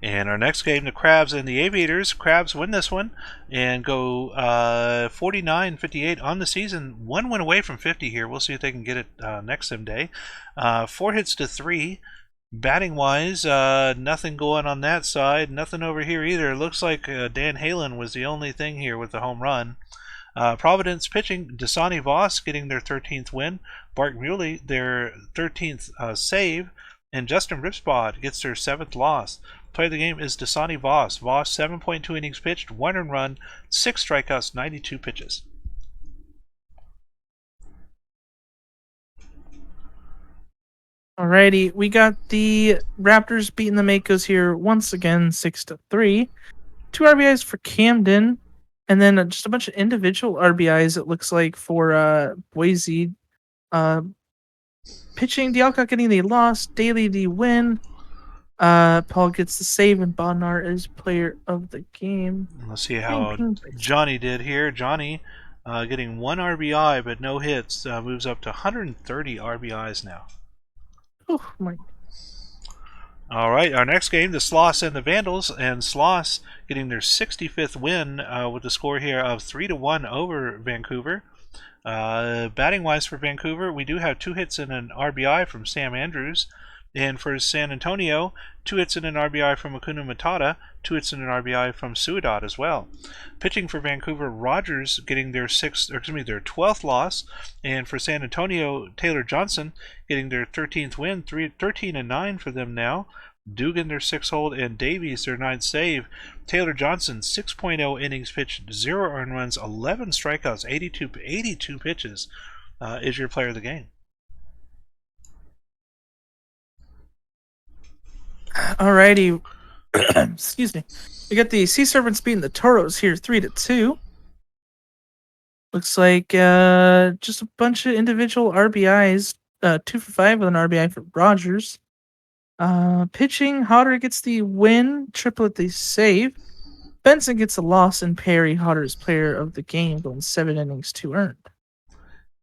And our next game, the Crabs and the Aviators. Crabs win this one and go 49-58 on the season. 1 win away from 50 here. We'll see if they can get it next sim day. 4 hits to 3. Batting wise, nothing going on that side. Nothing over here either. It looks like Dan Halen was the only thing here with the home run. Providence pitching, Dasani Voss getting their 13th win. Bart Muley their 13th save. And Justin Ripspod gets their 7th loss. Player of the game is Dasani Voss. Voss, 7.2 innings pitched, 1 earned run, 6 strikeouts, 92 pitches. Alrighty, we got the Raptors beating the Makos here once again, 6-3. 2 RBIs for Camden, and then just a bunch of individual RBIs, it looks like, for Boise. Pitching, the Alcott getting the loss, Daly the win. Paul gets the save, and Bodnar is player of the game. Let's see how Johnny did here. Johnny getting 1 RBI but no hits, moves up to 130 RBIs now. Oh my. All right, our next game, the Sloss and the Vandals, and Sloss getting their 65th win with the score here of 3-1 over Vancouver. Batting wise for Vancouver, we do have 2 hits and an RBI from Sam Andrews. And for San Antonio, 2 hits and an RBI from Akuna Matata, 2 hits and an RBI from Suidot as well. Pitching for Vancouver, Rogers getting their 12th loss, and for San Antonio, Taylor Johnson getting their 13th win, 13-9 for them now. Dugan their 6th hold, and Davies their 9th save. Taylor Johnson 6.0 innings pitched, 0 earned runs, 11 strikeouts, 82 pitches is your player of the game. Alrighty. Excuse me. We got the Sea Serpents beating the Toros here 3-2. Looks like just a bunch of individual RBIs. 2 for 5 with an RBI for Rogers. Pitching, Hodder gets the win, triplet the save. Benson gets a loss, and Perry, Hodder's player of the game, going 7 innings, 2 earned.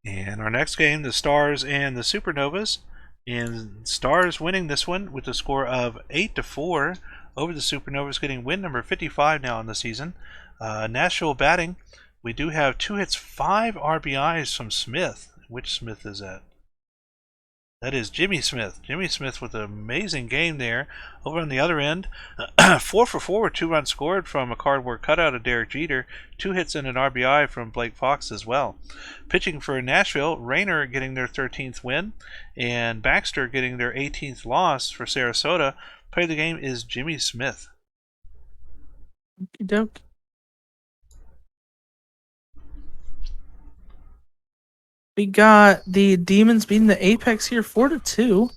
And our next game, the Stars and the Supernovas. And Stars winning this one with a score of 8-4 over the Supernovas, getting win number 55 now in the season. Nashville batting, we do have 2 hits, 5 RBIs from Smith. Which Smith is that? That is Jimmy Smith. Jimmy Smith with an amazing game there. Over on the other end, 4 for 4 with 2 runs scored from a cardboard cutout of Derek Jeter. 2 hits and an RBI from Blake Fox as well. Pitching for Nashville, Rayner getting their 13th win, and Baxter getting their 18th loss for Sarasota. Player of the game is Jimmy Smith. Okey doke. We got the Demons beating the Apex here 4-2.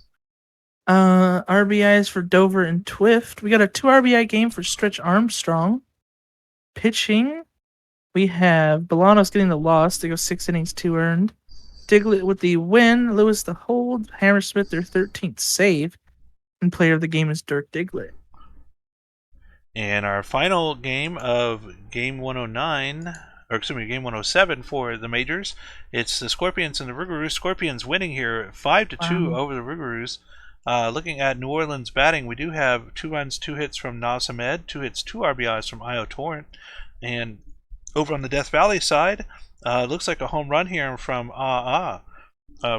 RBIs for Dover and Twift. We got a 2 RBI game for Stretch Armstrong. Pitching, we have Bolanos getting the loss. They go 6 innings, 2 earned. Diglett with the win. Lewis the hold. Hammersmith their 13th save. And player of the game is Dirk Diglett. And our final game of game 109, or excuse me, game 107 for the majors. It's the Scorpions and the Rougarous. Scorpions winning here 5-2 over the Rougarous. Looking at New Orleans batting, we do have 2 runs, 2 hits from Naz Ahmed, 2 hits, 2 RBIs from Io Torrent. And over on the Death Valley side, looks like a home run here from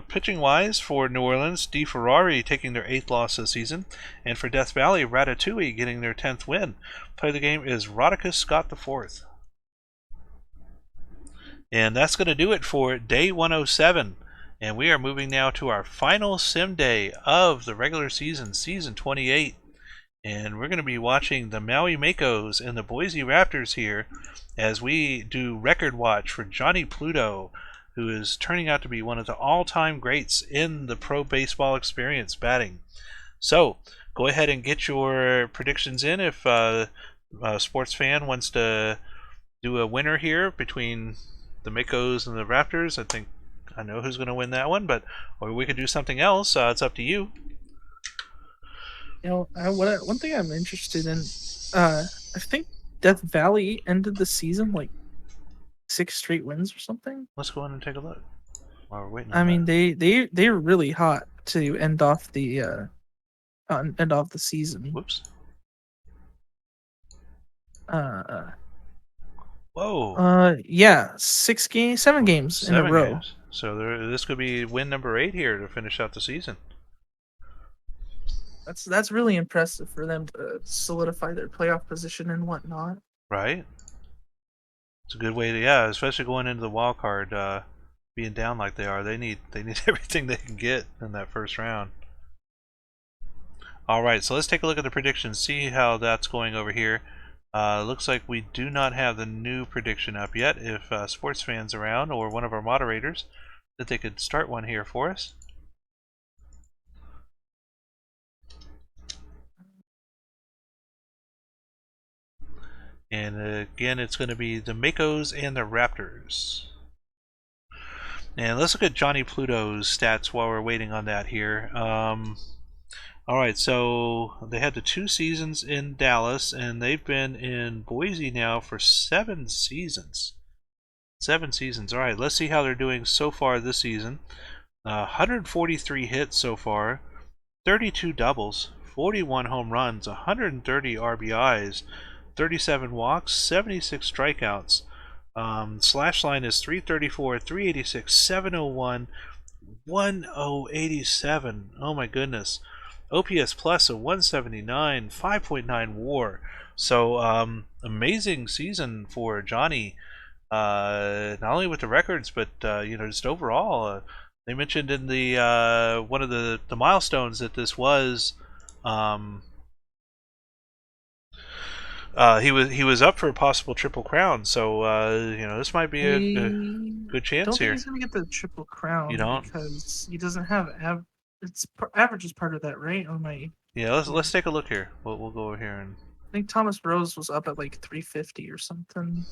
pitching wise for New Orleans, DeFerrari taking their 8th loss this season, and for Death Valley, Ratatouille getting their 10th win. Play of the game is Rodicus Scott IV. And that's going to do it for day 107. And we are moving now to our final sim day of the regular season, season 28. And we're going to be watching the Maui Makos and the Boise Raptors here as we do record watch for Johnny Pluto, who is turning out to be one of the all-time greats in the pro baseball experience batting. So go ahead and get your predictions in if a sports fan wants to do a winner here between the Makos and the Raptors. I know who's going to win that one, or we could do something else. It's up to you. You know, one thing I'm interested in, I think Death Valley ended the season like 6 straight wins or something. Let's go in and take a look while we're waiting. I mean, they're really hot to end off the season. Whoops. Whoa. Yeah, 7 games in a row. Games. So this could be win number 8 here to finish out the season. That's really impressive for them to solidify their playoff position and whatnot. Right. It's a good way to, especially going into the wild card, being down like they are. They need everything they can get in that first round. All right, so let's take a look at the predictions, see how that's going over here. Looks like we do not have the new prediction up yet. If sports fans around or one of our moderators, that they could start one here for us. And again, it's going to be the Makos and the Raptors. And let's look at Johnny Pluto's stats while we're waiting on that here. Alright, so they had the 2 seasons in Dallas, and they've been in Boise now for 7 seasons. 7 seasons. Alright, let's see how they're doing so far this season. 143 hits so far, 32 doubles, 41 home runs, 130 RBIs, 37 walks, 76 strikeouts. Slash line is 334, 386, 701, 1087. Oh my goodness. OPS plus a 179, 5.9 WAR. So amazing season for Johnny. Not only with the records, but just overall. They mentioned in the one of the milestones that this was. He was up for a possible Triple Crown, so this might be a good chance here. I don't think he's gonna get the Triple Crown. You don't? Because he doesn't have average is part of that, right? Yeah, let's take a look here. We'll go over here and. I think Thomas Rose was up at like 350 or something.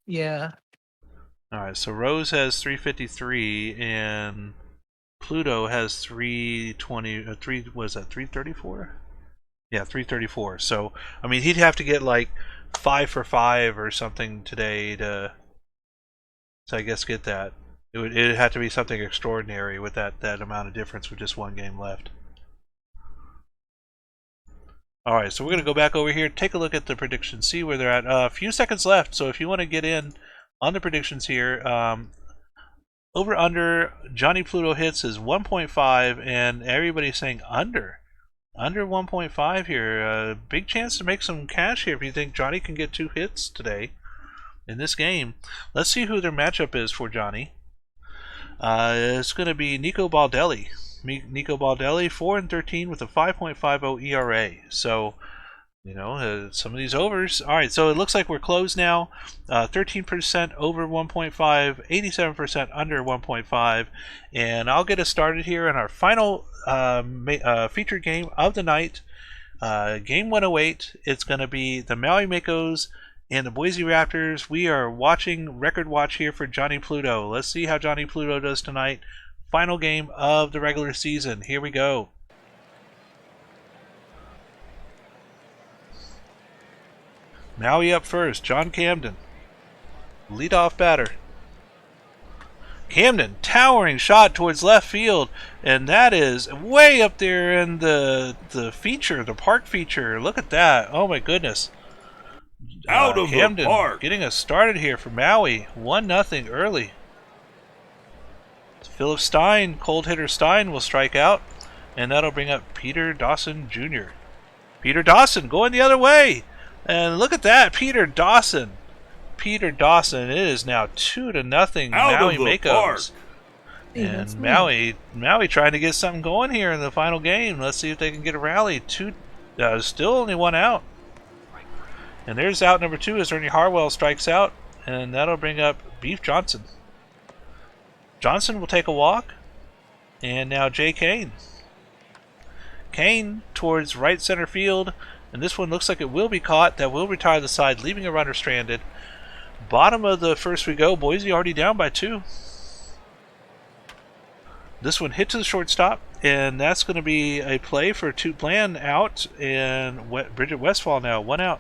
Yeah. All right, so Rose has 353 and Pluto has 320. Was that 334? Yeah, 334. So I mean, he'd have to get like 5 for 5 or something today to I guess get that. It'd have to be something extraordinary with that amount of difference with just one game left. All right, so we're gonna go back over here, take a look at the predictions, see where they're at. A few seconds left, so if you want to get in on the predictions here, over under Johnny Pluto hits is 1.5, and everybody's saying under 1.5 here. Big chance to make some cash here if you think Johnny can get 2 hits today in this game. Let's see who their matchup is for Johnny. It's going to be Nico Baldelli. Nico Baldelli, 4-13 with a 5.50 ERA. So, you know, some of these overs. All right, so it looks like we're closed now. 13% over 1.5, 87% under 1.5. And I'll get us started here in our final featured game of the night. Game 108. It's going to be the Maui Makos and the Boise Raptors. We are watching record watch here for Johnny Pluto. Let's see how Johnny Pluto does tonight. Final game of the regular season. Here we go. Maui up first. John Camden, leadoff batter. Camden, towering shot towards left field, and that is way up there in the feature, the park feature. Look at that. Oh my goodness. Out of Camden the park. getting us started here for Maui. 1-0 early. Philip Stein, cold hitter Stein, will strike out, and that'll bring up Peter Dawson Jr. Peter Dawson going the other way, and look at that, Peter Dawson. Peter Dawson. It is now 2-0 Maui Makos. And Maui trying to get something going here in the final game. Let's see if they can get a rally. Still only 1 out. And there's out number 2 as Ernie Harwell strikes out, and that'll bring up Beef Johnson. Johnson will take a walk, and now Jay Kane. Kane towards right center field, and this one looks like it will be caught. That will retire the side, leaving a runner stranded. Bottom of the first we go. Boise already down by 2. This one hit to the shortstop, and that's going to be a play for Bland out, and Bridget Westfall now 1 out.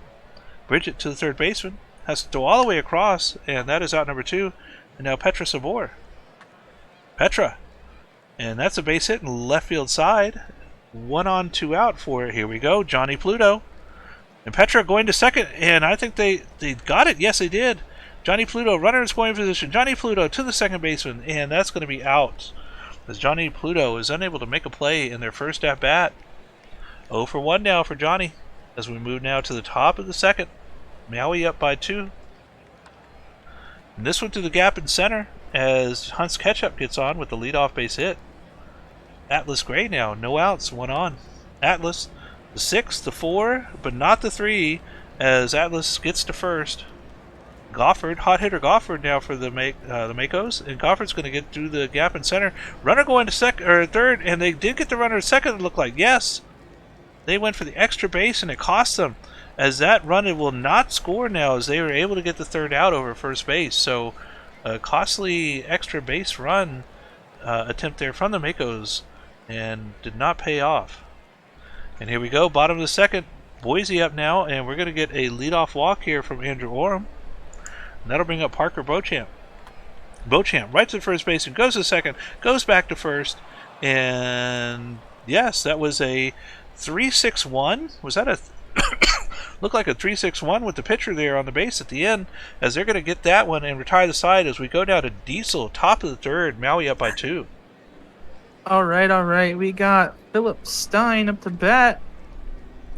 Bridget to the third baseman, has to go all the way across, and that is out number 2. And now Petra Savor. Petra, and that's a base hit in left field side. 1 on, 2 out for it. Here we go, Johnny Pluto. And Petra going to second, and I think they got it. Yes, they did. Johnny Pluto, runner in scoring position. Johnny Pluto to the second baseman, and that's going to be out, as Johnny Pluto is unable to make a play in their first at bat. 0 for 1 now for Johnny, as we move now to the top of the second. Maui up by 2. And this one to the gap in center, as Hunts Ketchup gets on with the leadoff base hit. Atlas Gray now, no outs, 1 on. Atlas, the 6, the 4, but not the 3, as Atlas gets to first. Gofford, hot hitter Gofford now for the Makos, and Gofford's going to get through the gap in center. Runner going to third, and they did get the runner at second. It looked like, yes, they went for the extra base, and it cost them, as that run will not score now, as they were able to get the third out over first base. So a costly extra base run attempt there from the Makos, and did not pay off. And here we go, bottom of the second. Boise up now, and we're going to get a leadoff walk here from Andrew Orem. And that'll bring up Parker Beauchamp. Beauchamp right to first base and goes to second, goes back to first, and yes, that was a 3-6-1. Was that a looked like a 3-6-1 with the pitcher there on the base at the end, as they're going to get that one and retire the side as we go down to Diesel, top of the third. Maui up by 2. All right. We got Philip Stein up to bat,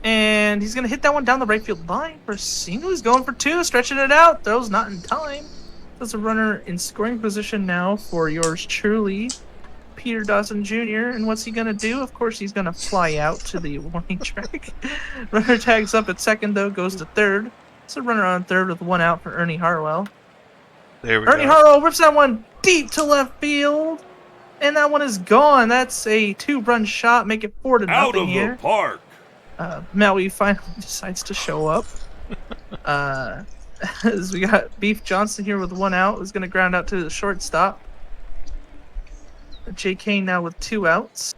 and he's going to hit that one down the right field line for a single. He's going for 2, stretching it out. Throws not in time. There's a runner in scoring position now for yours truly, Peter Dawson Jr. And what's he going to do? Of course, he's going to fly out to the warning track. Runner tags up at second, though, goes to third. It's a runner on third with 1 out for Ernie Harwell. There we go. Ernie Harwell rips that one deep to left field, and that one is gone. That's a 2-run shot, make it 4-0 Out of here. the park. Maui finally decides to show up. As we got Beef Johnson here with 1 out, who's going to ground out to the shortstop. J. Kane now with 2 outs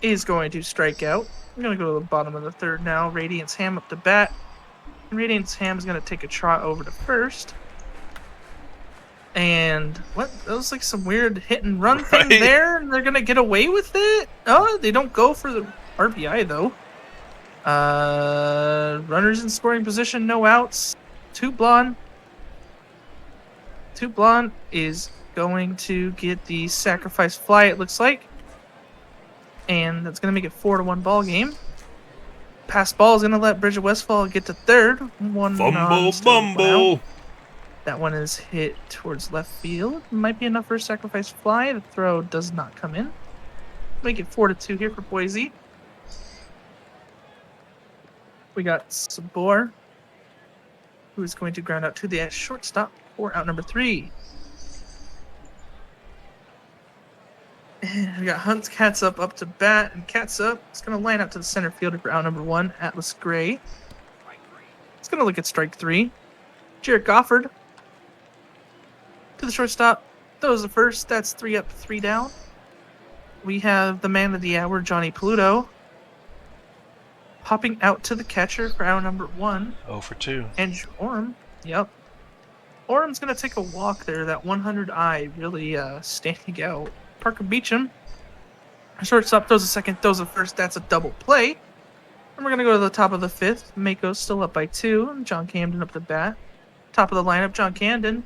is going to strike out. I'm going to go to the bottom of the 3rd now. Radiance Ham up to bat. And Radiance Ham is going to take a trot over to first. And what? That was like some weird hit and run thing there, and they're going to get away with it? Oh, they don't go for the RBI though. Runners in scoring position, no outs. Two blonde is going to get the sacrifice fly, it looks like. And that's going to make it 4-1 ball game. Pass ball is going to let Bridget Westfall get to 3rd. Fumble, bumble. That one is hit towards left field. Might be enough for a sacrifice fly. The throw does not come in. Make it 4-2 here for Boise. We got Sabor, who is going to ground out to the shortstop for out number 3. And we got Hunt's Catsup up to bat, and Catsup is going to line up to the center fielder for out number 1, Atlas Gray. It's going to look at strike 3. Jarrett Goffard to the shortstop. Throws the first. That's 3 up, 3 down. We have the man of the hour, Johnny Pluto, popping out to the catcher for out number 1. 0 for 2. Andrew Orem. Yep. Orem's going to take a walk there. That 100-eye really standing out. Parker Beecham. Shortstop throws a second, throws a first. That's a double play. And we're going to go to the top of the 5th. Mako's still up by 2. And John Camden up to bat. Top of the lineup, John Camden.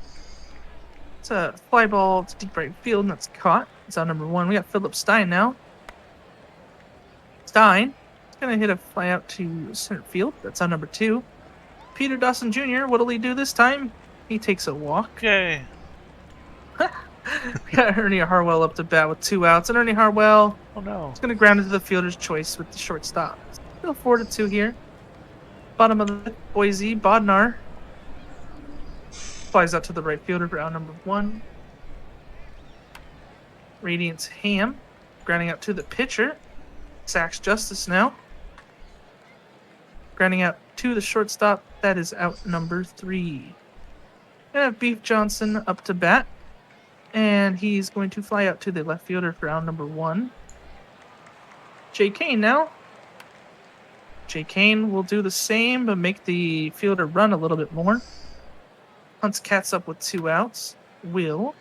It's a fly ball to deep right field, and that's caught. It's out number 1. We got Philip Stein now. Stein is going to hit a fly out to center field. That's out number 2. Peter Dawson Jr., what'll he do this time? He takes a walk. Yay. We got Ernie Harwell up to bat with 2 outs, and Ernie Harwell Oh no. is going to ground into the fielder's choice with the shortstop. Still 4-2 here. Bottom of the Boise, Bodnar flies out to the right fielder for out number 1. Radiance Ham grounding out to the pitcher. Sacks Justice now. Grounding out to the shortstop. That is out number 3. And have Beef Johnson up to bat. And he's going to fly out to the left fielder for out number 1. Jay Kane now. Jay Kane will do the same, but make the fielder run a little bit more. Hunts Catsup with 2 outs. Will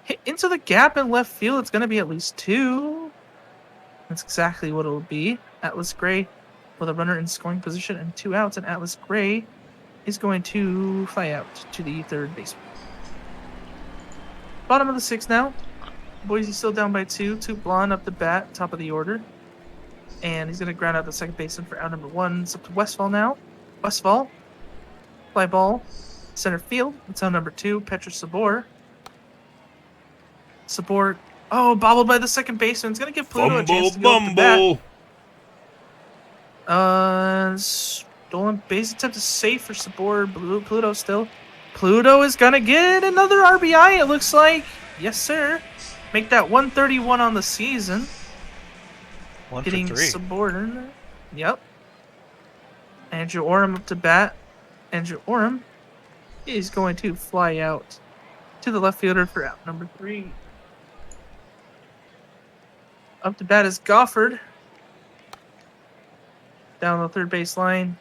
hit into the gap in left field. It's going to be at least 2. That's exactly what it'll be. Atlas Gray with a runner in scoring position and 2 outs. And Atlas Gray is going to fly out to the 3rd baseman. Bottom of the 6th now. Boise still down by 2. Blonde up the bat, top of the order. And he's going to ground out the second baseman for out number 1. It's up to Westfall now. Westfall. Fly ball. Center field. It's out number 2. Petra Sabor. Sabor. Oh, bobbled by the second baseman. It's going to give Pluto a chance to go up the bat. Bumble. Stolen base attempt is safe for Sabor. Pluto still. Pluto is going to get another RBI, it looks like. Yes, sir. Make that 131 on the season. 1 Getting for 3. Sabor. Yep. Andrew Orem up to bat. Andrew Orem is going to fly out to the left fielder for out number 3. Up to bat is Goffard. Down the 3rd baseline.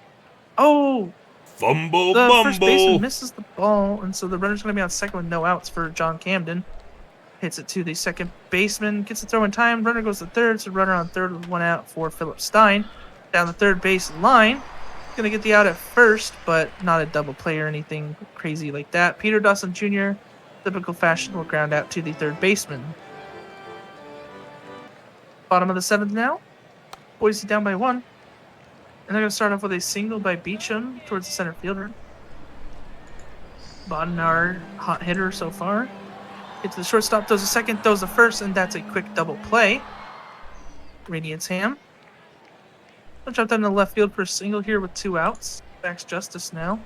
Oh! Fumble, The bumble. first baseman misses the ball, and so the runner's going to be on second with no outs for John Camden. Hits it to the second baseman, gets the throw in time. Runner goes to 3rd, so runner on 3rd with 1 out for Philip Stein. Down the 3rd base line. Going to get the out at first, but not a double play or anything crazy like that. Peter Dawson Jr., typical fashion, will ground out to the 3rd baseman. Bottom of the 7th now. Boise down by 1. And they're going to start off with a single by Beecham towards the center fielder. Bodnar, hot hitter so far. Gets to the shortstop, throws a second, throws the first, and that's a quick double play. Radiance Ham. I'll jump down to the left field for a single here with 2 outs. Sacks Justice now.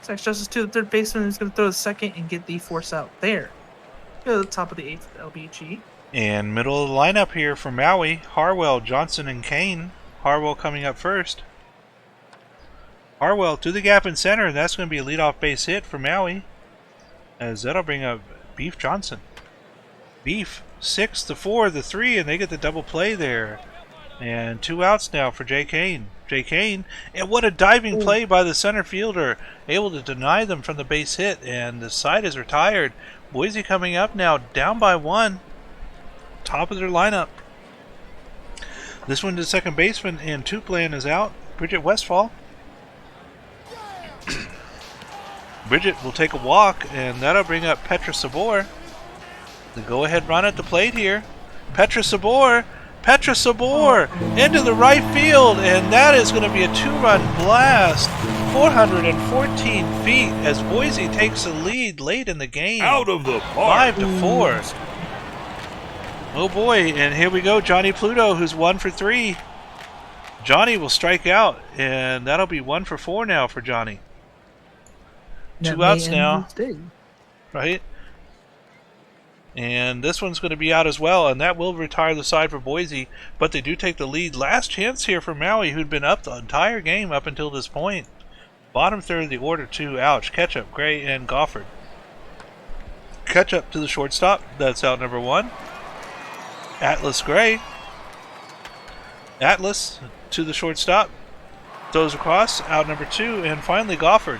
Sacks Justice to the 3rd baseman, who's going to throw the second and get the force out there. Go to the top of the 8th LBG. And middle of the lineup here for Maui, Harwell, Johnson, and Kane. Harwell coming up first. Harwell to the gap in center, and that's going to be a leadoff base hit for Maui, as that'll bring up Beef Johnson. Beef 6-4, the 3, and they get the double play there. And 2 outs now for Jay Kane. Jay Kane, and what a diving play by the center fielder, able to deny them from the base hit, and the side is retired. Boise coming up now, down by 1, top of their lineup. This one to second baseman, and Tuplan is out. Bridget Westfall. Bridget will take a walk, and that'll bring up Petra Sabor. The go-ahead run at the plate here. Petra Sabor into the right field, and that is going to be a 2-run blast. 414 feet as Boise takes the lead late in the game. Out of the park. 5-4. Oh boy, and here we go, Johnny Pluto, who's 1 for 3. Johnny will strike out, and that'll be 1 for 4 now for Johnny. That 2 outs may end now, his day. right? And this one's going to be out as well, and that will retire the side for Boise, but they do take the lead. Last chance here for Maui, who'd been up the entire game up until this point. Bottom third of the order, 2 outs. Ketchup, Gray, and Gofford. Ketchup to the shortstop. That's out number 1. Atlas Gray. Atlas to the shortstop. Throws across, out number 2, and finally Gofford.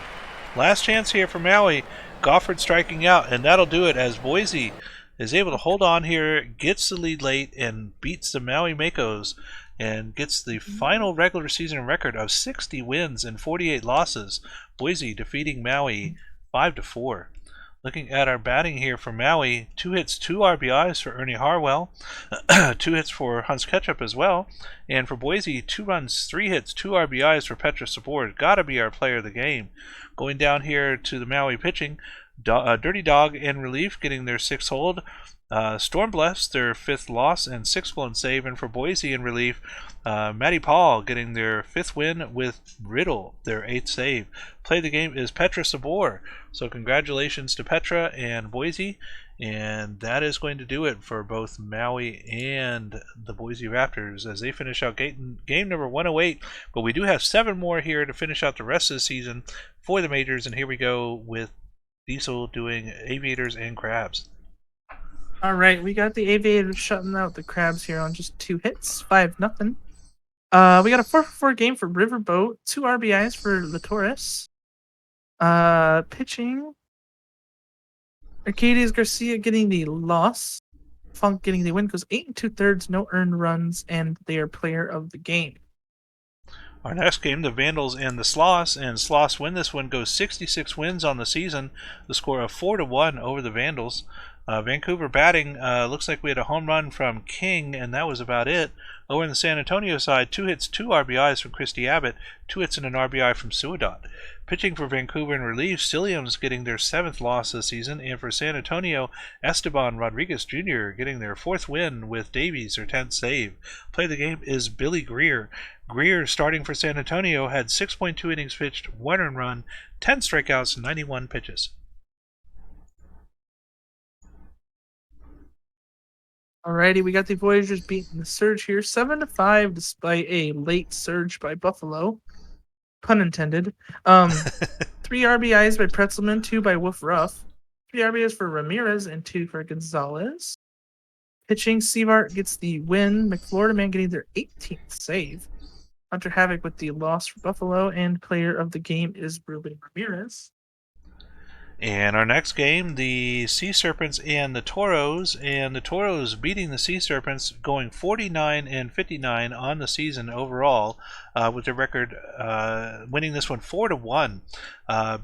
Last chance here for Maui. Gofford striking out, and that'll do it as Boise is able to hold on here, gets the lead late, and beats the Maui Makos, and gets the final regular season record of 60 wins and 48 losses. Boise defeating Maui 5-4. Looking at our batting here for Maui, 2 hits, 2 RBIs for Ernie Harwell, 2 hits for Hans Ketchup as well, and for Boise, 2 runs, 3 hits, 2 RBIs for Petra Sabor. Gotta be our player of the game. Going down here to the Maui pitching, Dirty Dog in relief, getting their 6th hold. Stormblessed, their 5th loss and 6th blown save. And for Boise in relief, Matty Paul getting their 5th win with Riddle, their 8th save. Play of the game is Petra Sabor. So congratulations to Petra and Boise. And that is going to do it for both Maui and the Boise Raptors as they finish out game number 108. But we do have 7 more here to finish out the rest of the season for the majors. And here we go with Diesel doing Aviators and Crabs. All right, we got the Aviators shutting out the Crabs here on just 2 hits, 5-0. We got a 4-4 game for Riverboat, 2 RBIs for Latoris. Pitching, Arcadius Garcia getting the loss, Funk getting the win, goes 8 2/3, no earned runs, and they are player of the game. Our next game, the Vandals and the Sloss, and Sloss win this one, goes 66 wins on the season, the score of 4-1 over the Vandals. Vancouver batting, looks like we had a home run from King, and that was about it. Over in the San Antonio side, 2 hits, 2 RBIs from Christy Abbott, 2 hits and an RBI from Suadot. Pitching for Vancouver in relief, Silliams getting their 7th loss this season, and for San Antonio, Esteban Rodriguez Jr. getting their 4th win with Davies, their 10th save. Play of the game is Billy Greer. Greer, starting for San Antonio, had 6.2 innings pitched, 1 earned run, 10 strikeouts, 91 pitches. Alrighty, we got the Voyagers beating the Surge here 7-5 despite a late surge by Buffalo. Pun intended. 3 RBIs by Pretzelman, 2 by Wolf Ruff, 3 RBIs for Ramirez, and 2 for Gonzalez. Pitching, Seavart gets the win. McFlorida Man getting their 18th save. Hunter Havoc with the loss for Buffalo, and player of the game is Ruben Ramirez. And our next game, the Sea Serpents and the Toros beating the Sea Serpents, going 49-59 on the season overall, with their record winning this one 4-1.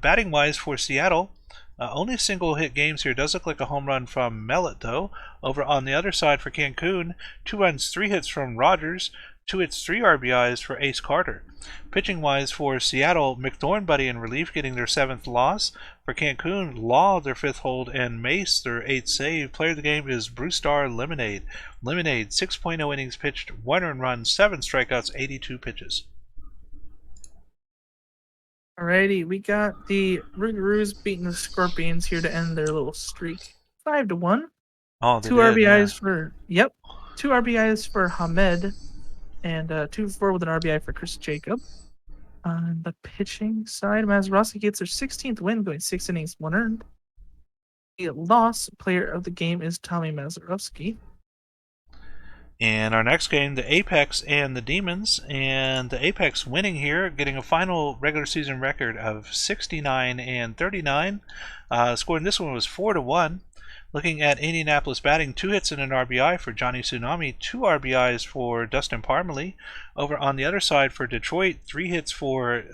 Batting wise for Seattle, only single hit games here. Does look like a home run from Mellett though. Over on the other side for Cancun, 2 runs, 3 hits from Rogers, 2 hits, 3 RBIs for Ace Carter. Pitching wise for Seattle, McThornbuddy in relief getting their 7th loss. For Cancun, Law their 5th hold, and Mace their 8th save. Player of the game is Brewstar Lemonade. Lemonade, 6.0 innings pitched, 1 earned run, 7 strikeouts, 82 pitches. Alrighty, we got the Rougarous beating the Scorpions here to end their little streak 5-1. Oh, 2 RBIs for 2 RBIs for Hamed, and 2 for 4 with an RBI for Chris Jacob. On the pitching side, Mazeroski gets their 16th win, going 6 innings, 1 earned. The loss player of the game is Tommy Mazeroski. In our next game, the Apex and the Demons, and the Apex winning here, getting a final regular season record of 69 and 39. Score in this one was 4-1. Looking at Indianapolis batting, 2 hits and an RBI for Johnny Tsunami, 2 RBIs for Dustin Parmalee. Over on the other side for Detroit, 3 hits for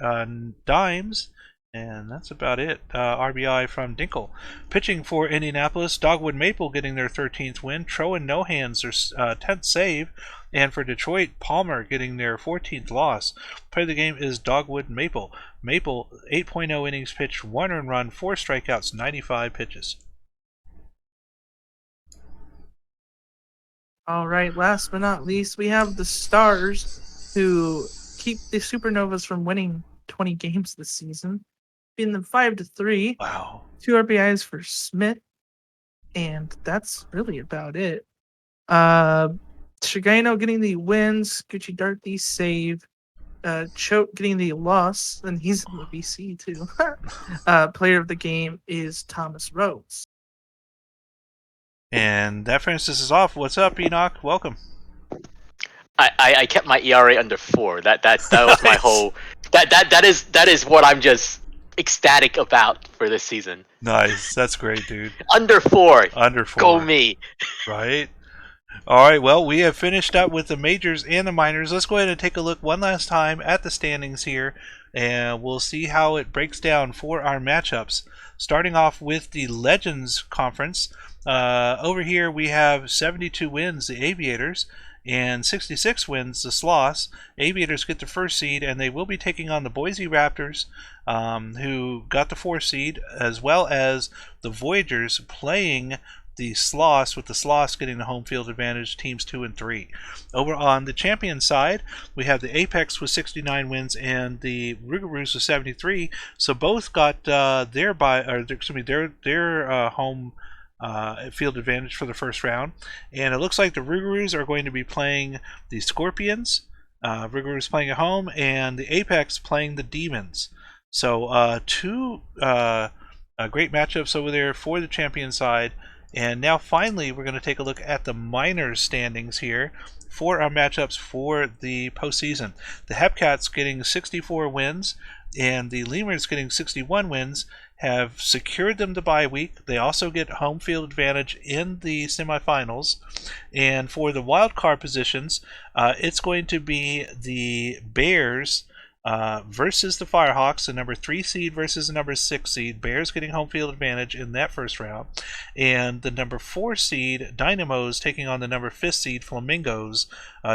Dimes, and that's about it. RBI from Dinkle. Pitching for Indianapolis, Dogwood Maple getting their 13th win, Trowan No Hands their 10th save, and for Detroit, Palmer getting their 14th loss. Player of the game is Dogwood Maple. Maple, 8.0 innings pitched, 1 earned run, 4 strikeouts, 95 pitches. All right, last but not least, we have the Stars, who keep the Supernovas from winning 20 games this season, beating them 5-3. Wow. 2 RBIs for Smith, and that's really about it. Shigano getting the wins, Gucci Dart the save, Choate getting the loss, and he's in the BC too. Player of the game is Thomas Rose. And that finishes us off. What's up, Enoch? Welcome. I kept my ERA under 4. That was my whole. That is what I'm just ecstatic about for this season. Nice. That's great, dude. Under 4. Under 4. Go me. Right? All right, well, we have finished up with the majors and the minors. Let's go ahead and take a look one last time at the standings here, and we'll see how it breaks down for our matchups. Starting off with the Legends Conference. Over here we have 72 wins, the Aviators, and 66 wins, the Sloths. Aviators get the 1st seed, and they will be taking on the Boise Raptors, who got the 4th seed, as well as the Voyagers playing the Sloths, with the Sloths getting the home field advantage, teams 2 and 3. Over on the champion side, we have the Apex with 69 wins and the Rougarous with 73. So both got their home field advantage for the first round. And it looks like the Rougarous are going to be playing the Scorpions, Rougarous playing at home, and the Apex playing the Demons. So 2 great matchups over there for the champion side. And now finally we're going to take a look at the minors standings here for our matchups for the postseason. The Hepcats getting 64 wins and the Lemurs getting 61 wins have secured them the bye week. They also get home field advantage in the semifinals. And for the wild card positions, it's going to be the Bears versus the Firehawks, the number 3 seed versus the number 6 seed. Bears getting home field advantage in that first round. And the number 4 seed, Dynamos, taking on the number 5th seed, Flamingos.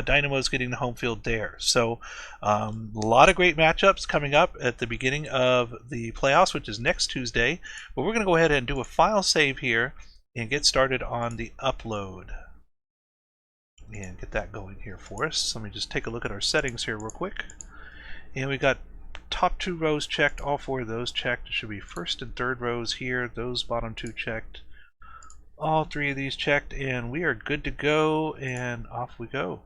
Dynamos getting the home field there. So a lot of great matchups coming up at the beginning of the playoffs, which is next Tuesday. But we're going to go ahead and do a file save here and get started on the upload. And get that going here for us. So let me just take a look at our settings here real quick. And we got top 2 rows checked, all 4 of those checked. It should be 1st and 3rd rows here, those bottom 2 checked. All 3 of these checked, and we are good to go, and off we go.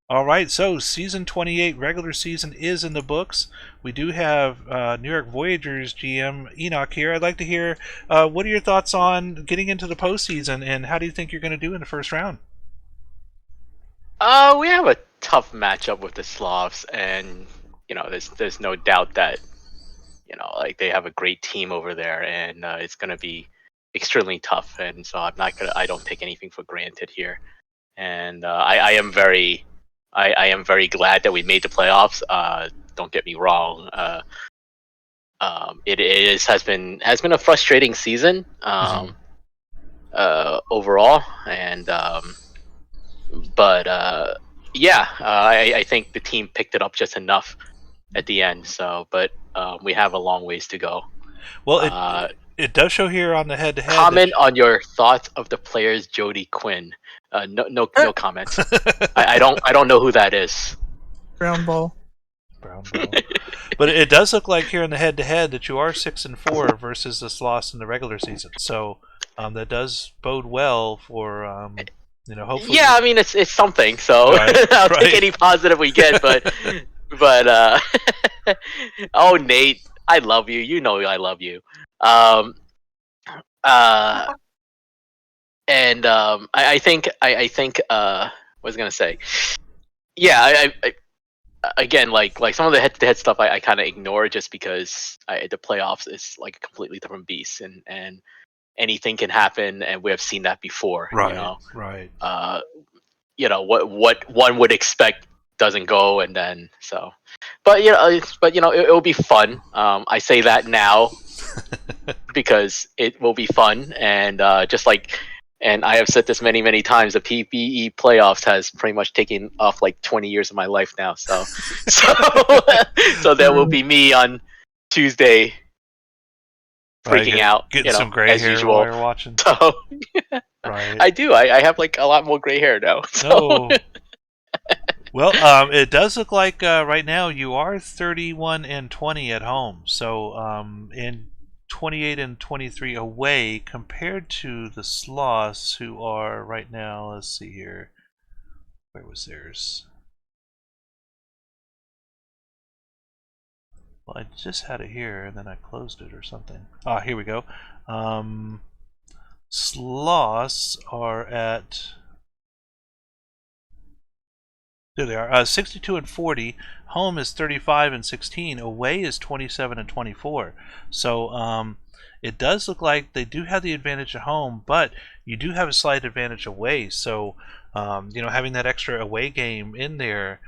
Alright, so season 28 regular season is in the books. We do have New York Voyagers GM Enoch here. I'd like to hear what are your thoughts on getting into the postseason, and how do you think you're going to do in the first round? We have a tough matchup with the Sloths, and there's no doubt that they have a great team over there, and it's going to be extremely tough. And so I don't take anything for granted here, and I am very glad that we made the playoffs. Don't get me wrong, it has been a frustrating season overall, and I think the team picked it up just enough at the end. So, but we have a long ways to go. Well, it does show here on the head-to-head. Comment on your thoughts of the players Jody Quinn. No comments. I don't know who that is. Brown ball. But it does look like here in the head-to-head that you are 6-4 versus the Sloths in the regular season. So that does bode well for hopefully. Yeah, I mean it's something. So right, I'll take any positive we get, but Oh, Nate, I love you. You know I love you. Um, uh, I think what was I gonna say? Yeah, again, like some of the head-to-head stuff, I kind of ignore just because the playoffs is like a completely different beast, and anything can happen, and we have seen that before. Right, right. What one would expect doesn't go, and then so. It will be fun. I say that now because it will be fun, and and I have said this many times. The PBE playoffs has pretty much taken off like 20 years of my life now. So, so that will be me on Tuesday Right, freaking out, getting some gray as hair while usual. you're watching. So Right. I do. I have like a lot more gray hair now. So. No. Well, it does look like right now you are 31-20 at home. So, in 28-23 away compared to the Sloths, who are right now. Let's see here. Where was theirs? Well, I just had it here and then I closed it or something. Ah, here we go. Sloths are at. There they are. 62-40. Home is 35-16. Away is 27-24. So it does look like they do have the advantage at home, but you do have a slight advantage away. So having that extra away game in there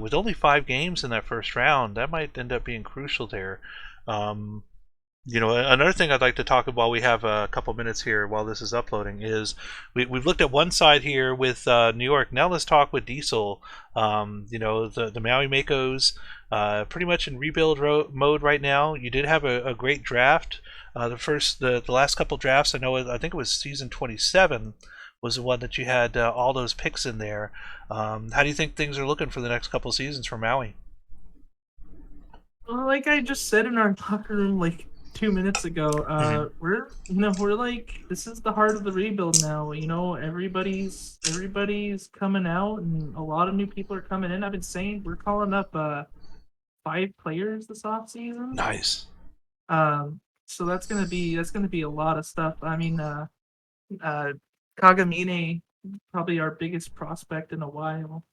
with only 5 games in that first round, that might end up being crucial there. Another thing I'd like to talk about while we have a couple minutes here while this is uploading is we've looked at one side here with New York. Now let's talk with Diesel. The Maui Makos pretty much in rebuild mode right now. You did have a great draft. The last couple drafts, I think it was season 27 was the one that you had all those picks in there. How do you think things are looking for the next couple seasons for Maui? Well, like I just said in our locker room like 2 minutes ago, we're like, this is the heart of the rebuild now. Everybody's coming out, and a lot of new people are coming in. I've been saying we're calling up 5 players this off season. Nice. So that's gonna be a lot of stuff. I mean, Kagamine, probably our biggest prospect in a while,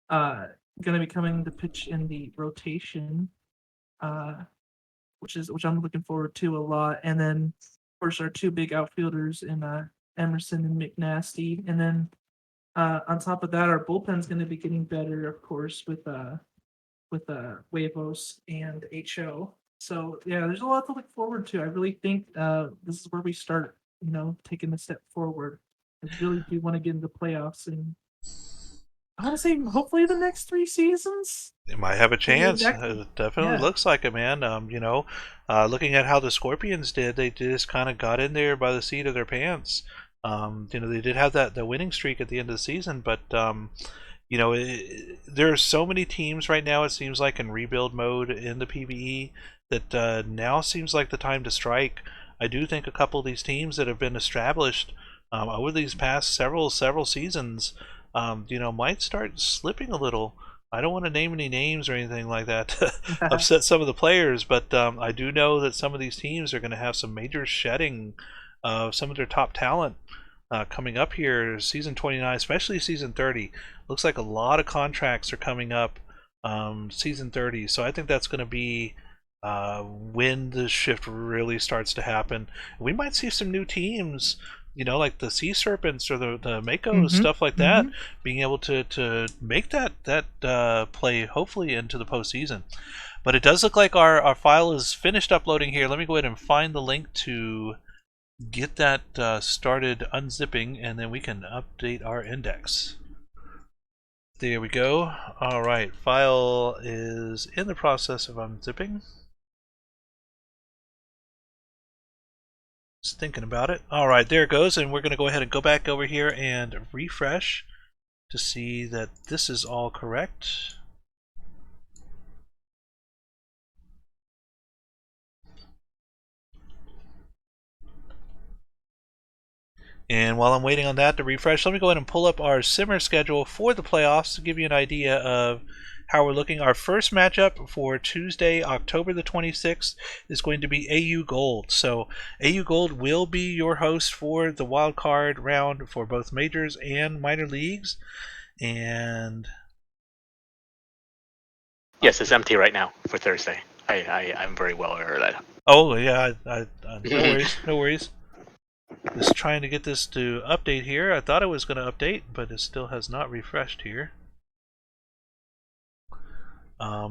gonna be coming to pitch in the rotation. Which I'm looking forward to a lot. And then, of course, our 2 big outfielders in Emerson and McNasty. And then on top of that, our bullpen's going to be getting better, of course, with Huevos and HO. So yeah, there's a lot to look forward to. I really think this is where we start, taking a step forward. I really do want to get into playoffs, and I want to say hopefully the next 3 seasons. It might have a chance. Exactly. It definitely Yeah. looks like it, man. Looking at how the Scorpions did, they just kind of got in there by the seat of their pants. They did have the winning streak at the end of the season, but there are so many teams right now. It seems like in rebuild mode in the PBE that now seems like the time to strike. I do think a couple of these teams that have been established over these past several seasons, might start slipping a little. I don't want to name any names or anything like that to upset some of the players, but I do know that some of these teams are going to have some major shedding of some of their top talent coming up here. Season 29, especially season 30. Looks like a lot of contracts are coming up season 30, so I think that's going to be when the shift really starts to happen. We might see some new teams, like the Sea Serpents or the Mako, stuff like that, being able to make that play hopefully into the postseason. But it does look like our file is finished uploading here. Let me go ahead and find the link to get that started unzipping, and then we can update our index. There we go. All right, file is in the process of unzipping. Just thinking about it. All right, there it goes, and we're going to go ahead and go back over here and refresh to see that this is all correct. And while I'm waiting on that to refresh, let me go ahead and pull up our simmer schedule for the playoffs to give you an idea of how we're looking. Our first matchup for Tuesday, October the 26th, is going to be AU Gold. So AU Gold will be your host for the wild card round for both majors and minor leagues. And Yes, it's empty right now for Thursday. I'm very well aware of that. oh yeah, no worries, no worries. Just trying to get this to update here. I thought it was going to update, but it still has not refreshed here. I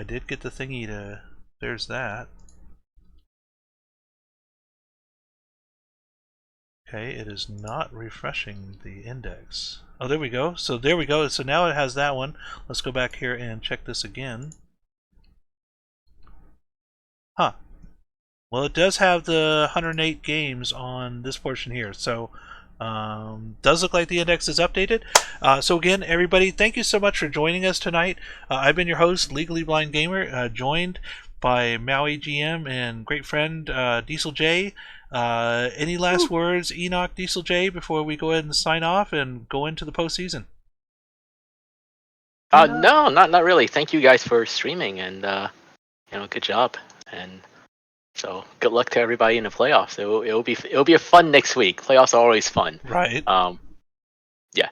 did get the thingy to. There's that. Okay, it is not refreshing the index. Oh, there we go. So there we go. So now it has that one. Let's go back here and check this again. Huh. Well, it does have the 108 games on this portion here. So does look like the index is updated. So again, everybody, thank you so much for joining us tonight. I've been your host, Legally Blind Gamer, joined by Maui GM and great friend Diesel J. Any last words, Enoch, Diesel J, before we go ahead and sign off and go into the postseason? No, not really. Thank you guys for streaming, and good job. And so good luck to everybody in the playoffs. It'll be a fun next week. Playoffs are always fun. Right. Yeah.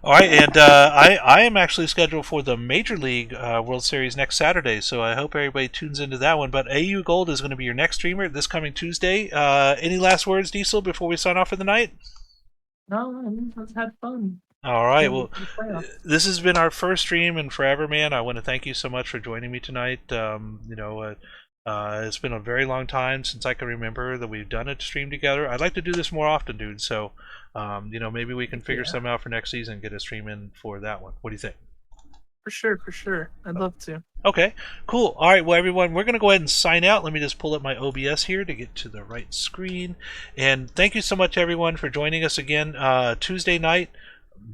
All right, and I am actually scheduled for the Major League World Series next Saturday, so I hope everybody tunes into that one. But AU Gold is going to be your next streamer this coming Tuesday. Any last words, Diesel, before we sign off for the night? No, let's have fun. All right, well, this has been our first stream in forever, man. I want to thank you so much for joining me tonight. It's been a very long time since I can remember that we've done a stream together. I'd like to do this more often, dude. So, maybe we can figure something out for next season and get a stream in for that one. What do you think? For sure. I'd love to. Okay, cool. All right, well, everyone, we're going to go ahead and sign out. Let me just pull up my OBS here to get to the right screen. And thank you so much, everyone, for joining us again. Tuesday night,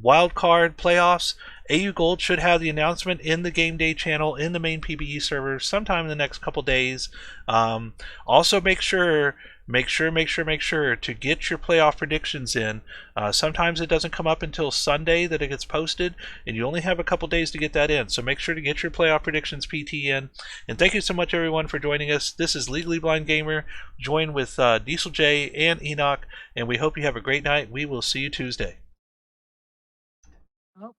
wild card playoffs. AU Gold should have the announcement in the Game Day channel in the main PBE server sometime in the next couple days. Also, make sure to get your playoff predictions in. Sometimes it doesn't come up until Sunday that it gets posted, and you only have a couple days to get that in. So make sure to get your playoff predictions PT in. And thank you so much, everyone, for joining us. This is Legally Blind Gamer, joined with Diesel J and Enoch, and we hope you have a great night. We will see you Tuesday. Oh.